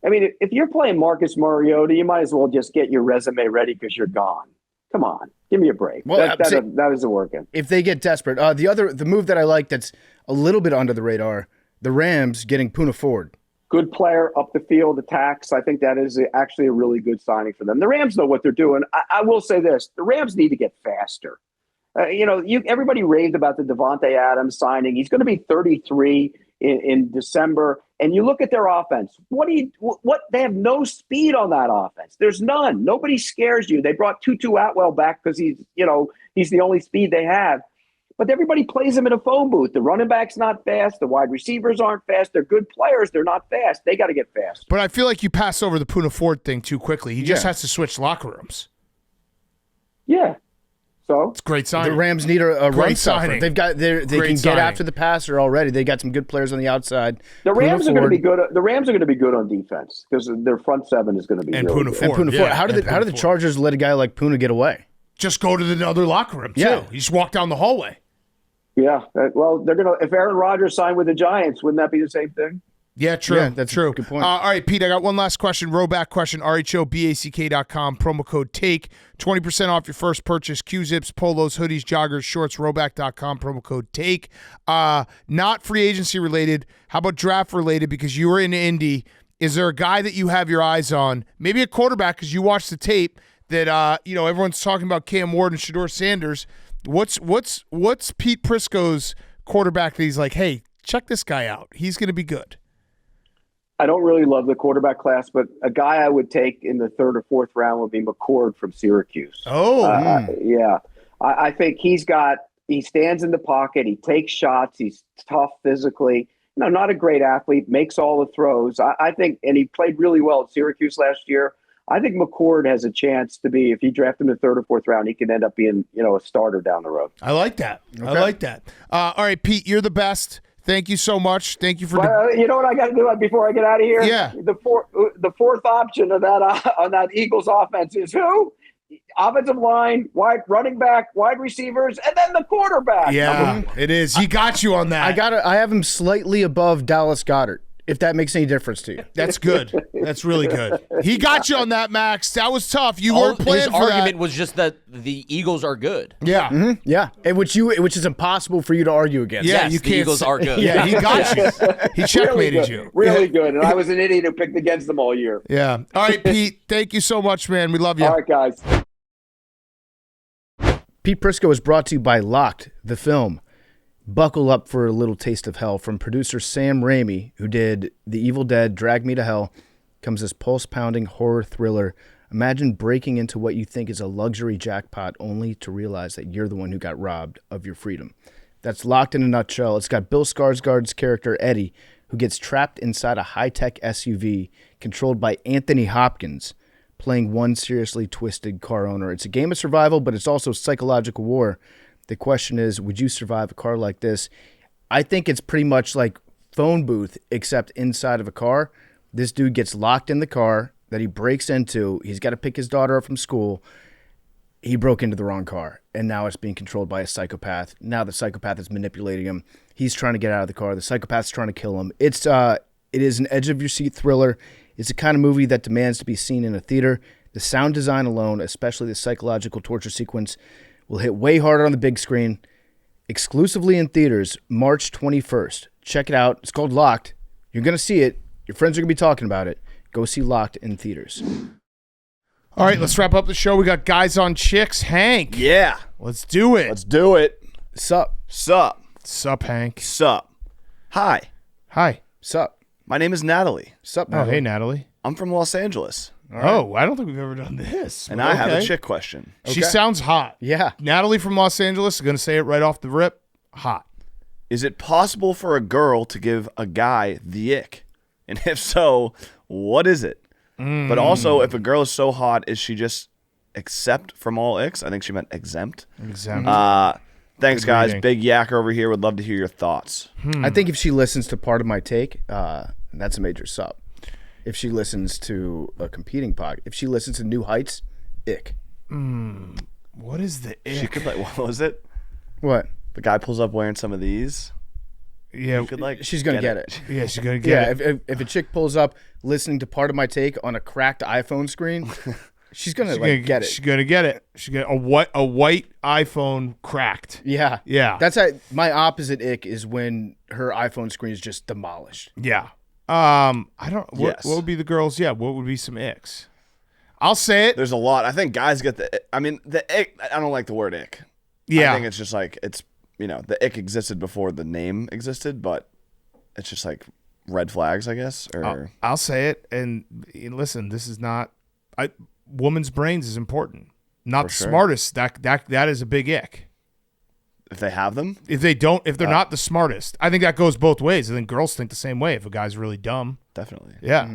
I mean, if you're playing Marcus Mariota, you might as well just get your resume ready because you're gone. Come on, give me a break. Well, that isn't working. If they get desperate, the move that I like that's a little bit under the radar, the Rams getting Poona Ford. Good player up the field, attacks. I think that is actually a really good signing for them. The Rams know what they're doing. I will say this: the Rams need to get faster. Everybody raved about the Devontae Adams signing. He's going to be 33 in December. And you look at their offense. They have no speed on that offense. There's none. Nobody scares you. They brought Tutu Atwell back because he's the only speed they have. But everybody plays him in a phone booth. The running back's not fast. The wide receivers aren't fast. They're good players. They're not fast. They got to get fast. But I feel like you pass over the Poona Ford thing too quickly. He just has to switch locker rooms. Yeah. So it's a great signing. The Rams need a run signing. stuffer. They can get after the passer already. They got some good players on the outside. The Rams are going to be good. The Rams are going to be good on defense because their front seven is going to be and really Poona good. Ford. And Poona Ford. How did the Chargers let a guy like Poona get away? Just go to the other locker room too. Yeah. You just walk down the hallway. Yeah. Well, they're going to. If Aaron Rodgers signed with the Giants, wouldn't that be the same thing? Yeah, true. Yeah, that's true. a good point. All right, Pete, I got one last question. Rowback question, RHOBACK.com, promo code TAKE, 20% off your first purchase, Q-zips, polos, hoodies, joggers, shorts, rowback.com, promo code TAKE. Not free agency related. How about draft related? Because you were in Indy Is there a guy that you have your eyes on? Maybe a quarterback because you watched the tape that everyone's talking about Cam Ward and Shedeur Sanders. What's Pete Prisco's quarterback that he's like, hey, check this guy out. He's going to be good. I don't really love the quarterback class, but a guy I would take in the 3rd or 4th round would be McCord from Syracuse. Yeah. I think he stands in the pocket. He takes shots. He's tough physically. Not a great athlete, makes all the throws. I think, and he played really well at Syracuse last year. I think McCord has a chance to be, if you draft him in the 3rd or 4th round, he can end up being, a starter down the road. I like that. Okay. I like that. All right, Pete, you're the best. Thank you so much. Thank you for. You know what I got to do before I get out of here? Yeah. The fourth option of that on that Eagles offense is who? Offensive line, running back, wide receivers, and then the quarterback. Yeah, it is. He got you on that. I have him slightly above Dallas Goedert, if that makes any difference to you. That's good. That's really good. He got you on that, Max. That was tough. You weren't playing his for that. argument was just that the Eagles are good. Yeah. Mm-hmm. Yeah. And which is impossible for you to argue against. Yeah, yes, you the Eagles are good. Yeah, he got you. He checkmated you. Really good. And I was an idiot who picked against them all year. Yeah. All right, Pete. Thank you so much, man. We love you. All right, guys. Pete Prisco is brought to you by Locked, the film. Buckle up for a little taste of hell from producer Sam Raimi, who did The Evil Dead, Drag Me to Hell, comes this pulse-pounding horror thriller. Imagine breaking into what you think is a luxury jackpot only to realize that you're the one who got robbed of your freedom. That's Locked in a nutshell. It's got Bill Skarsgård's character, Eddie, who gets trapped inside a high-tech SUV controlled by Anthony Hopkins, playing one seriously twisted car owner. It's a game of survival, but it's also psychological war. The question is, would you survive a car like this? I think it's pretty much like Phone Booth, except inside of a car. This dude gets locked in the car that he breaks into. He's got to pick his daughter up from school. He broke into the wrong car, and now it's being controlled by a psychopath. Now the psychopath is manipulating him. He's trying to get out of the car. The psychopath's trying to kill him. It is an edge-of-your-seat thriller. It's the kind of movie that demands to be seen in a theater. The sound design alone, especially the psychological torture sequence, will hit way harder on the big screen. Exclusively in theaters, March 21st. Check it out. It's called Locked. You're going to see it. Your friends are going to be talking about it. Go see Locked in theaters. All right, let's wrap up the show. We got Guys on Chicks. Hank. Yeah. Let's do it. Let's do it. Sup? Sup? Sup, Hank. Sup? Hi. Hi. Sup? My name is Natalie. Sup, Oh, man? hey, Natalie. I'm from Los Angeles. Oh, I don't think we've ever done this. And I have a chick question. She sounds hot. Yeah. Natalie from Los Angeles is going to say it right off the rip. Hot. Is it possible for a girl to give a guy the ick? And if so, what is it? But also, if a girl is so hot, is she just exempt from all icks? I think she meant exempt. Exempt. Thanks, Good guys. reading. Big Yacker over here. Would love to hear your thoughts. I think if she listens to part of my take, that's a major sup. If she listens to a competing pod, if she listens to New Heights, ick. What is the ick? She could like, what was it? What? The guy pulls up wearing some of these. Yeah, You could like. She's going to get it. yeah, she's going to Yeah, get it. if a chick pulls up listening to part of my take on a cracked iPhone screen, she's going to get it. She's going to get it. She got a white iPhone cracked. Yeah. Yeah. That's my opposite ick is when her iPhone screen is just demolished. Yeah. I don't. What, Yes. what would be the girls? Yeah. What would be some icks? I'll say it. There's a lot. I think guys get the. I mean, the ick. I don't like the word ick. Yeah. I think it's just like it's. The ick existed before the name existed, but it's just like red flags, I guess. Or I'll say it. And listen, this is not. Woman's brains is important. Not the sure. smartest. That is a big ick. if they have them. If they're not the smartest, I think that goes both ways. I think girls think the same way. If a guy's really dumb, Definitely. yeah.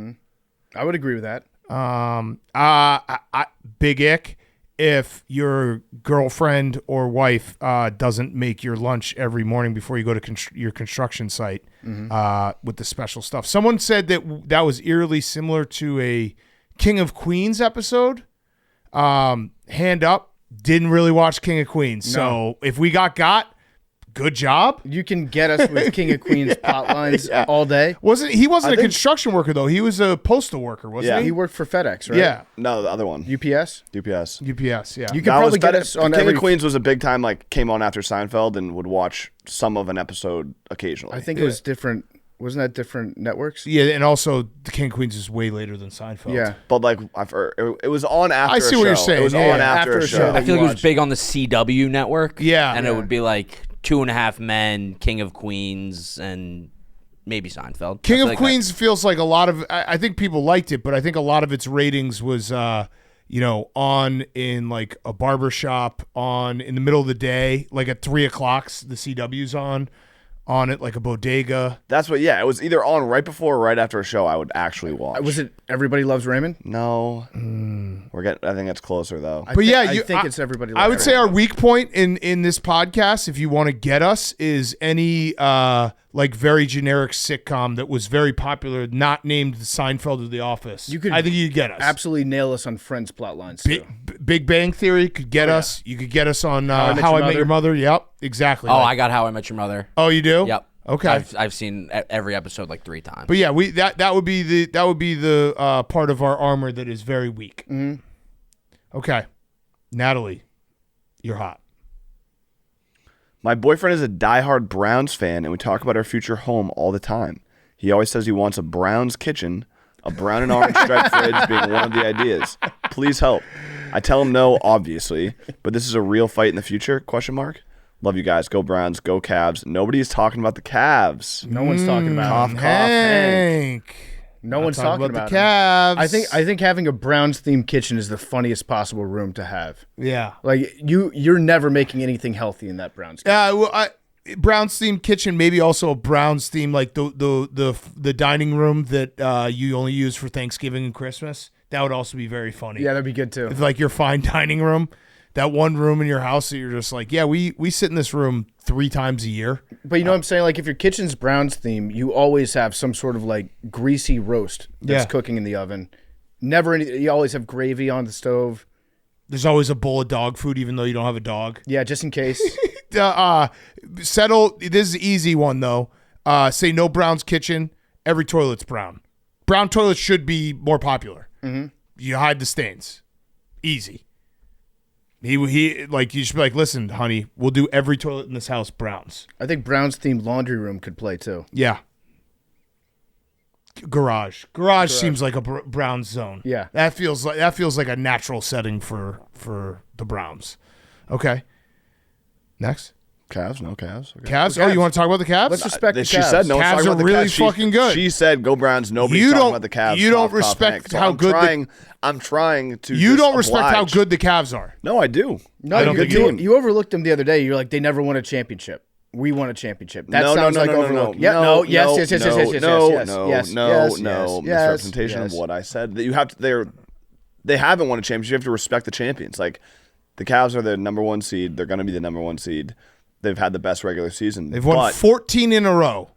I would agree with that. Big ick if your girlfriend or wife doesn't make your lunch every morning before you go to your construction site with the special stuff. Someone said that was eerily similar to a King of Queens episode. Hand up, didn't really watch King of Queens. So if we got, good job. You can get us with King of Queens plot lines all day. He wasn't a construction worker though. He was a postal worker, wasn't he? He worked for FedEx, right? Yeah. No, the other one. UPS? UPS. UPS, yeah. You could probably get us on King every... of Queens was a big time, came on after Seinfeld and would watch some of an episode occasionally. I think it was different Wasn't that different networks? Yeah, and also the King of Queens is way later than Seinfeld. Yeah. But like I've heard, it was on after. I see a what you're show. saying. It was Yeah, on yeah. after a show. I feel like it was big on the CW network. Yeah. And Yeah. it would be like 2.5 Men, King of Queens, and maybe Seinfeld. King I feel of like Queens feels like a lot of. I think people liked it, but I think a lot of its ratings was, on in like a barber shop, on in the middle of the day, like at 3:00. The CW's on it like a bodega. That's what. Yeah, it was either on right before or right after a show I would actually watch. Was it Everybody Loves Raymond? No, we're getting. I think it's closer though. I But thi- yeah, I think it's Everybody Loves I would say Raymond. our weak point in this podcast, if you want to get us, is any like very generic sitcom that was very popular, not named Seinfeld or The Office. I think you'd get us. Absolutely nail us on Friends plot lines too. Big Bang Theory could get us. You could get us on How How I Met Your Mother. Yep, exactly. Oh, I got How I Met Your Mother. Oh, you do? Yep. Okay. I've seen every episode like 3 times. But yeah, that would be the part of our armor that is very weak. Mm-hmm. Okay, Natalie, you're hot. My boyfriend is a diehard Browns fan, and we talk about our future home all the time. He always says he wants a Browns kitchen, a brown and orange striped fridge being one of the ideas. Please help. I tell him no, obviously, but this is a real fight in the future? Question mark. Love you guys. Go Browns. Go Cavs. Nobody's talking about the Cavs. No one's talking about Cough, it. cough, Hank. Hank. No one's talking about the it. Cavs. I think having a Browns themed kitchen is the funniest possible room to have. Yeah. Like you're never making anything healthy in that Browns kitchen. Well, Browns themed kitchen, maybe also a Browns theme, like the dining room that you only use for Thanksgiving and Christmas. That would also be very funny. Yeah, that'd be good too. It's like your fine dining room, that one room in your house that you're just like, yeah, we sit in this room 3 times a year. But you know what I'm saying? Like if your kitchen's Browns theme, you always have some sort of like greasy roast that's cooking in the oven. Never any. You always have gravy on the stove. There's always a bowl of dog food, even though you don't have a dog. Yeah, just in case. Settle. This is an easy one though. Say no Browns kitchen. Every toilet's brown. Brown toilets should be more popular. Mm-hmm. You hide the stains. Easy. He like you should be like, listen, honey, we'll do every toilet in this house browns. I think Browns themed laundry room could play too. Yeah. Garage seems like a Browns zone. Yeah. That feels like a natural setting for the Browns. Okay. Next. Cavs? No Cavs. Okay. Cavs? Oh, you want to talk about the Cavs? Let's respect the She Cavs. said no one's Cavs talking are about the really Cavs. fucking good. She said go Browns. Nobody's You talking don't- about the Cavs. you don't Cough, cough, respect Hank. So how I'm good the- trying, I'm trying to. You just don't respect how oblige. good the Cavs are. No, I do. No, I don't think you do. you overlooked them the other day. You're like, they never won a championship. We won a championship. That No, sounds no, like no, no, overlooked. no, Yeah, no, yes, no, yes, yes, no, yes, yes, no, yes, no, yes, no, yes, no, yes, misrepresentation yes. of what I said. That you have to. They haven't won a championship. You have to respect the champions. Like the Cavs are the number 1 seed. They're going to be the number 1 seed. They've had the best regular season. They've won 14 in a row.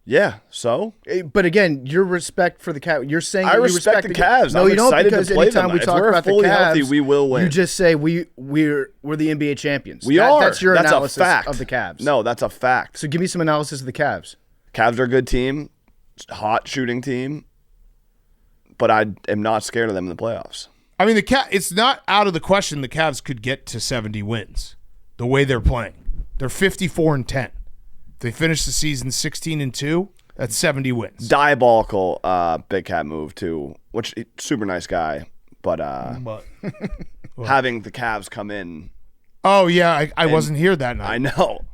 Yeah. So But again, your respect for the Cavs. You're saying I that you respect the Ga- Cavs. No, I'm you don't. excited to Because play anytime them. we If talk we're about the fully Cavs, healthy, we will win. You just say we're the NBA champions. we are. That's your That's analysis a fact of the Cavs. No, that's a fact. So give me some analysis of the Cavs. Cavs are a good team, hot shooting team, but I am not scared of them in the playoffs. I mean, it's not out of the question the Cavs could get to 70 wins the way they're playing. They're 54-10. If they finish the season 16-2, that's 70 wins. Diabolical Big Cat move too, which super nice guy, but having the Cavs come in, Oh yeah, I wasn't here that night. I know.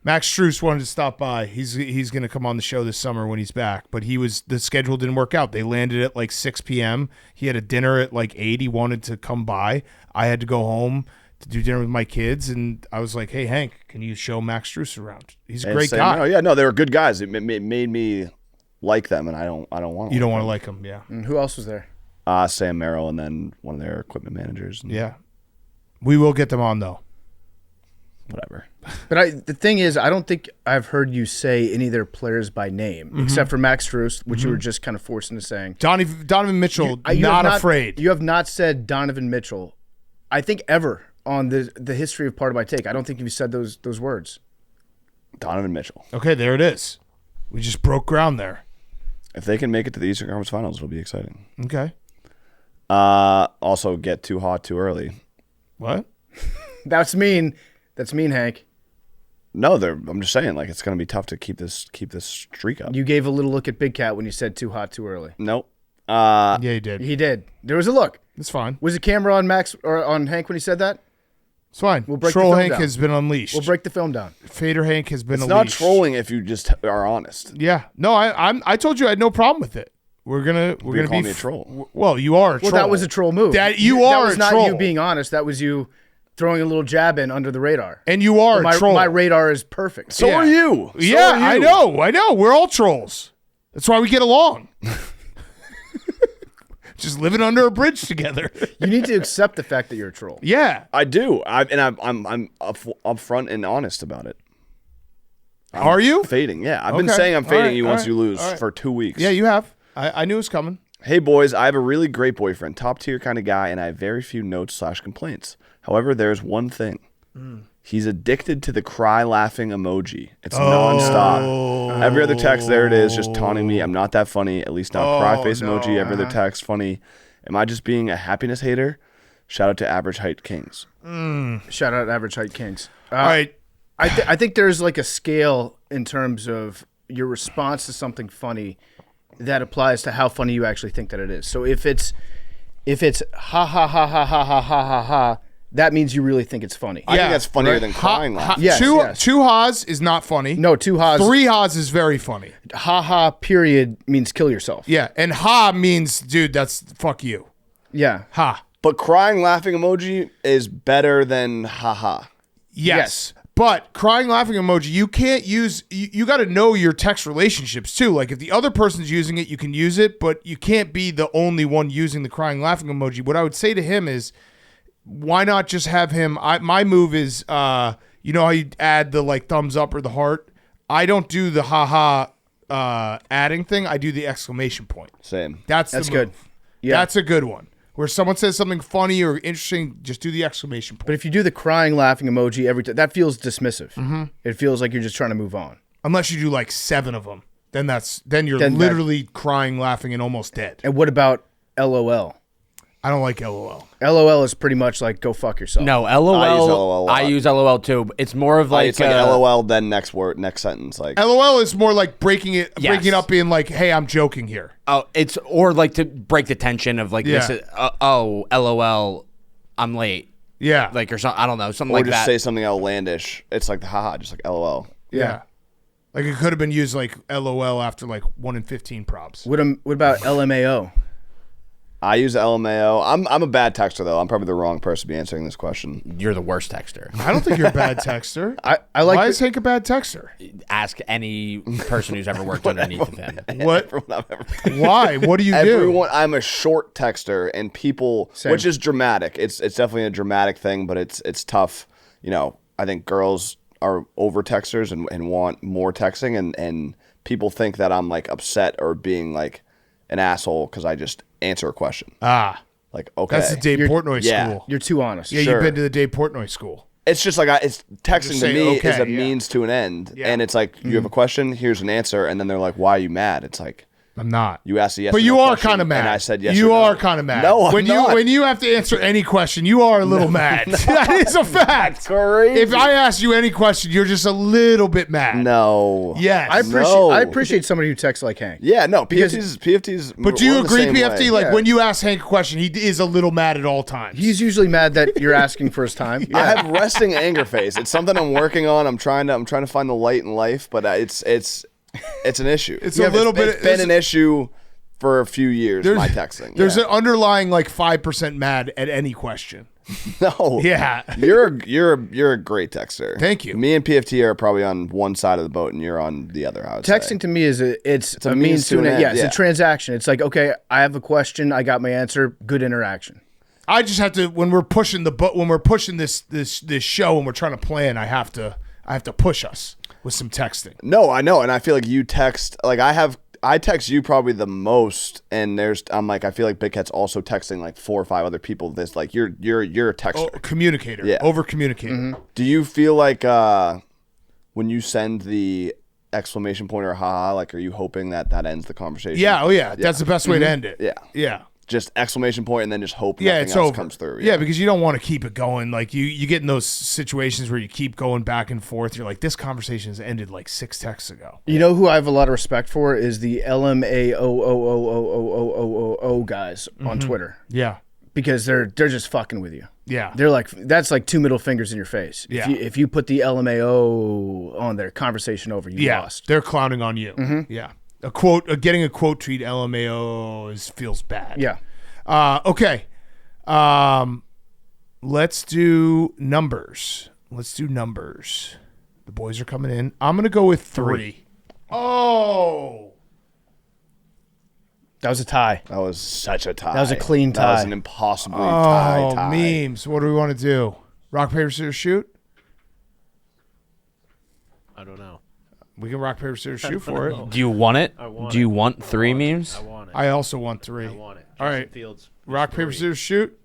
Max Strus wanted to stop by. He's going to come on the show this summer when he's back, but the schedule didn't work out. They landed at like 6 p.m. He had a dinner at like 8. He wanted to come by. I had to go home to do dinner with my kids, and I was like, "Hey Hank, can you show Max Strus around? He's a great guy." Oh yeah, no, they were good guys. It made me like them, and I don't want. You don't want to like him, yeah. And who else was there? Sam Merrill, and then one of their equipment managers. And Yeah. We will get them on though. whatever. But the thing is, I don't think I've heard you say any of their players by name, except for Max Strus, which you were just kind of forced into saying. Donovan Mitchell, You have not afraid. You have not said Donovan Mitchell, I think, ever on the history of Part of My Take. I don't think you've said those words. Donovan Mitchell. Okay, there it is. We just broke ground there. If they can make it to the Eastern Conference Finals, it'll be exciting. Okay. Also, get too hot too early. What? That's mean. That's mean, Hank. No, I'm just saying, like, it's gonna be tough to keep this streak up. You gave a little look at Big Cat when you said too hot too early. Nope. Yeah, he did. He did. There was a look. It's fine. Was the camera on Max or on Hank when he said that? It's fine. We'll break Troll the film Hank down. has been unleashed. We'll break the film down. Fader Hank has been It's unleashed. not trolling if you just are honest. Yeah. No, I told you I had no problem with it. We're gonna call be me a troll. Well, you are a troll. Well, that was a troll move. That That was a not troll. you being honest. That was you throwing a little jab in under the radar. And you are my, a troll. My radar is perfect. So are you. So Yeah, are I you. know. We're all trolls. That's why we get along. Just living under a bridge together. You need to accept the fact that you're a troll. Yeah. I do. I'm upfront and honest about it. Are you? Fading. Yeah, I've been Okay. saying I'm All fading right, you all once right, you lose all right. for 2 weeks. Yeah, you have. I knew it was coming. Hey boys, I have a really great boyfriend, top tier kind of guy, and I have very few notes/complaints. However, there's one thing. He's addicted to the cry laughing emoji. It's nonstop. Every other text, there it is, just taunting me. I'm not that funny. At least not cry face emoji. Every other text, funny. Am I just being a happiness hater? Shout out to Average Height Kings. Shout out Average Height Kings. All right. I think there's like a scale in terms of your response to something funny that applies to how funny you actually think that it is. So if it's ha ha ha ha ha ha ha ha ha, that means you really think it's funny. I think that's funnier than crying laughing. Yes, two yes. two ha's is not funny. No, two ha's. 3 ha's is very funny. Ha ha period means kill yourself. Yeah, and ha means, dude, that's fuck you. Yeah. Ha. But crying laughing emoji is better than haha. Yes. But crying laughing emoji, you can't use, you got to know your text relationships too. Like if the other person's using it, you can use it, but you can't be the only one using the crying laughing emoji. What I would say to him is, why not just have him, my move is, you know how you add the like thumbs up or the heart? I don't do the haha adding thing. I do the exclamation point. Same. That's good. Yeah. That's a good one. Where someone says something funny or interesting, just do the exclamation point. But if you do the crying laughing emoji every time, that feels dismissive. Mm-hmm. It feels like you're just trying to move on. Unless you do like 7 of them, then you're literally crying, laughing, and almost dead. And what about LOL? I don't like LOL. LOL is pretty much like go fuck yourself. No, LOL. I use LOL a lot. I use LOL too. It's more of like It's like LOL, then next word, next sentence. Like LOL is more like breaking it Yes. up, being like, "Hey, I'm joking here." Oh, it's or like to break the tension of like Yeah. this. LOL, I'm late. Yeah, Like or something. I don't know, something or like just that. say something outlandish. It's like the haha, just like LOL. yeah. Like it could have been used like LOL after like 1 in 15 props. What about LMAO? I use LMAO. I'm a bad texter though. I'm probably the wrong person to be answering this question. You're the worst texter. I don't think you're a bad texter. I like. Why is Hank a bad texter? Ask any person who's ever worked underneath of him. What? Everyone I've ever Why? What do you do? Everyone, I'm a short texter, and people, Same. which is dramatic. It's definitely a dramatic thing, but it's tough. You know, I think girls are over texters and want more texting, and people think that I'm like upset or being like an asshole because I just answer a question. Like, okay, That's the Dave Portnoy yeah. school. You're too honest. Yeah, Sure. you've been to the Dave Portnoy school. It's just like it's texting to saying, me okay, is a yeah. means to an end, Yeah. and it's like you have a question, here's an answer, and then they're like, "Why are you mad?" It's like I'm not. you asked a yes, But or you no are question, kind of mad. and I said yes. You or no. are kind of mad. No, I'm when not. when you have to answer any question, you are a little mad. That is a fact. crazy. If I ask you any question, you're just a little bit mad. No. Yes. I appreciate somebody who texts like Hank. Yeah, no. Because- PFT's. But do you agree, PFT? Like Yeah. when you ask Hank a question, he is a little mad at all times. He's usually mad that you're asking for his time. I have resting anger face. It's something I'm working on. I'm trying to find the light in life, but it's an issue. It's a little bit. It's been an issue for a few years. My texting. There's yeah. an underlying like 5% mad at any question. No. Yeah. You're a great texter. Thank you. Me and PFT are probably on one side of the boat, and you're on the other. I would Texting say. to me is it's a means to an end. Yeah, it's Yeah. a transaction. It's like, okay, I have a question, I got my answer, good interaction. I just have to when we're pushing this show and we're trying to plan. I have to push us with some texting. No, I know, and I feel like you text like I text you probably the most, and I'm like I feel like Big Cat's also texting like 4 or 5 other people. This like you're a texter, Communicator. Yeah. Over communicator. Mm-hmm. Do you feel like when you send the exclamation point or haha, like are you hoping that ends the conversation? Yeah. Oh yeah. That's the best way to end it. Yeah. Yeah. just exclamation point and then just hope Yeah, nothing it's else over. comes through. Yeah, because you don't want to keep it going. Like you get in those situations where you keep going back and forth. You're like, this conversation has ended like 6 texts ago. You know who I have a lot of respect for is the LMAOOOOOOOO guys on Twitter. Yeah. Because they're just fucking with you. Yeah. They're like, that's like 2 middle fingers in your face. Yeah. If you put the LMAO on there, conversation over, you lost. They're clowning on you. Yeah. A quote, getting a quote tweet LMAO feels bad. Yeah. Okay. Let's do numbers. The boys are coming in. I'm going to go with 3. Oh. That was a tie. That was such a tie. That was a clean That was tie. an impossibly tie. Memes. What do we want to do? Rock, paper, scissors, shoot? I don't know. We can rock, paper, scissors, shoot for it. Do you want it? I want Do it. you want 3 memes? I want it. I also want 3. I want it. All Justin right. Fields. Rock, paper, 3. scissors, shoot.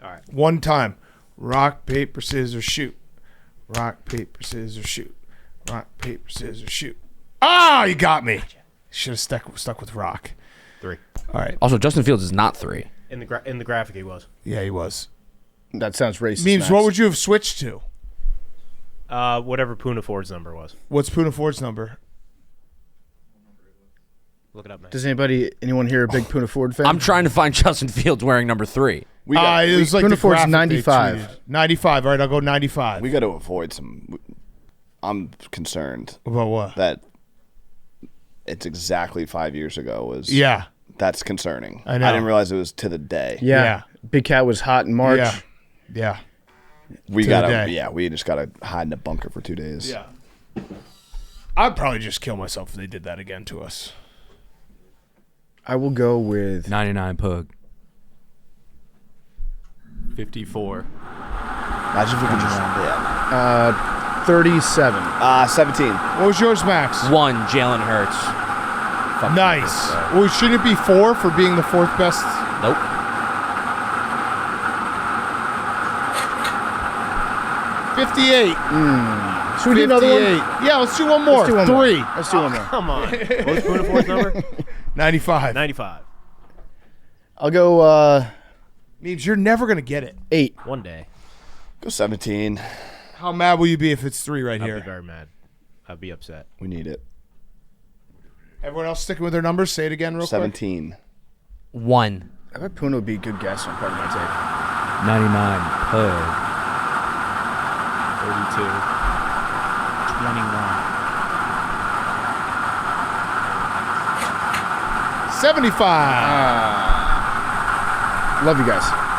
All right. One time. Rock, paper, scissors, shoot. Rock, paper, scissors, shoot. Rock, paper, scissors, shoot. Ah, you got me. Should have stuck with rock. 3. All right. Also, Justin Fields is not 3. In the graphic, he was. Yeah, he was. That sounds racist. Memes, Max. what would you have switched to? Whatever Poona Ford's number was. What's Poona Ford's number? Look it up, man. Does anyone here a big Poona Ford fan? I'm trying to find Justin Fields wearing number 3. It was like Poona the Ford's graphic they 95. tweeted. 95. All right, I'll go 95. We got to avoid some. I'm concerned About what? that it's exactly 5 years ago. Yeah. That's concerning. I know. I didn't realize it was to the day. Yeah. Big Cat was hot in March. Yeah. We To the gotta. day. Yeah, we just gotta hide in a bunker for 2 days. Yeah. I'd probably just kill myself if they did that again to us. I will go with 99 Pug. 54. Imagine if we could just. Yeah. 37. 17. What was yours, Max? 1 Jalen Hurts. Nice. Well, shouldn't it be 4 for being the 4th best? Nope. 58. Should we do another one? Yeah, let's do one more. Let's do one more. 3. Let's do one more. Come on. What was Poona Ford's number? 95. 95. I'll go Means you're never going to get it. 8. One day. Go 17. How mad will you be if it's 3 right I'd be here? very mad. I'd be upset. We need it. Everyone else sticking with their numbers? Say it again real 17. 1 I bet Poona would be a good guess on part of my take. 99 Pug. 32. 75. Love you guys.